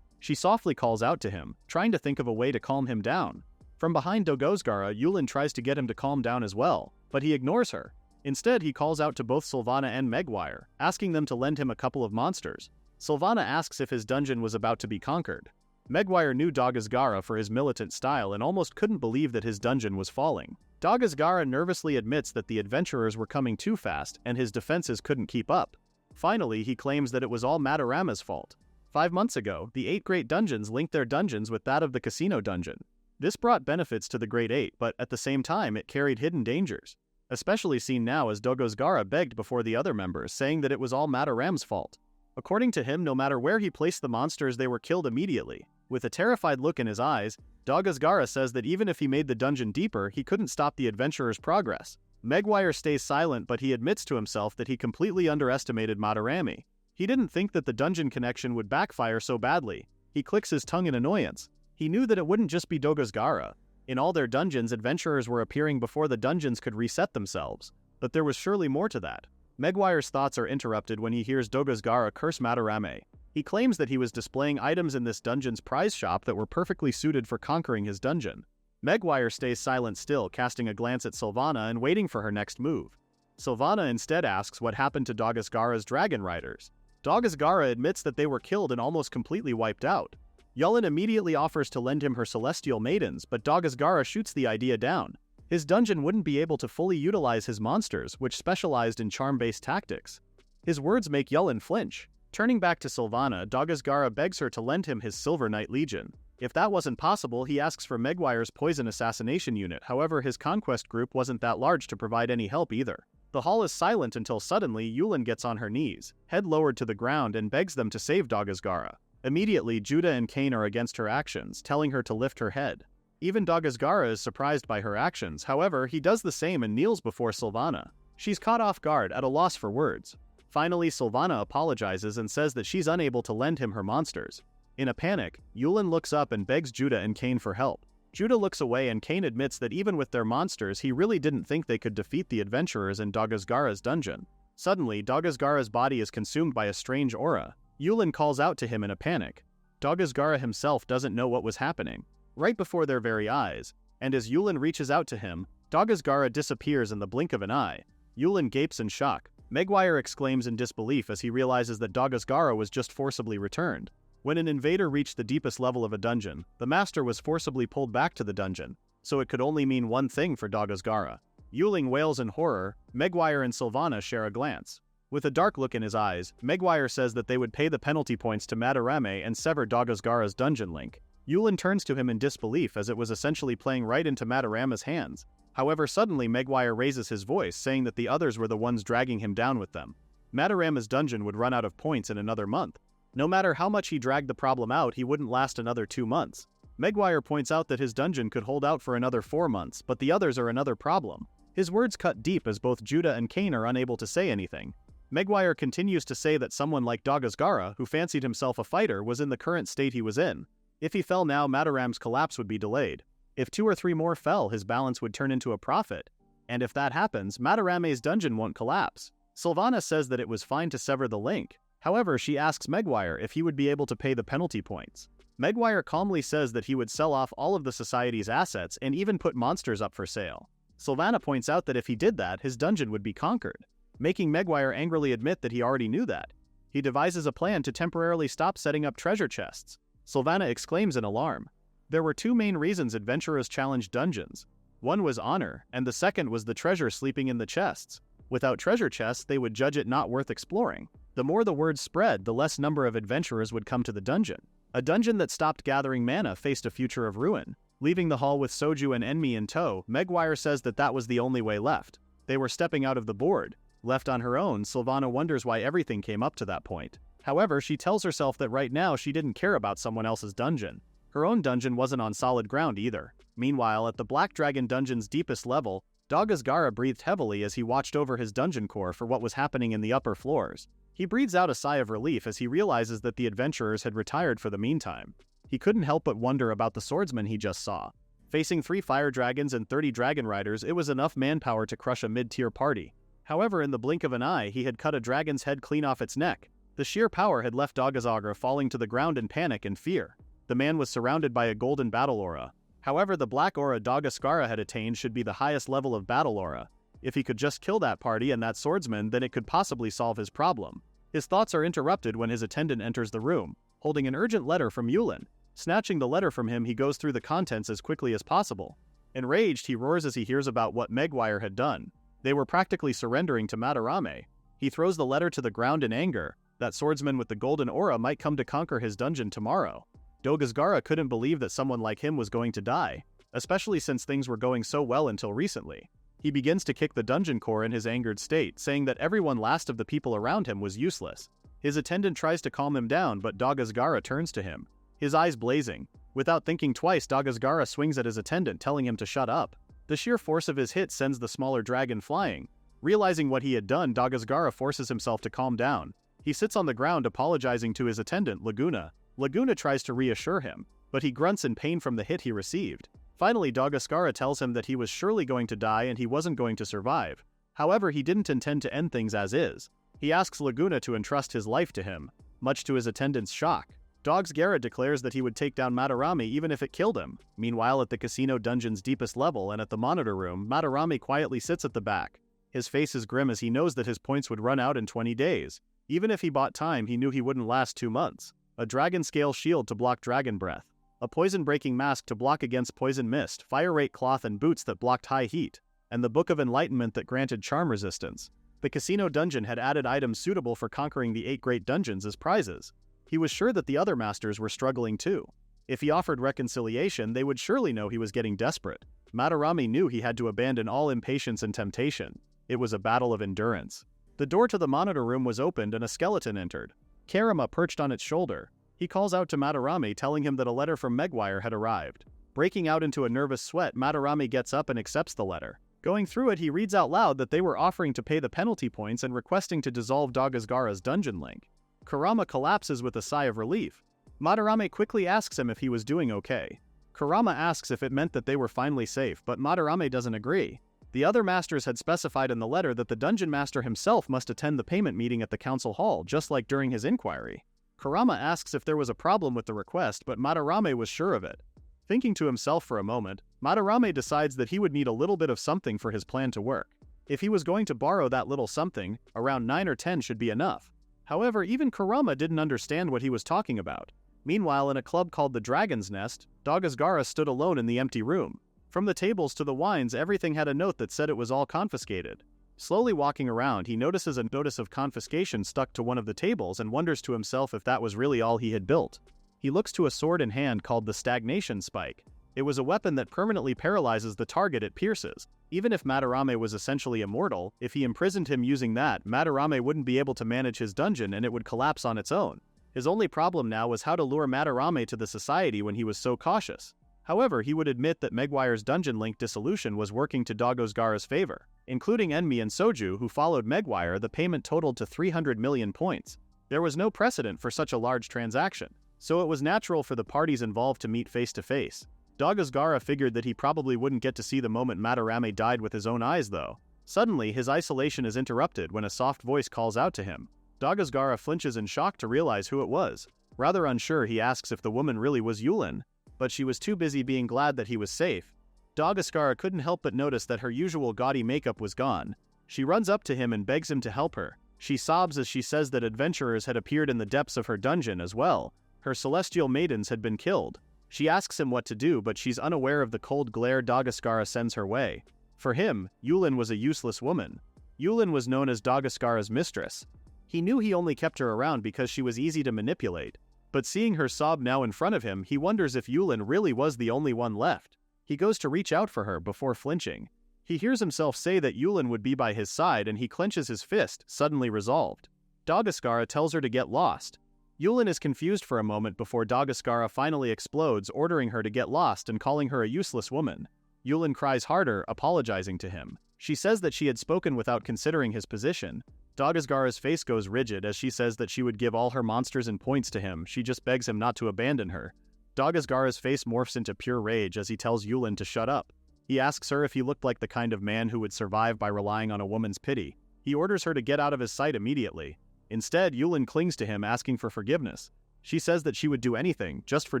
She softly calls out to him, trying to think of a way to calm him down. From behind Dogozgara, Yulin tries to get him to calm down as well, but he ignores her. Instead, he calls out to both Sylvana and Megwire, asking them to lend him a couple of monsters. Sylvana asks if his dungeon was about to be conquered. Megwire knew Dogozgara for his militant style and almost couldn't believe that his dungeon was falling. Dogozgara nervously admits that the adventurers were coming too fast and his defenses couldn't keep up. Finally, he claims that it was all Madarama's fault. 5 months ago, the 8 Great Dungeons linked their dungeons with that of the casino dungeon. This brought benefits to the Great 8, but at the same time it carried hidden dangers. Especially seen now as Dogozgara begged before the other members, saying that it was all Madaram's fault. According to him, no matter where he placed the monsters, they were killed immediately. With a terrified look in his eyes, Dogozgara says that even if he made the dungeon deeper, he couldn't stop the adventurers' progress. Megwire stays silent, but he admits to himself that he completely underestimated Madarame. He didn't think that the dungeon connection would backfire so badly. He clicks his tongue in annoyance. He knew that it wouldn't just be Dogozgara. In all their dungeons, adventurers were appearing before the dungeons could reset themselves. But there was surely more to that. Megwire's thoughts are interrupted when he hears Dogozgara curse Madarame. He claims that he was displaying items in this dungeon's prize shop that were perfectly suited for conquering his dungeon. Megwire stays silent still, casting a glance at Sylvana and waiting for her next move. Sylvana instead asks what happened to Dogozgara's dragon riders. Dogozgara admits that they were killed and almost completely wiped out. Yulin immediately offers to lend him her celestial maidens, but Dogozgara shoots the idea down. His dungeon wouldn't be able to fully utilize his monsters, which specialized in charm-based tactics. His words make Yulin flinch. Turning back to Sylvana, Dogozgara begs her to lend him his Silver Knight Legion. If that wasn't possible, he asks for Megwire's poison assassination unit, however his conquest group wasn't that large to provide any help either. The hall is silent until suddenly Yulin gets on her knees, head lowered to the ground, and begs them to save Dagazgara. Immediately, Judah and Kane are against her actions, telling her to lift her head. Even Dagazgara is surprised by her actions, however, he does the same and kneels before Sylvana. She's caught off guard, at a loss for words. Finally, Sylvana apologizes and says that she's unable to lend him her monsters. In a panic, Yulin looks up and begs Judah and Kane for help. Judah looks away and Kane admits that even with their monsters, he really didn't think they could defeat the adventurers in Dagazgara's dungeon. Suddenly, Dagazgara's body is consumed by a strange aura. Yulin calls out to him in a panic. Dagazgara himself doesn't know what was happening. Right before their very eyes, and as Yulin reaches out to him, Dagazgara disappears in the blink of an eye. Yulin gapes in shock. Maguire exclaims in disbelief as he realizes that Dagazgara was just forcibly returned. When an invader reached the deepest level of a dungeon, the master was forcibly pulled back to the dungeon, so it could only mean one thing for Dagazgara. Yulin wails in horror. Maguire and Sylvana share a glance. With a dark look in his eyes, Maguire says that they would pay the penalty points to Madara and sever Dagazgara's dungeon link. Yulin turns to him in disbelief as it was essentially playing right into Madarama's hands. However, suddenly Maguire raises his voice, saying that the others were the ones dragging him down with them. Madarama's dungeon would run out of points in another month. No matter how much he dragged the problem out, he wouldn't last another 2 months. Maguire points out that his dungeon could hold out for another 4 months, but the others are another problem. His words cut deep as both Judah and Kane are unable to say anything. Maguire continues to say that someone like Dagazgara, who fancied himself a fighter, was in the current state he was in. If he fell now, Madaram's collapse would be delayed. If 2 or 3 more fell, his balance would turn into a profit. And if that happens, Madarame's dungeon won't collapse. Sylvana says that it was fine to sever the link. However, she asks Maguire if he would be able to pay the penalty points. Maguire calmly says that he would sell off all of the society's assets and even put monsters up for sale. Sylvana points out that if he did that, his dungeon would be conquered, making Maguire angrily admit that he already knew that. He devises a plan to temporarily stop setting up treasure chests. Sylvana exclaims in alarm. There were 2 main reasons adventurers challenged dungeons. One was honor, and the second was the treasure sleeping in the chests. Without treasure chests, they would judge it not worth exploring. The more the word spread, the less number of adventurers would come to the dungeon. A dungeon that stopped gathering mana faced a future of ruin. Leaving the hall with Soju and Enmi in tow, Maguire says that that was the only way left. They were stepping out of the board. Left on her own, Sylvana wonders why everything came up to that point. However, she tells herself that right now she didn't care about someone else's dungeon. Her own dungeon wasn't on solid ground either. Meanwhile, at the Black Dragon dungeon's deepest level, Dagazgara breathed heavily as he watched over his dungeon core for what was happening in the upper floors. He breathes out a sigh of relief as he realizes that the adventurers had retired for the meantime. He couldn't help but wonder about the swordsman he just saw. Facing 3 fire dragons and 30 dragon riders, it was enough manpower to crush a mid-tier party. However, in the blink of an eye, he had cut a dragon's head clean off its neck. The sheer power had left Dagazgara falling to the ground in panic and fear. The man was surrounded by a golden battle aura. However, the black aura Dagazgara had attained should be the highest level of battle aura. If he could just kill that party and that swordsman, then it could possibly solve his problem. His thoughts are interrupted when his attendant enters the room, holding an urgent letter from Yulin. Snatching the letter from him, he goes through the contents as quickly as possible. Enraged, he roars as he hears about what Maguire had done. They were practically surrendering to Madarame. He throws the letter to the ground in anger. That swordsman with the golden aura might come to conquer his dungeon tomorrow. Dagazgara couldn't believe that someone like him was going to die, especially since things were going so well until recently. He begins to kick the dungeon core in his angered state, saying that everyone last of the people around him was useless. His attendant tries to calm him down, but Dagazgara turns to him, his eyes blazing. Without thinking twice, Dagazgara swings at his attendant, telling him to shut up. The sheer force of his hit sends the smaller dragon flying. Realizing what he had done, Dagazgara forces himself to calm down. He sits on the ground apologizing to his attendant, Laguna. Laguna tries to reassure him, but he grunts in pain from the hit he received. Finally, Dagazgara tells him that he was surely going to die and he wasn't going to survive. However, he didn't intend to end things as is. He asks Laguna to entrust his life to him, much to his attendant's shock. Dagazgara declares that he would take down Madarame even if it killed him. Meanwhile, at the casino dungeon's deepest level and at the monitor room, Madarame quietly sits at the back. His face is grim as he knows that his points would run out in 20 days. Even if he bought time, he knew he wouldn't last 2 months. A dragon scale shield to block dragon breath. A poison-breaking mask to block against poison mist, fire rate cloth and boots that blocked high heat, and the Book of Enlightenment that granted charm resistance. The casino dungeon had added items suitable for conquering the 8 great dungeons as prizes. He was sure that the other masters were struggling too. If he offered reconciliation, they would surely know he was getting desperate. Madarame knew he had to abandon all impatience and temptation. It was a battle of endurance. The door to the monitor room was opened and a skeleton entered. Kerama perched on its shoulder. He calls out to Madarame, telling him that a letter from Megwire had arrived. Breaking out into a nervous sweat, Madarame gets up and accepts the letter. Going through it, he reads out loud that they were offering to pay the penalty points and requesting to dissolve Daggazgara's dungeon link. Kerama collapses with a sigh of relief. Madarame quickly asks him if he was doing okay. Kerama asks if it meant that they were finally safe, but Madarame doesn't agree. The other masters had specified in the letter that the dungeon master himself must attend the payment meeting at the council hall, just like during his inquiry. Kerama asks if there was a problem with the request, but Madarame was sure of it. Thinking to himself for a moment, Madarame decides that he would need a little bit of something for his plan to work. If he was going to borrow that little something, around 9 or 10 should be enough. However, even Kerama didn't understand what he was talking about. Meanwhile, in a club called the Dragon's Nest, Daggazgara stood alone in the empty room. From the tables to the wines, everything had a note that said it was all confiscated. Slowly walking around, he notices a notice of confiscation stuck to one of the tables and wonders to himself if that was really all he had built. He looks to a sword in hand called the Stagnation Spike. It was a weapon that permanently paralyzes the target it pierces. Even if Madarame was essentially immortal, if he imprisoned him using that, Madarame wouldn't be able to manage his dungeon and it would collapse on its own. His only problem now was how to lure Madarame to the society when he was so cautious. However, he would admit that Megwire's dungeon link dissolution was working to Daggazgara's favor. Including Enmi and Soju, who followed Megwire, the payment totaled to 300 million points. There was no precedent for such a large transaction, so it was natural for the parties involved to meet face to face. Daggazgara figured that he probably wouldn't get to see the moment Madarame died with his own eyes though. Suddenly, his isolation is interrupted when a soft voice calls out to him. Daggazgara flinches in shock to realize who it was. Rather unsure, he asks if the woman really was Yulin, but she was too busy being glad that he was safe. Daggazgara couldn't help but notice that her usual gaudy makeup was gone. She runs up to him and begs him to help her. She sobs as she says that adventurers had appeared in the depths of her dungeon as well. Her celestial maidens had been killed. She asks him what to do, but she's unaware of the cold glare Daggazgara sends her way. For him, Yulin was a useless woman. Yulin was known as Daggazgara's mistress. He knew he only kept her around because she was easy to manipulate. But seeing her sob now in front of him, he wonders if Yulin really was the only one left. He goes to reach out for her before flinching. He hears himself say that Yulin would be by his side and he clenches his fist, suddenly resolved. Daggazgara tells her to get lost. Yulin is confused for a moment before Daggazgara finally explodes, ordering her to get lost and calling her a useless woman. Yulin cries harder, apologizing to him. She says that she had spoken without considering his position. Daggazgara's face goes rigid as she says that she would give all her monsters and points to him. She just begs him not to abandon her. Daggazgara's face morphs into pure rage as he tells Yulin to shut up. He asks her if he looked like the kind of man who would survive by relying on a woman's pity. He orders her to get out of his sight immediately. Instead, Yulin clings to him, asking for forgiveness. She says that she would do anything, just for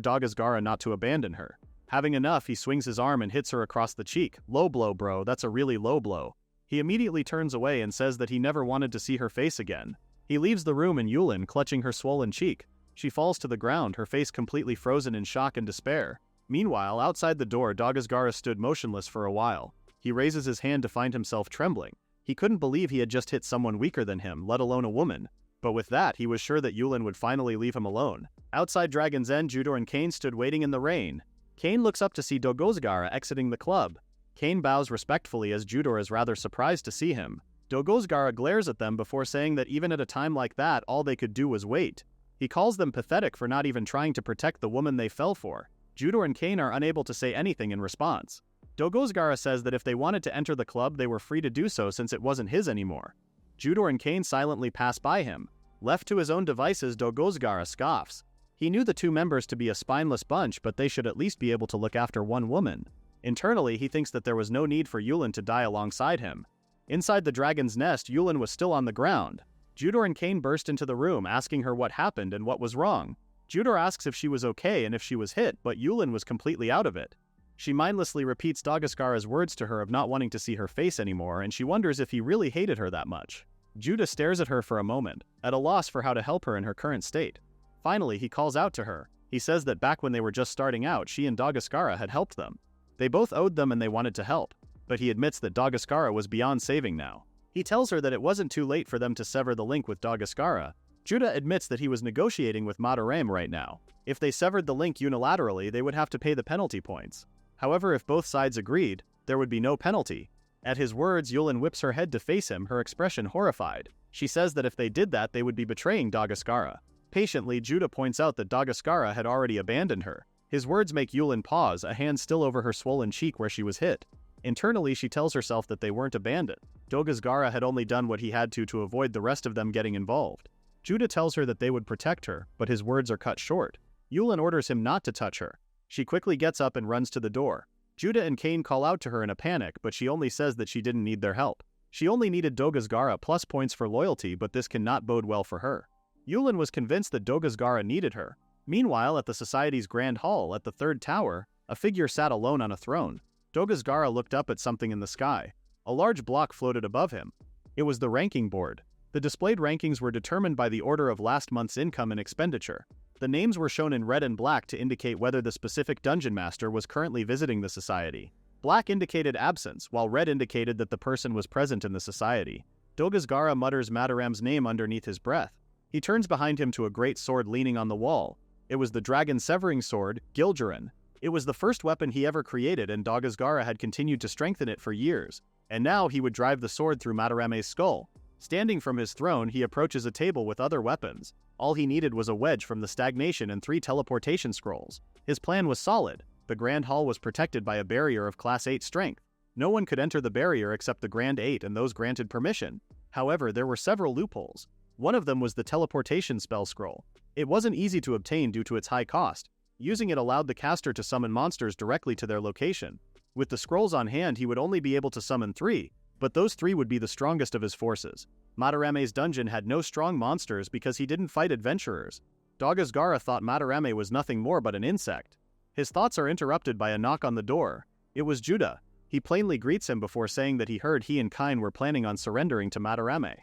Daggazgara not to abandon her. Having enough, he swings his arm and hits her across the cheek. Low blow, bro, that's a really low blow. He immediately turns away and says that he never wanted to see her face again. He leaves the room and Yulin, clutching her swollen cheek. She falls to the ground, her face completely frozen in shock and despair. Meanwhile, outside the door, Daggazgara stood motionless for a while. He raises his hand to find himself trembling. He couldn't believe he had just hit someone weaker than him, let alone a woman. But with that, he was sure that Yulin would finally leave him alone. Outside Dragon's End, Judor and Kane stood waiting in the rain. Kane looks up to see Daggazgara exiting the club. Kane bows respectfully as Judor is rather surprised to see him. Daggazgara glares at them before saying that even at a time like that, all they could do was wait. He calls them pathetic for not even trying to protect the woman they fell for. Judor and Kane are unable to say anything in response. Daggazgara says that if they wanted to enter the club, they were free to do so since it wasn't his anymore. Judor and Kane silently pass by him. Left to his own devices, Daggazgara scoffs. He knew the two members to be a spineless bunch, but they should at least be able to look after one woman. Internally, he thinks that there was no need for Yulin to die alongside him. Inside the Dragon's Nest, Yulin was still on the ground. Judor and Kane burst into the room, asking her what happened and what was wrong. Judor asks if she was okay and if she was hit, but Yulin was completely out of it. She mindlessly repeats Daggazgara's words to her of not wanting to see her face anymore, and she wonders if he really hated her that much. Judah stares at her for a moment, at a loss for how to help her in her current state. Finally, he calls out to her. He says that back when they were just starting out, she and Daggazgara had helped them. They both owed them and they wanted to help, but he admits that Daggazgara was beyond saving now. He tells her that it wasn't too late for them to sever the link with Daggazgara. Judah admits that he was negotiating with Madarame right now. If they severed the link unilaterally, they would have to pay the penalty points. However, if both sides agreed, there would be no penalty. At his words, Yulin whips her head to face him, her expression horrified. She says that if they did that, they would be betraying Dagaskara. Patiently, Judah points out that Dagaskara had already abandoned her. His words make Yulin pause, a hand still over her swollen cheek where she was hit. Internally, she tells herself that they weren't abandoned. Dagaskara had only done what he had to avoid the rest of them getting involved. Judah tells her that they would protect her, but his words are cut short. Yulin orders him not to touch her. She quickly gets up and runs to the door. Judah and Kane call out to her in a panic, but she only says that she didn't need their help. She only needed Dagaskara plus points for loyalty, but this cannot bode well for her. Yulin was convinced that Dagaskara needed her. Meanwhile, at the Society's Grand Hall at the third tower, a figure sat alone on a throne. Dagaskara looked up at something in the sky. A large block floated above him. It was the ranking board. The displayed rankings were determined by the order of last month's income and expenditure. The names were shown in red and black to indicate whether the specific dungeon master was currently visiting the society. Black indicated absence, while red indicated that the person was present in the society. Dagaskara mutters Madaram's name underneath his breath. He turns behind him to a great sword leaning on the wall. It was the dragon severing sword, Gilgerin. It was the first weapon he ever created, and Dagaskara had continued to strengthen it for years. And now he would drive the sword through Madarame's skull. Standing from his throne, he approaches a table with other weapons. All he needed was a wedge from the stagnation and 3 teleportation scrolls. His plan was solid. The Grand Hall was protected by a barrier of Class 8 strength. No one could enter the barrier except the Grand 8 and those granted permission. However, there were several loopholes. One of them was the teleportation spell scroll. It wasn't easy to obtain due to its high cost. Using it allowed the caster to summon monsters directly to their location. With the scrolls on hand, he would only be able to summon 3, but those 3 would be the strongest of his forces. Madarame's dungeon had no strong monsters because he didn't fight adventurers. Dagaskara thought Madarame was nothing more but an insect. His thoughts are interrupted by a knock on the door. It was Judah. He plainly greets him before saying that he heard he and Kine were planning on surrendering to Madarame.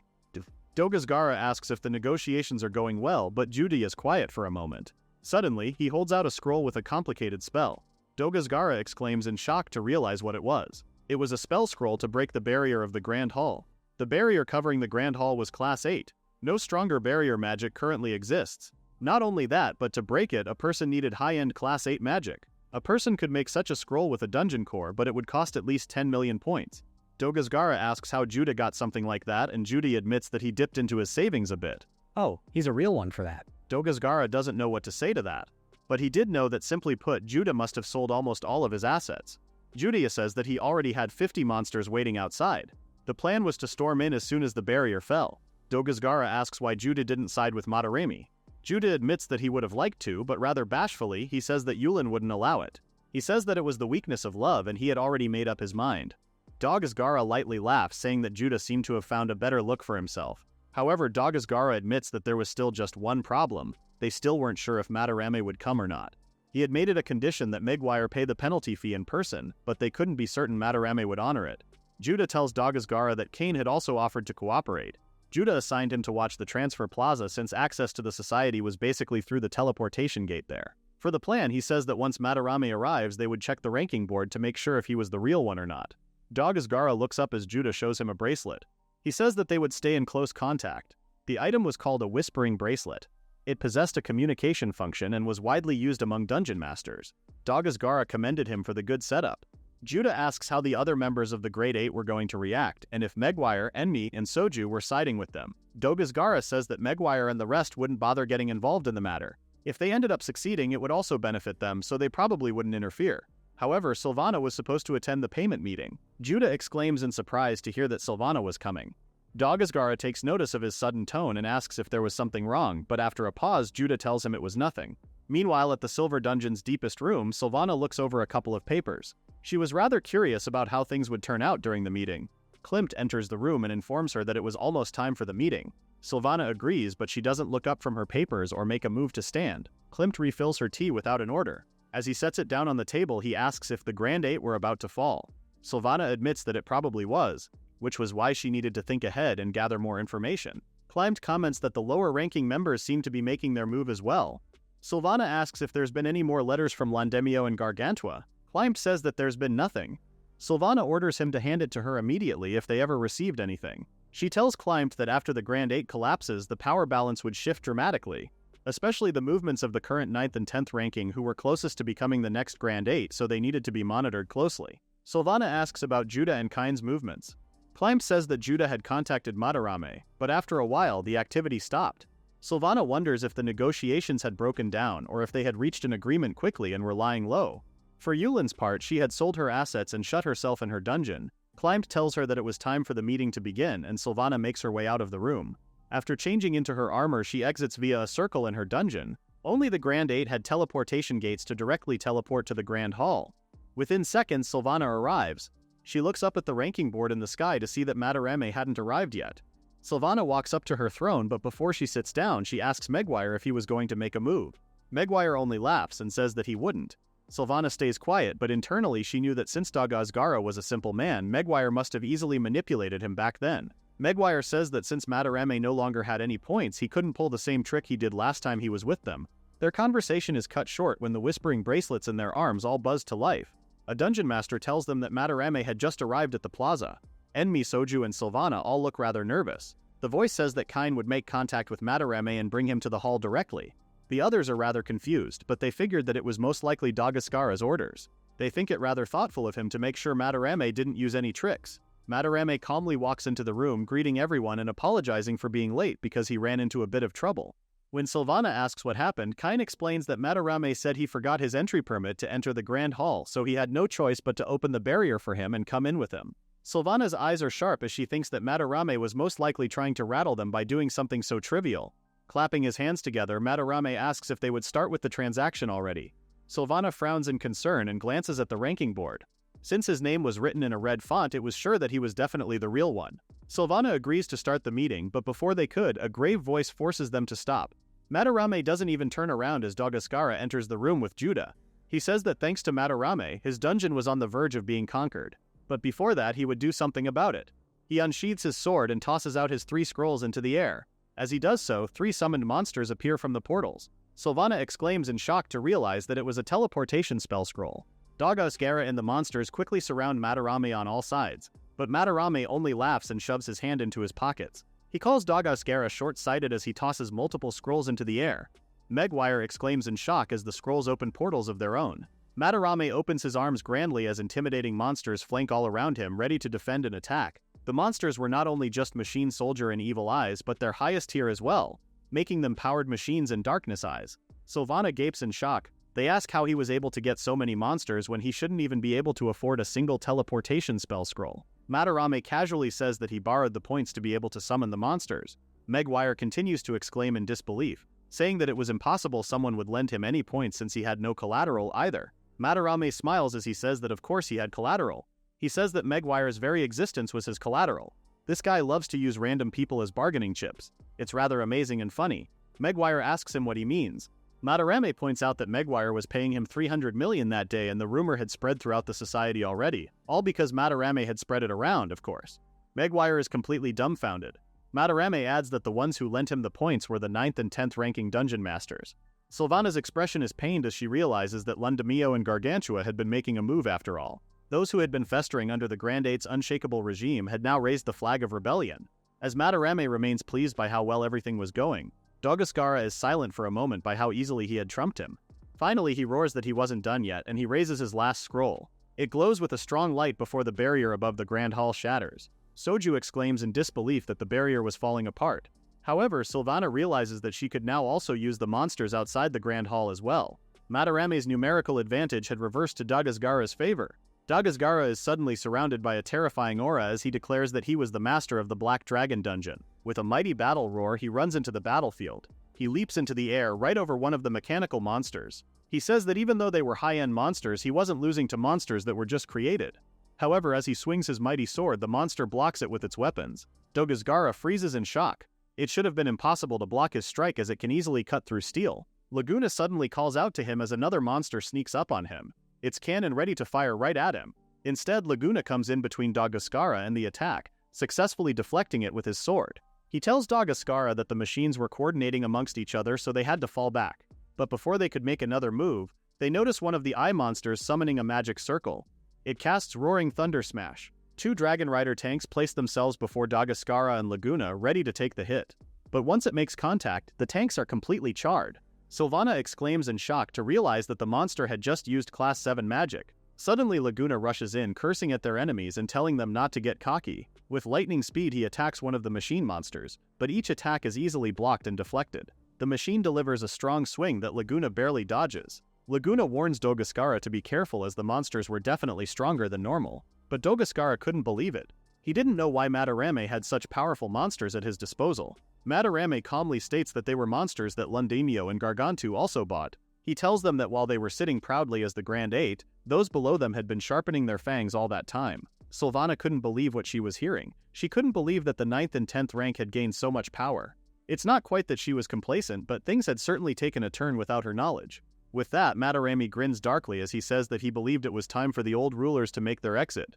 Dagaskara asks if the negotiations are going well, but Judah is quiet for a moment. Suddenly, he holds out a scroll with a complicated spell. Dagaskara exclaims in shock to realize what it was. It was a spell scroll to break the barrier of the Grand Hall. The barrier covering the Grand Hall was Class 8. No stronger barrier magic currently exists. Not only that, but to break it, a person needed high-end Class 8 magic. A person could make such a scroll with a dungeon core, but it would cost at least 10 million points. Dagaskara asks how Judah got something like that, and Judah admits that he dipped into his savings a bit. Oh, he's a real one for that. Dagaskara doesn't know what to say to that. But he did know that, simply put, Judah must have sold almost all of his assets. Judah says that he already had 50 monsters waiting outside. The plan was to storm in as soon as the barrier fell. Dagaskara asks why Judah didn't side with Madarame. Judah admits that he would have liked to, but rather bashfully, he says that Yulin wouldn't allow it. He says that it was the weakness of love and he had already made up his mind. Dagaskara lightly laughs, saying that Judah seemed to have found a better look for himself. However, Dagaskara admits that there was still just one problem. They still weren't sure if Madarame would come or not. He had made it a condition that Megwire pay the penalty fee in person, but they couldn't be certain Madarame would honor it. Judah tells Dagaskara that Kane had also offered to cooperate. Judah assigned him to watch the transfer plaza since access to the society was basically through the teleportation gate there. For the plan, he says that once Madarame arrives, they would check the ranking board to make sure if he was the real one or not. Dagaskara looks up as Judah shows him a bracelet. He says that they would stay in close contact. The item was called a whispering bracelet. It possessed a communication function and was widely used among dungeon masters. Dagaskara commended him for the good setup. Judah asks how the other members of the Grade 8 were going to react, and if Megwire, Enmi, and Soju were siding with them. Dagaskara says that Megwire and the rest wouldn't bother getting involved in the matter. If they ended up succeeding, it would also benefit them, so they probably wouldn't interfere. However, Sylvana was supposed to attend the payment meeting. Judah exclaims in surprise to hear that Sylvana was coming. Dagaskara takes notice of his sudden tone and asks if there was something wrong, but after a pause, Judah tells him it was nothing. Meanwhile, at the Silver Dungeon's deepest room, Sylvana looks over a couple of papers. She was rather curious about how things would turn out during the meeting. Klimt enters the room and informs her that it was almost time for the meeting. Sylvana agrees, but she doesn't look up from her papers or make a move to stand. Klimt refills her tea without an order. As he sets it down on the table, he asks if the Grand 8 were about to fall. Sylvana admits that it probably was, which was why she needed to think ahead and gather more information. Klimt comments that the lower-ranking members seem to be making their move as well. Sylvana asks if there's been any more letters from Landemio and Gargantua. Klimt says that there's been nothing. Sylvana orders him to hand it to her immediately if they ever received anything. She tells Klimt that after the Grand 8 collapses, the power balance would shift dramatically, especially the movements of the current 9th and 10th ranking who were closest to becoming the next Grand 8, so they needed to be monitored closely. Sylvana asks about Judah and Kind's movements. Climb says that Judah had contacted Madarame, but after a while the activity stopped. Sylvana wonders if the negotiations had broken down or if they had reached an agreement quickly and were lying low. For Yulin's part, she had sold her assets and shut herself in her dungeon. Climb tells her that it was time for the meeting to begin, and Sylvana makes her way out of the room. After changing into her armor, she exits via a circle in her dungeon. Only the Grand Eight had teleportation gates to directly teleport to the Grand Hall. Within seconds, Sylvana arrives. She looks up at the ranking board in the sky to see that Madarame hadn't arrived yet. Sylvana walks up to her throne, but before she sits down, she asks Meguiar if he was going to make a move. Meguiar only laughs and says that he wouldn't. Sylvana stays quiet, but internally she knew that since Dagazgara was a simple man, Meguiar must have easily manipulated him back then. Meguiar says that since Madarame no longer had any points, he couldn't pull the same trick he did last time he was with them. Their conversation is cut short when the whispering bracelets in their arms all buzz to life. A dungeon master tells them that Madarame had just arrived at the plaza. Enmi, Soju, and Sylvana all look rather nervous. The voice says that Kind would make contact with Madarame and bring him to the hall directly. The others are rather confused, but they figured that it was most likely Dagazgara's orders. They think it rather thoughtful of him to make sure Madarame didn't use any tricks. Madarame calmly walks into the room, greeting everyone and apologizing for being late because he ran into a bit of trouble. When Sylvana asks what happened, Kind explains that Madarame said he forgot his entry permit to enter the Grand Hall, so he had no choice but to open the barrier for him and come in with him. Sylvana's eyes are sharp as she thinks that Madarame was most likely trying to rattle them by doing something so trivial. Clapping his hands together, Madarame asks if they would start with the transaction already. Sylvana frowns in concern and glances at the ranking board. Since his name was written in a red font, it was sure that he was definitely the real one. Sylvana agrees to start the meeting, but before they could, a grave voice forces them to stop. Madarame doesn't even turn around as Dagazgara enters the room with Judah. He says that thanks to Madarame, his dungeon was on the verge of being conquered. But before that, he would do something about it. He unsheathes his sword and tosses out his 3 scrolls into the air. As he does so, 3 summoned monsters appear from the portals. Sylvana exclaims in shock to realize that it was a teleportation spell scroll. Dagazgara and the monsters quickly surround Madarame on all sides, but Madarame only laughs and shoves his hand into his pockets. He calls Dagazgara short-sighted as he tosses multiple scrolls into the air. Meguiar exclaims in shock as the scrolls open portals of their own. Madarame opens his arms grandly as intimidating monsters flank all around him, ready to defend and attack. The monsters were not only just Machine Soldier and Evil Eyes, but their highest tier as well, making them Powered Machines and Darkness Eyes. Sylvana gapes in shock. They ask how he was able to get so many monsters when he shouldn't even be able to afford a single teleportation spell scroll. Madarame casually says that he borrowed the points to be able to summon the monsters. Meguiar continues to exclaim in disbelief, saying that it was impossible someone would lend him any points since he had no collateral either. Madarame smiles as he says that of course he had collateral. He says that Meguiar's very existence was his collateral. This guy loves to use random people as bargaining chips. It's rather amazing and funny. Meguiar asks him what he means. Madarame points out that Meguiar was paying him 300 million that day and the rumor had spread throughout the society already, all because Madarame had spread it around, of course. Meguiar is completely dumbfounded. Madarame adds that the ones who lent him the points were the 9th and 10th ranking dungeon masters. Sylvana's expression is pained as she realizes that Lundamio and Gargantua had been making a move after all. Those who had been festering under the Grand Eight's unshakable regime had now raised the flag of rebellion. As Madarame remains pleased by how well everything was going, Dagazgara is silent for a moment by how easily he had trumped him. Finally, he roars that he wasn't done yet, and he raises his last scroll. It glows with a strong light before the barrier above the Grand Hall shatters. Soju exclaims in disbelief that the barrier was falling apart. However, Sylvana realizes that she could now also use the monsters outside the Grand Hall as well. Madarame's numerical advantage had reversed to Dagazgara's favor. Dagazgara is suddenly surrounded by a terrifying aura as he declares that he was the master of the Black Dragon dungeon. With a mighty battle roar, he runs into the battlefield. He leaps into the air right over one of the mechanical monsters. He says that even though they were high-end monsters, he wasn't losing to monsters that were just created. However, as he swings his mighty sword, the monster blocks it with its weapons. Dagazgara freezes in shock. It should have been impossible to block his strike as it can easily cut through steel. Laguna suddenly calls out to him as another monster sneaks up on him. Its cannon ready to fire right at him. Instead, Laguna comes in between Dagazgara and the attack, successfully deflecting it with his sword. He tells Dagazgara that the machines were coordinating amongst each other, so they had to fall back. But before they could make another move, they notice one of the eye monsters summoning a magic circle. It casts Roaring Thunder Smash. 2 Dragon Rider tanks place themselves before Dagazgara and Laguna, ready to take the hit. But once it makes contact, the tanks are completely charred. Sylvana exclaims in shock to realize that the monster had just used Class 7 magic. Suddenly Laguna rushes in, cursing at their enemies and telling them not to get cocky. With lightning speed he attacks one of the machine monsters, but each attack is easily blocked and deflected. The machine delivers a strong swing that Laguna barely dodges. Laguna warns Dogascara to be careful as the monsters were definitely stronger than normal, but Dogascara couldn't believe it. He didn't know why Madarame had such powerful monsters at his disposal. Madarame calmly states that they were monsters that Lundamio and Gargantu also bought. He tells them that while they were sitting proudly as the Grand Eight, those below them had been sharpening their fangs all that time. Sylvana couldn't believe what she was hearing. She couldn't believe that the 9th and 10th rank had gained so much power. It's not quite that she was complacent, but things had certainly taken a turn without her knowledge. With that, Madarame grins darkly as he says that he believed it was time for the old rulers to make their exit.